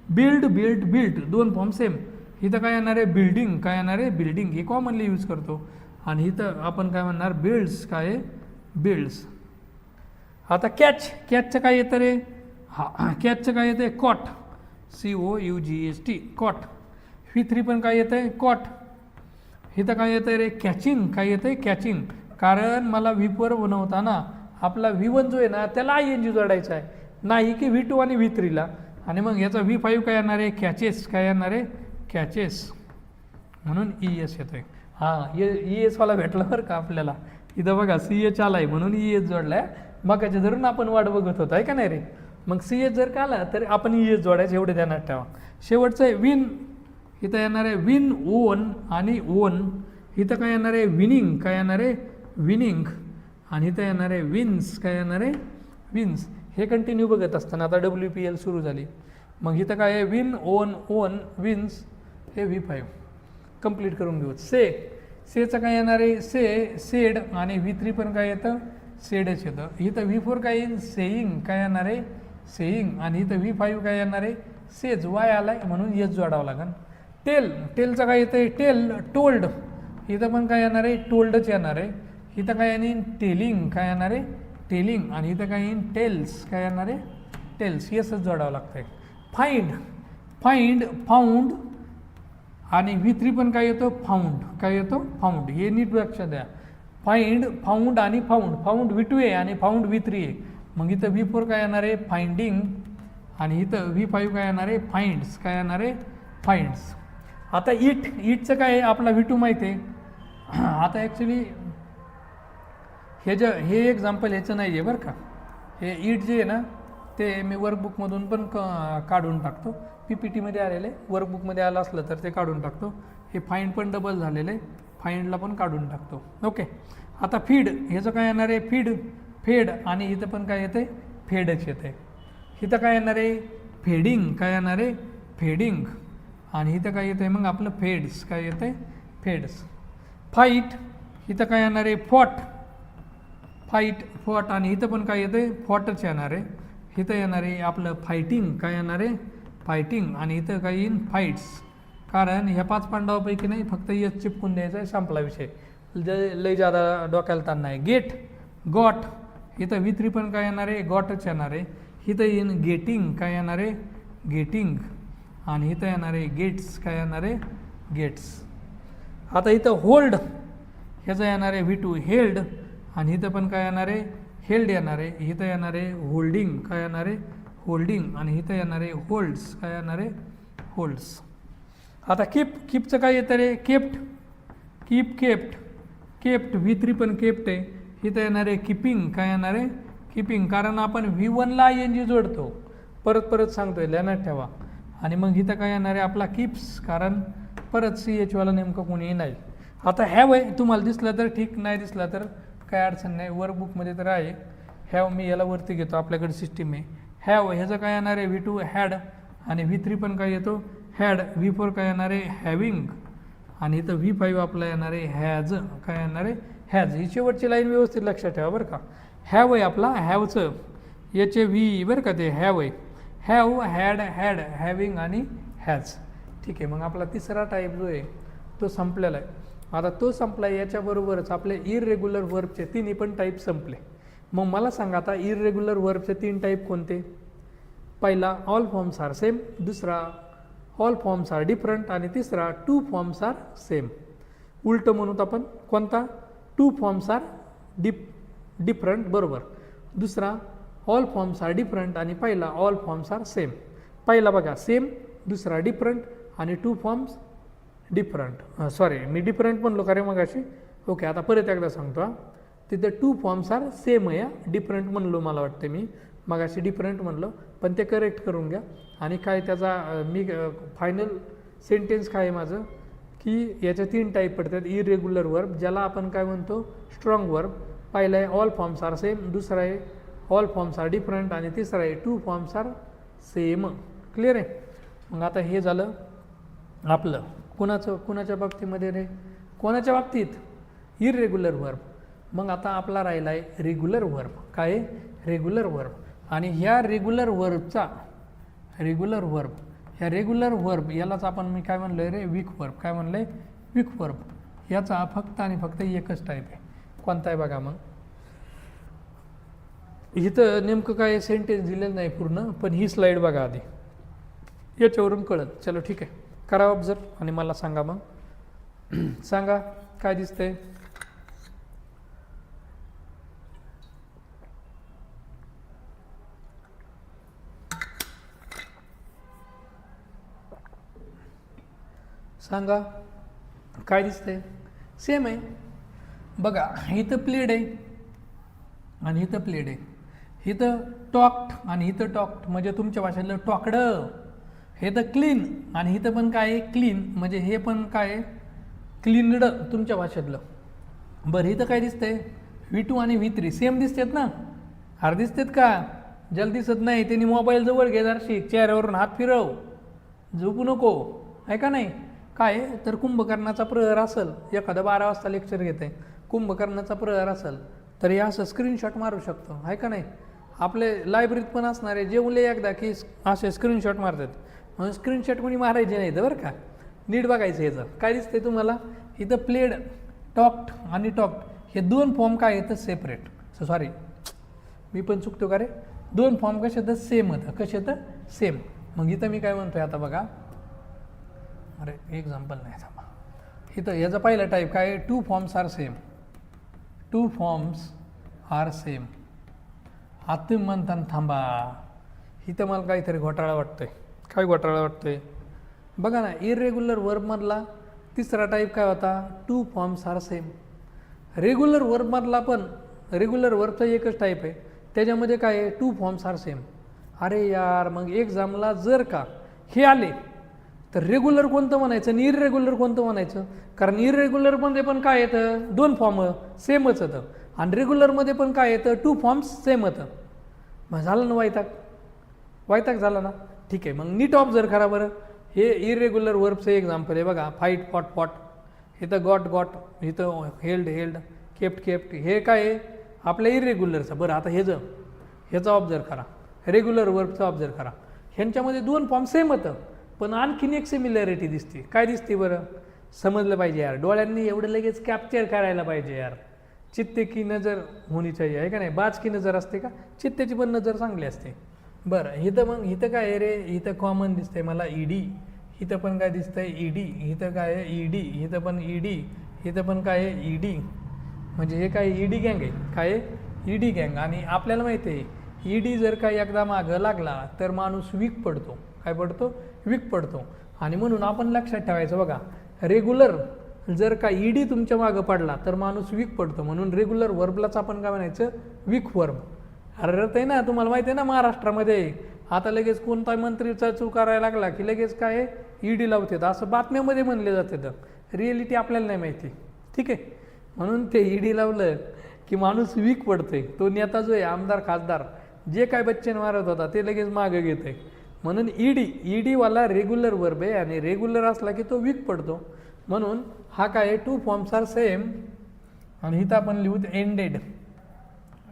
बिल्ट दोन फॉर्म सेम. इथं काय येणार आहे बिल्डिंग, काय येणार आहे बिल्डिंग, हे कॉमनली यूज करतो. आणि इथं आपण काय म्हणणार बिल्ड्स, काय आहे बिल्ड्स. आता कॅचचं काय येतं रे कॅचचं काय येतं आहे कॉट, COUGHT कॉट. V3 पण काय येतं आहे कॉट. इथं काय येतं आहे रे कॅचिंग, काय येतं आहे कॅचिंग, कारण मला V4 बनवताना आपला V1 जो आहे ना त्याला ING जोडायचा आहे, नाही की V2 आणि V3ला. आणि मग याचा V5 काय येणार आहे कॅचेस, काय येणार आहे कॅचेस, म्हणून ES येतो आहे. हां ES वाला भेटला बरं का आपल्याला. इथं बघा CH आला आहे म्हणून ES जोडला आहे. मग याच्या धरून आपण वाट बघत होतो आहे का नाही रे. मग CH जर का आला तर आपण ES जोडायचं, एवढे ध्यानात ठेवा. शेवटचं आहे विन. इथं येणार आहे विन ओन आणि ओन. इथं काय येणार आहे विनिंग, काय येणार आहे विनिंग. आणि इथं येणार आहे विन्स, काय येणार आहे विन्स. हे कंटिन्यू बघत असताना आता WPL सुरू झाली. मग इथं काय आहे विन ओन ओन विन्स, हे V5 कंप्लीट करून घेऊ. सेचं काय येणार आहे सेड, आणि V3 पण काय येतं सेडच येतं. इथं V4 काय येईल सेईंग, काय येणार आहे सेईंग. आणि इथं V5 काय येणार आहे सेज, वाय आलाय म्हणून येस जोडावं लागेल. टेलचं काय येतं आहे टेल टोल्ड. इथं पण काय येणार आहे टोल्डच येणार आहे. इथं काय येईल टेलिंग, काय येणार आहे टेलिंग. आणि इथं काय येईल टेल्स, काय येणार आहे टेल्स, येसच जोडावं लागतं आहे. फाऊंड. आणि V3 पण काय येतो फाऊंड, काय येतो फाऊंड. हे नीट लक्षात द्या. फाऊंड आणि फाऊंड V2 आहे आणि फाऊंड V3 आहे. मग इथं V4 काय येणार आहे फाइंडिंग, आणि इथं V5 काय येणार आहे फाइंड्स, काय येणार आहे फाइंड्स. आता इटचं काय आहे आपला V2 माहिती आहे. आता ॲक्च्युली हे एक्झाम्पल ह्याचं नाही आहे बरं का. हे इट जे आहे ना ते मी वर्कबुकमधून पण काढून टाकतो. PPTमध्ये आलेलं आहे, वर्कबुकमध्ये आलं असलं तर ते काढून टाकतो. हे फाइंड पण डबल झालेलं आहे, फाइंडला पण काढून टाकतो. ओके. आता फीड, ह्याचं काय येणार आहे फेड, आणि इथं पण काय येतं आहे फेडच येतं आहे. इथं काय येणार आहे फेडिंग, काय येणार आहे फेडिंग. आणि इथं काय येतं आहे मग आपलं फेड्स, काय येतं आहे फेड्स. फाईट, इथं काय येणार आहे फॉट, आणि इथं पण काय येतं आहे फॉटच येणार आहे. इथं येणार आहे आपलं फायटिंग, काय येणार आहे फायटिंग. आणि इथं काय येईल फाईट्स, कारण ह्या 5 पांडवापैकी नाही फक्त यस चिपकून द्यायचा आहे, संपला विषय. लय जादा डोक्याला ताण नाही. गॉट, इथं V3 पण काय येणार आहे गॉटच येणार आहे. इथं येईन गेटिंग, काय येणार आहे गेटिंग. आणि इथं येणार आहे गेट्स, काय येणार आहे गेट्स. आता इथं होल्ड, ह्याचं येणार आहे V2 हेल्ड. आणि इथं पण काय येणार आहे हेल्ड येणार आहे. इथं येणार आहे होल्डिंग, काय येणार आहे होल्डिंग. आणि इथं येणार आहे होल्ड्स, काय येणार आहे होल्ड्स. आता कीपचं काय येतं रे केप्ट. V3 पण केप्ट आहे. इथं येणार आहे कीपिंग, काय येणार आहे कीपिंग, कारण आपण V1ला ING जोडतो. परत सांगतोय ध्यानात ठेवा. आणि मग इथं काय येणार आहे आपला कीप्स, कारण परत CH वाला नेमकं कोणी नाही. आता हॅव आहे, तुम्हाला दिसलं तर ठीक, नाही दिसला तर काय अडचण नाही, वर्कबुकमध्ये तर आहे. हॅव मी याला वरती घेतो, आपल्याकडे सिस्टीम आहे. हॅव ह्याचं काय येणार आहे V2 हॅड, आणि V3 पण काय येतो हॅड. V4 काय येणार आहे हॅविंग. आणि इथं V5 आपला येणार आहे हॅज, काय येणार आहे हॅज. ही शेवटची लाईन व्यवस्थित लक्षात ठेवा बरं का. हॅव आहे आपला हॅवचं याचे V बरं का, ते हॅव आहे. हॅव, हॅड, हॅविंग आणि हॅज. ठीक आहे. मग आपला तिसरा टाईप जो आहे तो संपलेला आहे. आता तो संपला, याच्याबरोबरच आपले इररेग्युलर वर्बचे तिन्ही पण टाईप संपले. मग मला सांगा आता इररेग्युलर वर्बचे 3 टाईप कोणते. पहिला ऑल फॉर्म्स आर सेम, दुसरा ऑल फॉर्म्स आर डिफरंट, आणि तिसरा 2 फॉर्म्स आर सेम. उलटं म्हणूत आपण कोणता 2 फॉर्म्स आर डिफरंट, बरोबर. दुसरा ऑल फॉर्म्स आर डिफरंट, आणि पहिला ऑल फॉर्म्स आर सेम. पहिला बघा सेम, दुसरा डिफरंट, आणि 2 फॉर्म्स डिफरंट. सॉरी मी डिफरंट म्हणलो का रे मगाशी. ओके. आता परत एकदा सांगतो. तिथं 2 फॉर्म्स आर सेम आहे, डिफरंट म्हणलो मला वाटतं मी मगाशी डिफरंट म्हणलं, पण ते करेक्ट करून घ्या. आणि काय त्याचा मी फायनल सेंटेन्स काय आहे माझं की याच्या 3 टाईप पडतात इरेग्युलर वर्ब, ज्याला आपण काय म्हणतो स्ट्रॉंग वर्ब. पहिला आहे ऑल फॉर्म्स आर सेम, दुसरा आहे ऑल फॉर्म्स आर डिफरंट, आणि तिसरा आहे 2 फॉर्म्स आर सेम. क्लिअर आहे. मग आता हे झालं आपलं कुणाच्या बाबतीमध्ये रे, कोणाच्या बाबतीत इररेग्युलर वर्ब. मग आता आपला राहिला आहे रेग्युलर वर्ब. काय आहे? Regular verb. आणि ह्या रेग्युलर वर्बचा ह्या रेग्युलर वर्ब यालाच आपण मी काय म्हणलं आहे रे, वीक वर्ब. काय म्हणलं आहे? Weak verb. याचा फक्त आणि फक्त एकच टाईप आहे. कोणता आहे बघा. मग इथं नेमकं काय सेंटेन्स दिलेलं नाही पूर्ण, पण ही स्लाईड बघा आधी, याच्यावरून कळत. चलो ठीक आहे, करा ऑब्झर्व आणि मला सांगा. मग सांगा काय दिसतंय. सांगा काय दिसतंय. सेम आहे बघा. इथं प्लेड आहे आणि इथं प्लेड आहे. इथं टॉक्ड आणि इथं टॉक्ड म्हणजे तुमच्या भाषेतलं टॉकडं. हे तर क्लीन आणि इथं पण काय आहे? क्लीन. म्हणजे हे पण काय आहे? क्लीनड तुमच्या भाषेतलं. बरं इथं काय दिसतंय? V2 आणि V3 सेम दिसतात ना? हार दिसतात का? ज्याला दिसत नाही त्यांनी मोबाईल जवळ घे जराशी, चेहऱ्यावरून हात फिरव, झोपू नको, आहे का नाही? काय तर कुंभकर्णाचा प्रहर असेल, एखादा 12 वाजता लेक्चर घेते, कुंभकर्णाचा प्रहर असेल तर हे असं स्क्रीनशॉट मारू शकतो, आहे का नाही? आपले लायब्ररीत पण असणारे जेवले एकदा की असे स्क्रीनशॉट मारतात. म्हणून स्क्रीनशॉट कोणी मारायचे नाही तर बरं का, नीट बघायचं. याचं काय दिसतंय तुम्हाला? इथं प्लेड, टॉक्ड आणि टॉक्ड हे दोन फॉर्म काय येतं? सेपरेट. सॉरी मी पण चुकतो का रे? दोन फॉर्म कसे येतं? सेम होतं. कसे येतं? सेम. मग इथं मी काय म्हणतोय आता बघा, अरे एक्झाम्पल नाही थांबा. इथं याचा पहिला टाईप काय? Two forms are same. Two forms are same. आता तुम्ही म्हणताना थांबा, इथं मला काहीतरी घोटाळा वाटतोय. काय घोटाळा वाटतोय बघा ना. इरेग्युलर वर्बमधला तिसरा टाईप काय होता? Two forms are same. Regular वर्बमधला पण रेग्युलर वर्बचा एकच टाईप आहे, त्याच्यामध्ये काय आहे? Two forms are same. अरे यार, मग एक्झामला जर का हे आले तर रेग्युलर कोणतं म्हणायचं आणि इरेग्युलर कोणतं म्हणायचं? कारण इरेग्युलरमध्ये पण काय येतं? दोन फॉर्म सेमच होतं आणि रेग्युलरमध्ये पण काय येतं? टू फॉर्म्स सेम होतं. मग झालं ना वैताग झाला ना? ठीक आहे, मग नीट ऑब्झर्व करा बरं. हे इरेग्युलर वर्बचं एक्झाम्पल आहे बघा. Fight, pot, pot. इथं गॉट, इथं हेल्ड, केप्ट. हे काय आहे? आपल्या इरेग्युलरचं. बरं आता ह्याचा ऑब्झर्व करा, रेग्युलर वर्बचा ऑब्झर्व करा. ह्यांच्यामध्ये दोन फॉर्म सेम होतं, पण आणखीन एक सिमिलॅरिटी दिसते. काय दिसते बरं? समजलं पाहिजे यार, डोळ्यांनी एवढं लगेच कॅप्चर करायला पाहिजे यार. चित्ते की नजर होनी चाहिए, आहे का नाही? बाज की नजर असते का? चित्तेची पण नजर चांगली असते. बरं इथं काय आहे रे? इथं कॉमन दिसतंय मला ईडी. इथं पण काय दिसतंय? ईडी. इथं काय आहे? ईडी. इथं पण ईडी. इथं पण काय आहे? ईडी. म्हणजे हे काय? ईडी गँग आहे. काय आहे? ईडी गँग. आणि आपल्याला माहिती आहे ईडी जर का एकदा मागं लागला तर माणूस वीक पडतो. काय पडतो? वीक पडतो. आणि म्हणून आपण लक्षात ठेवायचं बघा, रेग्युलर जर का ईडी तुमच्या मागं पडला तर माणूस वीक पडतो. म्हणून रेग्युलर वर्बलाच आपण काय म्हणायचं? Weak verb. अरे आहे ना, तुम्हाला माहिती आहे ना, महाराष्ट्रामध्ये आता लगेच कोणता मंत्रीचा चूक करायला लागला की लगेच काय ईडी लावतात, असं बातम्यामध्ये म्हणले जाते. तर रिॲलिटी आपल्याला नाही माहिती, ठीक आहे? म्हणून ते ईडी लावलं की माणूस वीक पडतोय. तो नेता जो आहे, आमदार खासदार, जे काय बच्चन मारत होता ते लगेच मागं घेत आहे. म्हणून ईडीवाला रेग्युलर वर्ब आहे आणि रेग्युलर असला की तो वीक पडतो. म्हणून हा काय आहे? Two forms are same. आणि इथं आपण लिहू एंडेड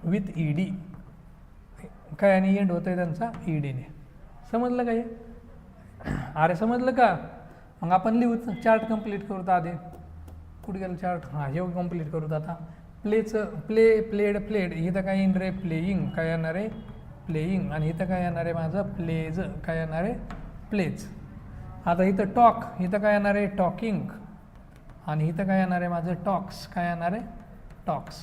विथ ईडी. काय आणि एंड होतोय त्यांचा ईडीने. समजलं काय? अरे समजलं का? मग आपण लिहू, चार्ट कंप्लीट करूत आधी. कुठे गेलं चार्ट? हां, हे कंप्लीट करूत आता. प्लेड. इथं काय येईन रे? प्लेईंग. काय येणार आहे? प्लेईंग. आणि इथं काय येणार आहे माझं? प्लेज. काय येणार आहे? प्लेज. आता इथं टॉक. इथं काय येणार आहे? टॉकिंग. आणि इथं काय येणार आहे माझं? टॉक्स. काय येणार आहे? टॉक्स.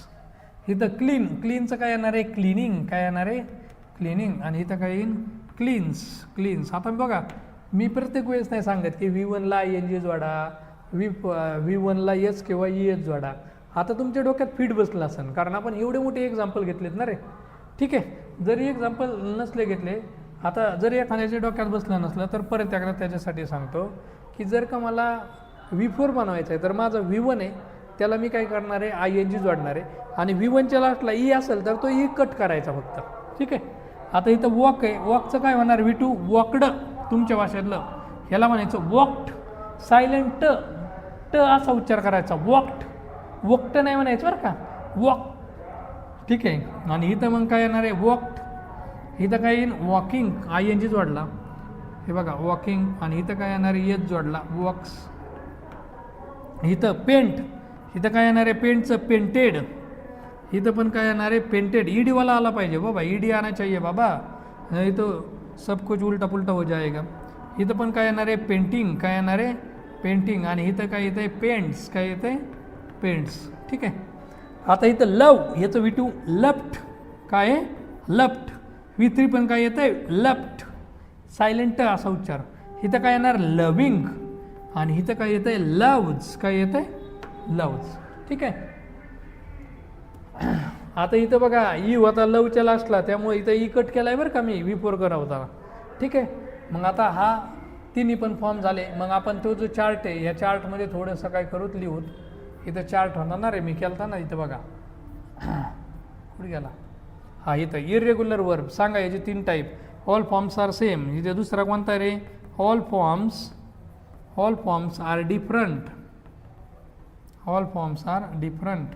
इथं क्लीनचं काय येणार आहे? क्लिनिंग. काय येणार आहे? क्लिनिंग. आणि इथं काय येईन? क्लीन्स. आता बघा, मी प्रत्येक वेळेस नाही सांगत की V1ला ING जोडा, V1ला एस किंवा ES जोडा. आता तुमच्या डोक्यात फिट बसलं असेल, कारण आपण एवढे मोठे एक्झाम्पल घेतलेत ना रे, ठीक आहे? जरी एक्झाम्पल नसले घेतले, आता जरी एखाद्याच्या डोक्यात बसलं नसलं तर परत एकदा त्याच्यासाठी सांगतो की जर का मला V4 बनवायचं आहे तर माझं V1 आहे, त्याला मी काय करणार आहे? ING जोडणार आहे. आणि V1च्या लास्टला E असेल तर तो E कट करायचा फक्त, ठीक आहे? आता इथं वॉक आहे. वॉकचं काय होणार? V2 walked. तुमच्या भाषेतलं ह्याला म्हणायचं वॉक्ड, सायलेंट ट, ट असा उच्चार करायचा, वॉक्ड, वॉक्ट नाही म्हणायचं बरं का, वॉक, ठीक आहे. आणि इथं मग काय येणार आहे, वॉक्ड, इथं काय येईन वॉकिंग, आय एन जी जोडला, हे बघा वॉकिंग, आणि इथं काय येणार आहे एच जोडला, वॉक्स. इथं पेंट, इथं काय येणार आहे पेंटचं पेंटेड, इथं पण काय येणार आहे पेंटेड, ईडीवाला आला पाहिजे बाबा, ईडी आना चाहिए बाबा, नहीं तो सब कुछ उलटा पुलटा हो जाएगा. इथं पण काय येणार आहे पेंटिंग, काय येणार आहे पेंटिंग, आणि इथं काय येतं आहे पेंट्स, काय येतं आहे पेंट्स, ठीक आहे. आता इथं लव, ह्याचं V2 लफ्ट, काय आहे लफ्ट, V3 पण काय येतं आहे लफ्ट, सायलेंट असा उच्चार. इथं काय येणार लविंग, आणि इथं काय येतं आहे लव्ज, काय येतं आहे लव्ज, ठीक आहे. आता इथं बघा ई होता लवच्या लास्टला, त्यामुळे इथं ई कट केला आहे बरं का मी, V4 करा होता, ठीक आहे. मग आता हा तिन्ही पण फॉर्म झाले. मग आपण तो जो चार्ट आहे, या चार्टमध्ये थोडंसं काय करूत लिहूत, इथं चार्ट होणार आहे, मी केलता ना इथं बघा, कुठे गेला, हा इथं इरेग्युलर वर्ब सांगा, याचे 3 type, all forms are same. इथे दुसरा कोणता रे, all forms are different, all forms are different.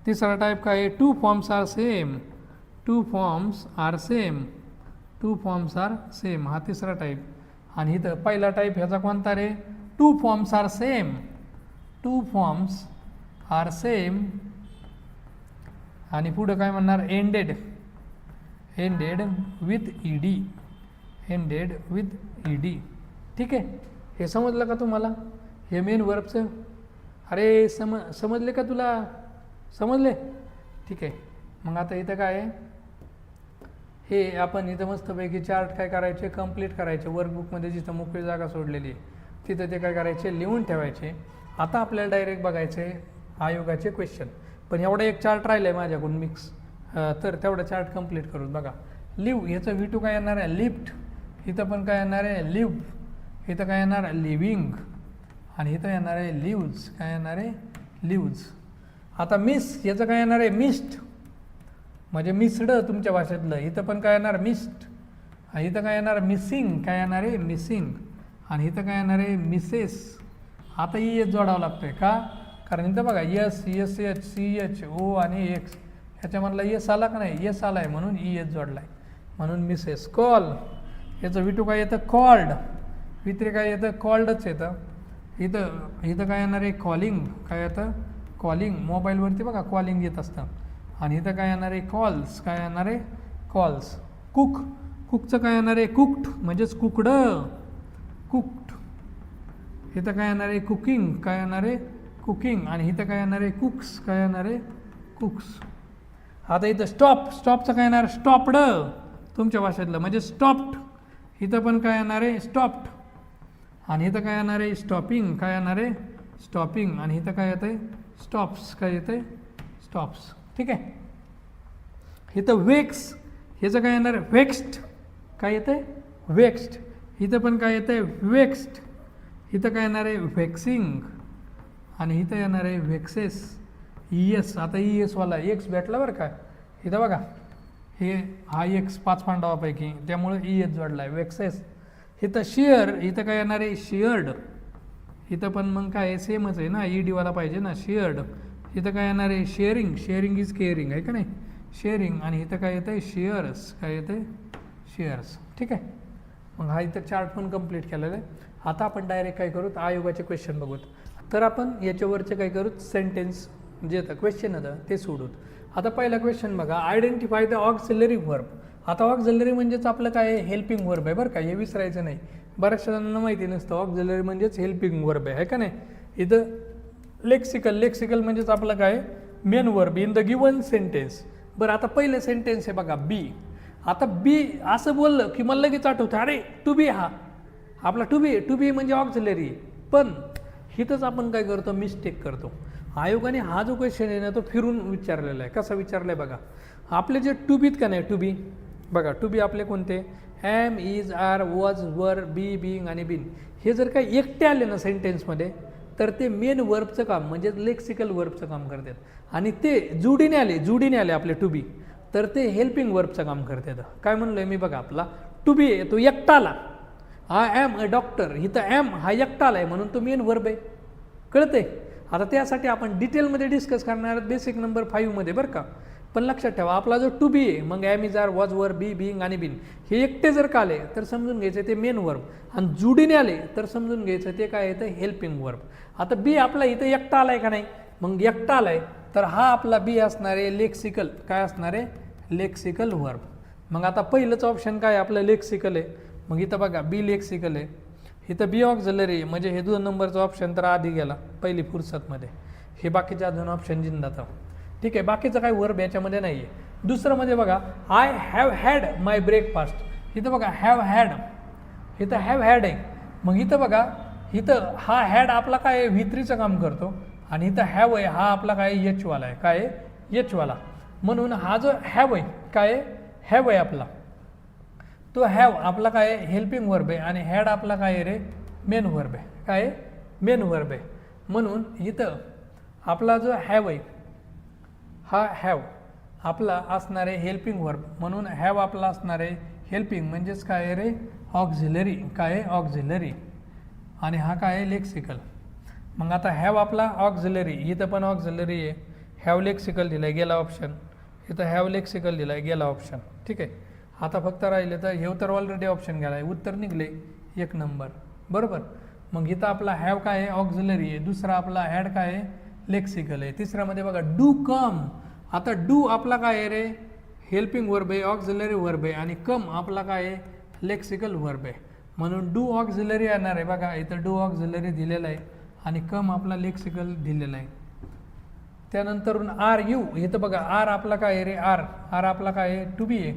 तिसरा टाईप काय आहे, 2 forms are same, 2 forms are same, 2 forms are same, हा तिसरा टाईप. आणि इथं पहिला टाईप ह्याचा कोणता रे, 2 forms are same, 2 forms are same. आणि पुढं काय म्हणणार ended, ended with ED, ended with ED, ठीक आहे. हे समजलं का तुम्हाला, हे मेन वर्बचं, अरे समजले का तुला, समजले, ठीक आहे. मग आता इथं काय आहे, हे आपण इथं मस्तपैकी चार्ट काय करायचे कंप्लीट करायचे, वर्कबुकमध्ये जिथं मोकळी जागा सोडलेली आहे तिथं ते काय करायचे लिहून ठेवायचे. आता आपल्याला डायरेक्ट बघायचे आयोगाचे क्वेश्चन, पण एवढा एक चार्ट राहिला आहे माझ्याकडून मिक्स, तर तेवढा चार्ट कंप्लीट करून बघा. लिव्ह, ह्याचं V2 काय येणार आहे लिफ्ट, इथं पण काय येणार आहे लिव्ह, इथं काय येणार आहे लिव्हिंग, आणि इथं येणार आहे लिव्ज, काय येणार आहे लिव्ज. आता मिस, याचं काय येणार आहे मिस्ड, म्हणजे मिस्ड तुमच्या भाषेतलं, इथं पण काय येणार मिस्ड, इथं काय येणार मिसिंग, काय येणार आहे मिसिंग, आणि इथं काय येणार आहे मिसेस. आता एच जोडावं लागतंय का, कारण इथं बघा S H C H O आणि एक्स, ह्याच्यामधला एस आला का नाही, एस आला आहे म्हणून एच जोडला आहे, म्हणून मिसेस. कॉल, याचं V2 काय येतं कॉल्ड, V3 काय येतं कॉल्डच येतं. इथं काय येणार आहे कॉलिंग, काय येतं कॉलिंग, मोबाईलवरती बघा कॉलिंग येत असतं. आणि इथं काय येणार आहे कॉल्स, काय येणार आहे कॉल्स. कुक, कुकचं काय येणार आहे कुक्ड, म्हणजेच कुकडं, कुक्ड. इथं काय येणार आहे कुकिंग, काय येणार आहे कुकिंग, आणि इथं काय येणार आहे कुक्स, काय येणार आहे कुक्स. आता इथं स्टॉप, स्टॉपचं काय येणार स्टॉप्ड तुमच्या भाषेतलं, म्हणजे स्टॉप्ड. इथं पण काय येणार आहे स्टॉप्ड, आणि इथं काय येणार आहे स्टॉपिंग, काय येणार आहे स्टॉपिंग, आणि इथं काय येतं आहे स्टॉप्स, काय येतं आहे स्टॉप्स, ठीक आहे. इथं वेक्स, ह्याचं काय येणार आहे वेक्स्ड, काय येतं आहे वेक्स्ड. इथं पण काय येतं आहे वेक्स्ड, इथं काय येणार आहे व्हॅक्सिंग, आणि इथं येणार आहे व्हॅक्सेस. ES, आता ESवाला एक्स भेटला बरं का, इथं बघा हे हा एक्स 5 पांडवापैकी, त्यामुळे ES जोडला आहे व्हॅक्सेस. इथं शेअर, इथं काय येणार आहे शेअर्ड, इथं पण मग काय सेमच आहे ना, EDवाला पाहिजे ना शेअर्ड. इथं काय येणार आहे शेअरिंग, शेअरिंग इज केअरिंग आहे का नाही शेअरिंग, आणि इथं काय येतं आहे शेअर्स, काय येतं आहे शेअर्स, ठीक आहे. मग हा इथं चार्ट पण कंप्लीट केलेला आहे. आता आपण डायरेक्ट काय करूत आयोगाचे क्वेश्चन बघूत. तर आपण याच्यावरचे काय करूत सेंटेन्स जे येतं क्वेश्चन होतं ते सोडूत. आता पहिला क्वेश्चन बघा, आयडेंटिफाय द ऑक्झिलरी व्हर्ब. आता ऑक्झिलरी म्हणजेच आपलं काय हेल्पिंग व्हर्ब आहे बरं का, हे विसरायचं नाही. बऱ्याचशा जणांना माहिती नसतं ऑक्झिलरी म्हणजेच हेल्पिंग व्हर्ब आहे का नाही. इथं लेक्सिकल, लेक्सिकल म्हणजेच आपलं काय main verb in the given sentence. बरं आता पहिलं सेंटेन्स आहे बघा बी. आता बी असं बोललं की मला लगेच आठवतं अरे टू बी, हा आपला टू बी म्हणजे ऑक्झिलरी. पण हिथंच आपण काय करतो मिस्टेक करतो. आयोगाने हा जो क्वेश्चन आहे ना तो फिरून विचारलेला आहे. कसा विचारला आहे बघा, आपले जे टू बीत का नाही टू बी बघा, टू बी आपले कोणते एम, इज, आर, वॉज, वर, बी, बिंग आणि बिन. हे जर काही एकटे आले ना सेंटेन्समध्ये तर ते मेन वर्बचं काम म्हणजे लेक्सिकल वर्बचं काम करतात. आणि ते जुडीने आले आपले टू बी तर ते हेल्पिंग वर्बचं काम करतात. काय म्हणलं मी बघा, आपला टू बी तो एकटा आला आय ॲम अ डॉक्टर, इथं ॲम हा एकटा आला आहे म्हणून तो मेन वर्ब आहे. कळतंय? आता त्यासाठी आपण डिटेलमध्ये डिस्कस करणार आहोत बेसिक नंबर 5मध्ये बरं का. पण लक्षात ठेवा आपला जो टू बी आहे मग am is are was were be being आणि बिन हे एकटे जर का आले तर समजून घ्यायचं ते मेन वर्ब, आणि जुडीने आले तर समजून घ्यायचं ते काय येतं हेल्पिंग वर्ब. आता बी आपला इथं एकटा आलाय का नाही, मग एकटा आलाय तर हा आपला बी असणार आहे लेक्सिकल, काय असणार आहे लेक्सिकल वर्ब. मग आता पहिलंच ऑप्शन काय आपलं लेक्सिकल आहे, मग इथं बघा बी लेक्सिकल आहे, इथं बी ऑक्झिलरी आहे, म्हणजे हे 2 नंबरचं ऑप्शन तर आधी गेला पहिली फुरसतमध्ये. हे बाकीचे अजून ऑप्शन जिंदात. ठीक आहे, बाकीचं काय वर्ब याच्यामध्ये नाही आहे. दुसरं मध्ये बघा I have had my breakfast, इथं बघा हॅव हॅड, इथं हॅव हॅड आहे. मग इथं बघा इथं हा हॅड आपला काय व्हित्रीचं काम करतो, आणि इथं हॅव आहे हा आपला काय एचवाला आहे, काय एचवाला. म्हणून हा जो हॅव आहे काय हॅव आहे आपला, तो हॅव आपला काय हेल्पिंग वर्ब आहे, आणि हॅड आपला काय रे मेन वर्ब आहे, काय मेन वर्ब आहे. म्हणून इथं आपला जो हॅव आहे हा हॅव आपला असणार आहे हेल्पिंग वर्ब, म्हणून हॅव आपला असणार आहे हेल्पिंग म्हणजेच काय रे ऑक्झिलरी, काय ऑक्झिलरी, आणि हा काय लेक्सिकल. मग आता हॅव आपला ऑक्झिलरी, इथं पण ऑक्झिलरी आहे, हॅव लेक्सिकल दिलं आहे गेला ऑप्शन, इथं हॅव लेक्सिकल दिलं आहे गेला ऑप्शन. ठीक आहे, आता फक्त राहिले तर हे तर ऑलरेडी ऑप्शन गेला आहे, उत्तर निघले 1 नंबर बरोबर. मग इथं आपला हॅव काय आहे ऑक्झिलरी आहे, दुसरा आपला हॅड काय आहे लेक्सिकल आहे, तिसऱ्यामध्ये बघा डू कम. आता डू आपला काय आहे रे हेल्पिंग वर्ब आहे ऑक्झिलरी वर्ब आहे, आणि कम आपला काय आहे लेक्सिकल वर्ब आहे, म्हणून डू ऑक्झिलरी येणार आहे. बघा इथं डू ऑक्झिलरी दिलेला आहे आणि कम आपला लेक्सिकल दिलेला आहे. त्यानंतरून आर यू, इथं बघा आर आपला काय आहे रे आर, आर आपला काय आहे टू बी आहे,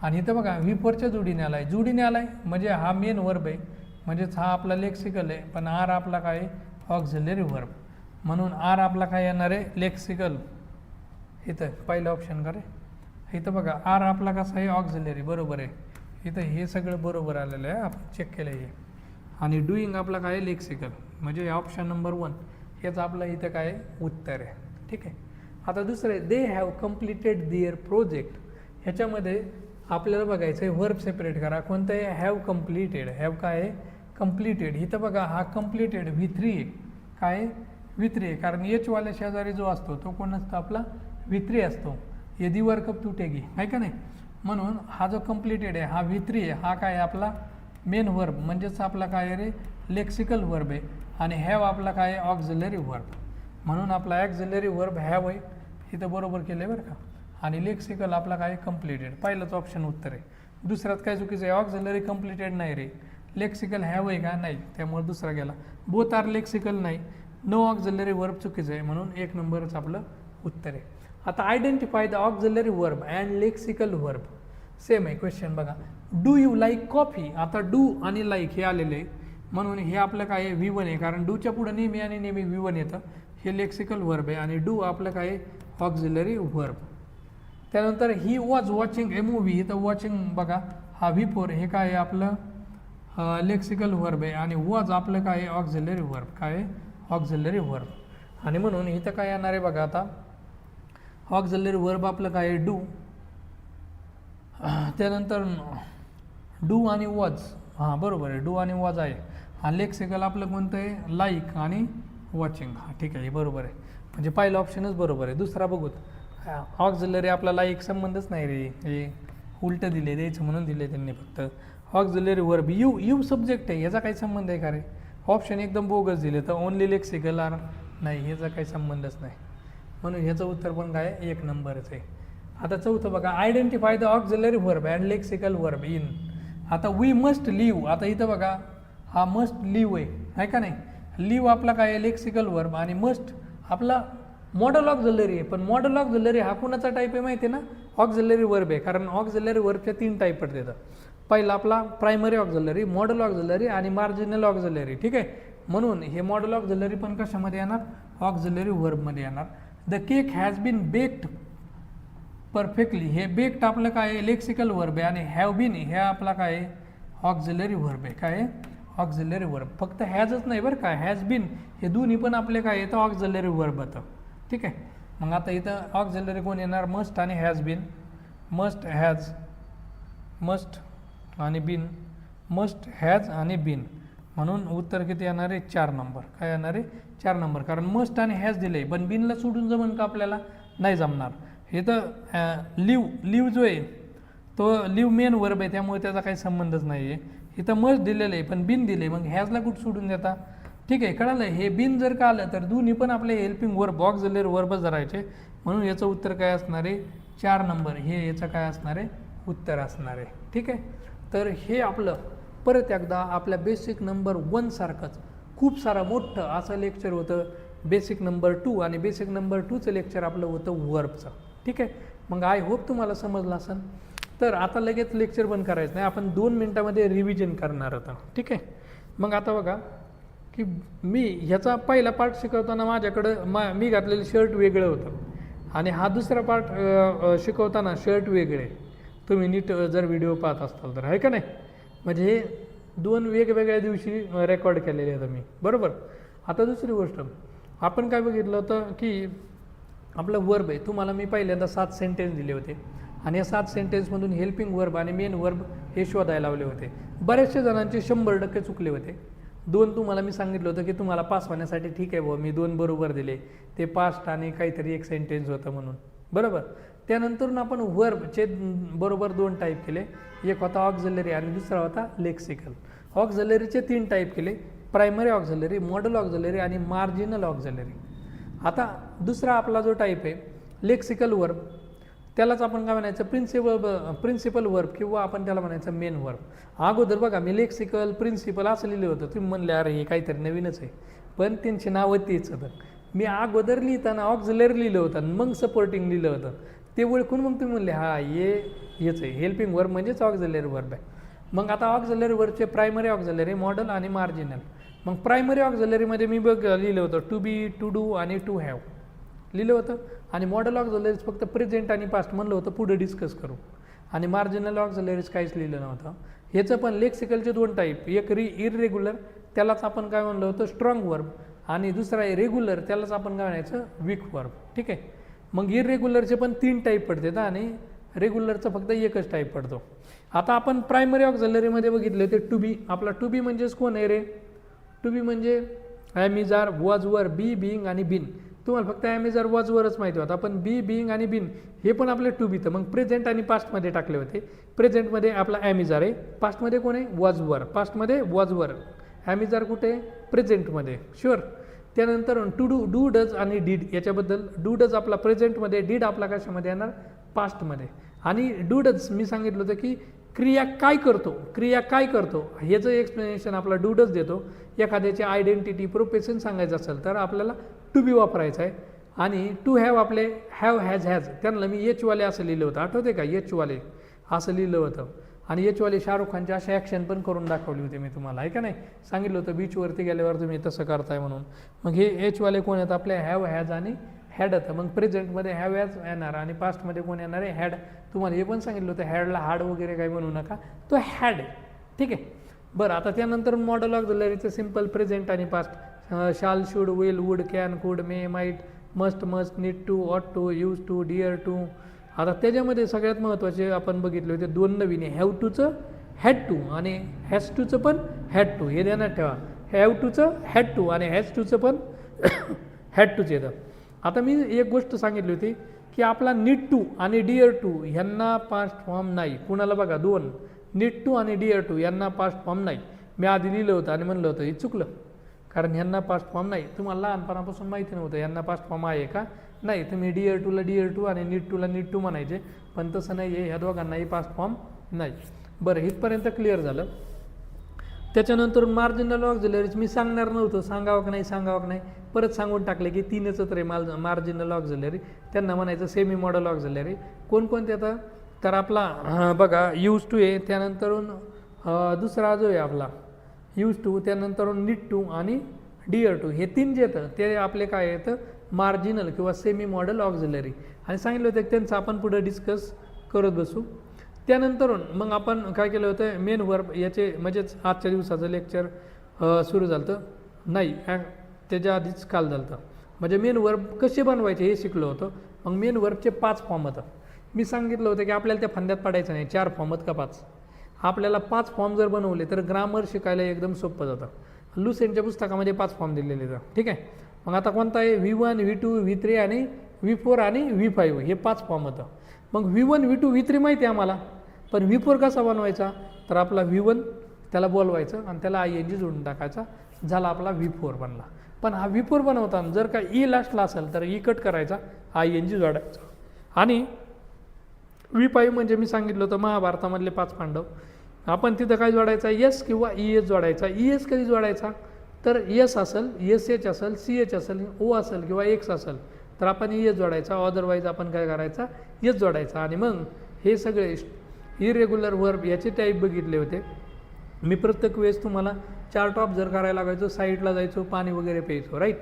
आणि इथं बघा व्हीफोरच्या जोडीने आलाय, जोडीने आलाय म्हणजे हा मेन वर्ब आहे, म्हणजेच हा आपला लेक्सिकल आहे, पण आर आपला काय आहे ऑक्झिलरी वर्ब, म्हणून आर आपला काय येणार आहे लेक्सिकल. इथं पहिलं ऑप्शन करे, इथं बघा आर आपला कसा आहे ऑक्झिलरी बरोबर आहे, इथं हे सगळं बरोबर आलेलं आहे आपण चेक केलं आहे. आणि डुईंग आपला काय आहे लेक्सिकल, म्हणजे ऑप्शन नंबर 1 हेच आपलं इथं काय उत्तर आहे. ठीक आहे, आता दुसरं आहे they have completed their project. ह्याच्यामध्ये आपल्याला बघायचं आहे वर्ब सेपरेट करा, कोणतं आहे हॅव कम्प्लिटेड, हॅव काय आहे कम्प्लिटेड. इथं बघा हा कम्प्लिटेड V3 आहे, काय V3 आहे, कारण एचवाल्या शेजारी जो असतो तो कोण असतो आपला V3 असतो, यदि वर्क अप तुटेगी आहे का नाही. म्हणून हा जो कम्प्लिटेड आहे हा V3 आहे, हा काय आपला मेन वर्ब म्हणजेच आपला काय रे लेक्सिकल वर्ब आहे, आणि हॅव आपला काय ऑक्झिलरी वर्ब, म्हणून आपला ऑक्झिलरी वर्ब हॅव आहे, इथं बरोबर केलं आहे बरं का. आणि लेक्सिकल आपला काय कम्प्लिटेड, पहिलंच ऑप्शन उत्तर आहे. दुसऱ्यात काय चुकीचं आहे ऑक्झिलरी कम्प्लिटेड नाही रे, लेक्सिकल हॅव आहे का नाही, त्यामुळे दुसरा गेला. बोथ आर लेक्सिकल नाही, नो ऑक्झिलरी वर्ब चुकीचं आहे, म्हणून 1 नंबरच आपलं उत्तर आहे. आता identify the auxiliary verb and lexical verb, same आहे क्वेश्चन बघा. डू यू लाईक कॉफी, आता डू आणि लाईक हे आलेले आहे, म्हणून हे आपलं काय आहे V1 आहे, कारण डूच्या पुढं नेहमी आणि नेहमी V1 येतं, हे लेक्सिकल वर्ब आहे, आणि डू आपलं काय आहे ऑक्झिलरी वर्ब. त्यानंतर he was watching A movie, इथं वॉचिंग बघा हा V4 हे काय आहे आपलं लेक्सिकल वर्ब आहे, आणि वॉज आपलं काय आहे ऑक्झिलरी वर्ब, काय आहे ऑक्झिलरी वर्ब. आणि म्हणून इथं काय येणार आहे बघा आता ऑक्झिलरी वर्ब आपलं काय आहे डू, त्यानंतर डू आणि वॉज, हां बरोबर आहे डू आणि वॉज आहे. हा लेक्सिकल आपलं कोणतं आहे लाईक आणि वॉचिंग, हां ठीक आहे बरोबर आहे, म्हणजे पहिला ऑप्शनच बरोबर आहे. दुसरा बघूत ऑक्झिलरी आपला लाईक संबंधच नाही रे, हे उलटं दिले द्यायचं म्हणून दिले त्यांनी फक्त. Auxiliary verb you, you subject आहे, याचा काही संबंध आहे का रे, ऑप्शन एकदम बोगस दिले तर ओनली लेक्सिकल आर नाही, ह्याचा काही संबंधच नाही, म्हणून ह्याचं उत्तर पण काय 1 नंबरच आहे. आता चौथं बघा identify the auxiliary verb and lexical verb in. आता वी मस्ट लिव्ह, आता इथं बघा हा मस्ट लिव्ह आहे का नाही, लिव्ह आपला काय आहे लेक्सिकल वर्ब, आणि मस्ट आपला मॉडल ऑक्झिलरी आहे, पण मॉडल ऑक्झिलरी हा कुणाचा टाईप आहे माहिती आहे ना ऑक्झिलरी वर्ब आहे, कारण ऑक्झिलरी वर्बच्या 3 टाईप पडतात. पहिला आपला प्रायमरी ऑक्झिलरी, मॉडल ऑक्झिलरी आणि मार्जिनल ऑक्झिलरी. ठीक आहे, म्हणून हे मॉडल ऑक्झिलरी पण कशामध्ये येणार ऑक्झिलरी वर्बमध्ये येणार. The cake has been baked perfectly, हे बेक्ड आपलं काय आहे लेक्सिकल वर्ब आहे, आणि हॅव बीन हे आपला काय आहे ऑक्झिलरी वर्ब आहे, काय आहे ऑक्झिलरी वर्ब. फक्त हॅजच नाही बरं का, हॅज बीन हे दोन्ही पण आपले काय येतं ऑक्झिलरी वर्ब होतं. ठीक आहे, मग आता इथं ऑक्झिलरी कोण येणार मस्ट आणि has been, must has, must आणि बीन, मस्ट हॅज आणि बीन, म्हणून उत्तर किती येणार आहे 4 नंबर. काय येणार आहे 4 नंबर, कारण मस्ट आणि हॅज दिले पण बीनला सोडून जमन का आपल्याला, नाही जमणार. हे तर लिव्ह जो आहे तो लिव्ह मेन वर्ब आहे त्यामुळे त्याचा काही संबंधच नाही आहे. इथं मस्ट दिलेलं आहे पण बिन दिले, मग हॅजला कुठं सोडून देता. ठीक आहे, कळालं. हे बिन जर का आलं तर दोन्ही पण आपले हेल्पिंग वर्ब ऑक्झिलरी वर्बच धरायचे, म्हणून याचं उत्तर काय असणार आहे 4 नंबर. हे याचं काय असणार आहे उत्तर असणार आहे. ठीक आहे, तर हे आपलं परत एकदा आपल्या बेसिक नंबर 1 सारखंच खूप सारं मोठं असं लेक्चर होतं बेसिक नंबर 2, आणि बेसिक नंबर 2चं लेक्चर आपलं होतं वर्बचं. ठीक आहे, मग आय होप तुम्हाला समजलं असेल. तर आता लगेच लेक्चर बंद करायचं नाही, आपण 2 मिनटामध्ये रिव्हिजन करणार होता. ठीक आहे, मग आता बघा की मी ह्याचा पहिला पार्ट शिकवताना माझ्याकडं मी घातलेलं शर्ट वेगळं होतं आणि हा दुसरा पार्ट शिकवताना शर्ट वेगळे. तुम्ही नीट जर व्हिडिओ पाहत असाल तर, आहे का नाही. म्हणजे हे 2 वेगवेगळ्या दिवशी रेकॉर्ड केलेले आहेत मी, बरोबर. आता दुसरी गोष्ट आपण काय बघितलं होतं की आपलं वर्ब आहे, तुम्हाला मी पहिल्यांदा 7 सेंटेन्स दिले होते आणि या 7 सेंटेन्समधून हेल्पिंग वर्ब आणि मेन वर्ब हे शोधायला लावले होते. बऱ्याचशा जणांचे 100% चुकले होते. 2 तुम्हाला मी सांगितलं होतं की तुम्हाला पास होण्यासाठी ठीक आहे बुवा, मी 2 बरोबर दिले, ते पास्ट आणि काहीतरी एक सेंटेन्स होतं म्हणून, बरोबर. त्यानंतर आपण वर्बचे बरोबर 2 टाईप केले, एक होता ऑक्झिलरी आणि दुसरा होता लेक्सिकल. ऑक्झिलरीचे 3 टाईप केले, प्रायमरी ऑक्झिलरी, मॉडल ऑक्झिलरी आणि मार्जिनल ऑक्झिलरी. आता दुसरा आपला जो टाईप आहे लेक्सिकल वर्ब, त्यालाच आपण काय म्हणायचं प्रिन्सिपल वर्ब किंवा आपण त्याला म्हणायचं मेन वर्ब. अगोदर बघा मी लेक्सिकल प्रिन्सिपल असं लिहिलं होतं, तुम्ही म्हणले अरे हे काहीतरी नवीनच आहे, पण त्यांची नावं तेच होतं. मी अगोदर लिहिताना ऑक्झिलरी लिहिलं होतं मग सपोर्टिंग लिहिलं होतं, ते ओळखून मग तुम्ही म्हणले हा हेच आहे हेल्पिंग वर्ब म्हणजेच ऑक्झिलरी वर्ब आहे. मग आता ऑक्झिलरी वर्बचे प्रायमरी ऑक्झिलरी, मॉडल आणि मार्जिनल. मग प्रायमरी ऑक्झिलरीमध्ये मी लिहिलं होतं टू बी, टू डू आणि टू हॅव लिहिलं होतं, आणि मॉडल ऑक्झिलरीज फक्त प्रेझेंट आणि पास्ट म्हणलं होतं पुढे डिस्कस करू, आणि मार्जिनल ऑक्झिलरीज काहीच लिहिलं नव्हतं. ह्याचं पण लेक्सिकलचे 2 टाईप, एक इररेग्युलर त्यालाच आपण काय म्हणलं होतं स्ट्रॉंग वर्ब, आणि दुसरा आहे रेग्युलर त्यालाच आपण काय म्हणायचं वीक वर्ब. ठीक आहे, मग इररेग्युलरचे पण 3 टाईप पडतात आणि रेग्युलरचं फक्त एकच टाईप पडतो. आता आपण प्रायमरी ऑक्झिलरीमध्ये बघितले ते टू बी. आपला टू बी म्हणजेच कोण आहे रे, टू बी म्हणजे am is are, was were, B, being आणि बिन. तुम्हाला फक्त ॲम इज आर, वॉज वरच माहिती होतं, पण बी, बिईंग आणि बिन हे पण आपले टू बी. तर मग प्रेझेंट आणि पास्टमध्ये टाकले होते. प्रेझेंटमध्ये आपला ॲम इज आर आहे, पास्टमध्ये कोण आहे वॉज वर, पास्टमध्ये was were, am is are कुठे प्रेझेंटमध्ये, शुअर. त्यानंतर टू डू, डू डज आणि डीड. याच्याबद्दल डू डज आपला प्रेझेंटमध्ये, डीड आपला कशामध्ये येणार पास्टमध्ये. आणि डू डज मी सांगितलं होतं की क्रिया काय करतो ह्याचं एक्सप्लेनेशन आपला डू डज देतो. एखाद्याची आयडेंटिटी प्रोफेशन सांगायचं असेल तर आपल्याला टू बी वापरायचं आहे. आणि टू हॅव आपले हॅव, हॅज, त्यांना मी एचवाले असं लिहिलं होतं, आठवते का एचवाले असं लिहिलं होतं. आणि एचवाले शाहरुख खानची अशा ॲक्शन पण करून दाखवली होती मी तुम्हाला, आहे का नाही. सांगितलं होतं बीचवरती गेल्यावर तुम्ही तसं करताय म्हणून. मग हे एचवाले कोण आहेत आपले हॅव, हॅज आणि हॅड होतं. मग प्रेझेंटमध्ये हॅव हॅज येणार आणि पास्टमध्ये कोण येणार आहे हॅड. तुम्हाला हे पण सांगितलं होतं हॅडला हाड वगैरे काही म्हणू नका, तो हॅड आहे. ठीक आहे, बरं. आता त्यानंतर मॉडल ऑक्झिलरीचं सिम्पल प्रेझेंट आणि past, shall, should, will, would, can, could, may, might, must, need to, ought to, use to, dare to. आता त्याच्यामध्ये सगळ्यात महत्त्वाचे आपण बघितले होते 2 नवीन आहे, हॅव टूचं हॅड टू आणि हॅज टूचं पण हॅड टू. हे ध्यानात ठेवा, हॅव टूचं हॅड टू आणि हॅज टूचं पण हॅड टूच येतं. आता मी एक गोष्ट सांगितली होती की आपला नीड टू आणि डिअर टू ह्यांना पास्ट फॉर्म नाही. कुणाला बघा 2 नीड टू आणि डिअर टू यांना पास्ट फॉर्म नाही. मी आधी लिहिलं होतं आणि म्हणलं होतं हे चुकलं, कारण ह्यांना पास्ट फॉर्म नाही. तुम्हाला लहानपणापासून माहिती नव्हतं यांना पास्ट फॉर्म आहे का नाही. तुम्ही डिअर टूला डिअर टू आणि नीड टूला नीड टू म्हणायचे, पण तसं नाही आहे, ह्या दोघांनाही पास्ट फॉर्म नाही. बरं, इथपर्यंत क्लिअर झालं. त्याच्यानंतर मार्जिनल ऑक्झिलरीज मी सांगणार नव्हतं, सांगावं की नाही, परत सांगून टाकले की 3च तर मार्जिनल ऑक्झिलरी. त्यांना म्हणायचं सेमी मॉडल ऑक्झिलरी. कोणकोणते आता तर आपला बघा यूज टू आहे, त्यानंतरून दुसरा जो आहे आपला यूज टू, त्यानंतर नीड टू आणि डिअर टू. हे 3 जे येतं ते आपले काय येतं मार्जिनल किंवा सेमी मॉडल ऑक्झिलरी. आणि सांगितलं होतं की त्यांचं आपण पुढे डिस्कस करत बसू. त्यानंतर मग आपण काय केलं होतं मेन वर्ब याचे म्हणजेच आजच्या दिवसाचं लेक्चर सुरू झालं होतं नाही त्याच्या आधीच काल झालं होतं. म्हणजे मेन वर्ब कसे बनवायचे हे शिकलो होतं. मग मेन वर्बचे 5 फॉर्म होतं. मी सांगितलं होतं की आपल्याला त्या फंद्यात पडायचं नाही, 4 फॉर्म आहेत का 5. आपल्याला 5 फॉर्म जर बनवले तर ग्रामर शिकायला एकदम सोपं जातं. लुसेंटच्या पुस्तकामध्ये 5 फॉर्म दिलेले आहेत. ठीक आहे. मग आता कोणता आहे V1 V2 V3 आणि V4 आणि V5 हे 5 फॉर्म होतं. मग V1 V2 V3 माहिती आहे आम्हाला, पण V4 कसा बनवायचा, तर आपला V1 त्याला बोलवायचं आणि त्याला ING जोडून टाकायचा, झाला आपला V4 बनला. पण हा V4 बनवताना जर का E लास्टला असेल तर E कट करायचा, ING जोडायचा. आणि V5 म्हणजे मी सांगितलं होतं महाभारतामधले 5 पांडव, आपण तिथं काय जोडायचा, S किंवा ES जोडायचा. ES कधी जोडायचा, तर S असेल, SH असेल, CH असेल, O असेल किंवा X असेल तर आपण ES जोडायचा. अदरवाईज आपण काय करायचा, S जोडायचा. आणि मग हे सगळे इरेग्युलर वर्ब याचे टाईप बघितले होते मी. प्रत्येक वेळेस तुम्हाला चार्ट ऑफ जर करायला लागायचो, साईडला जायचो, पाणी वगैरे प्यायचो, राईट.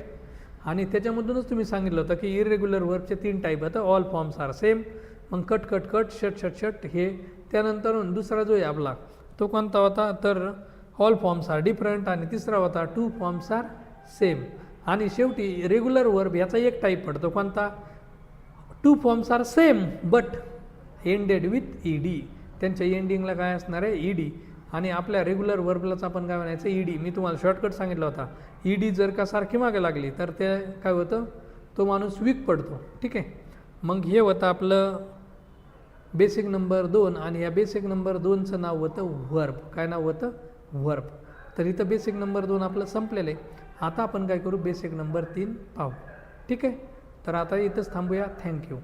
आणि त्याच्यामधूनच तुम्ही सांगितलं होतं की इरेग्युलर वर्बचे 3 टाईप होतं. ऑल फॉर्म्स आर सेम, मग cut cut cut, shut shut shut हे. त्यानंतर दुसरा जो आहे आपला तो कोणता होता, तर ऑल फॉर्म्स आर डिफरंट. आणि तिसरा होता 2 फॉर्म्स आर सेम. आणि शेवटी रेग्युलर वर्ब याचा एक टाईप पडतो कोणता, 2 forms are same but ended with ED. त्यांच्या एंडिंगला काय असणार आहे, ED. आणि आपल्या रेग्युलर वर्बलाच आपण काय म्हणायचं, ED. मी तुम्हाला शॉर्टकट सांगितलं होता. ED जर का सारखी मागे लागली तर ते काय होतं, तो माणूस वीक पडतो. ठीक आहे. मग हे होतं आपलं बेसिक नंबर 2. आणि या बेसिक नंबर 2चं नाव होतं वर्ब. काय नाव होतं, वर्ब. तर इथं बेसिक नंबर 2 आपलं संपलेलं आहे. आता आपण काय करू, बेसिक नंबर 3 पाहू. ठीक आहे. तर आता इथंच थांबूया. थँक्यू.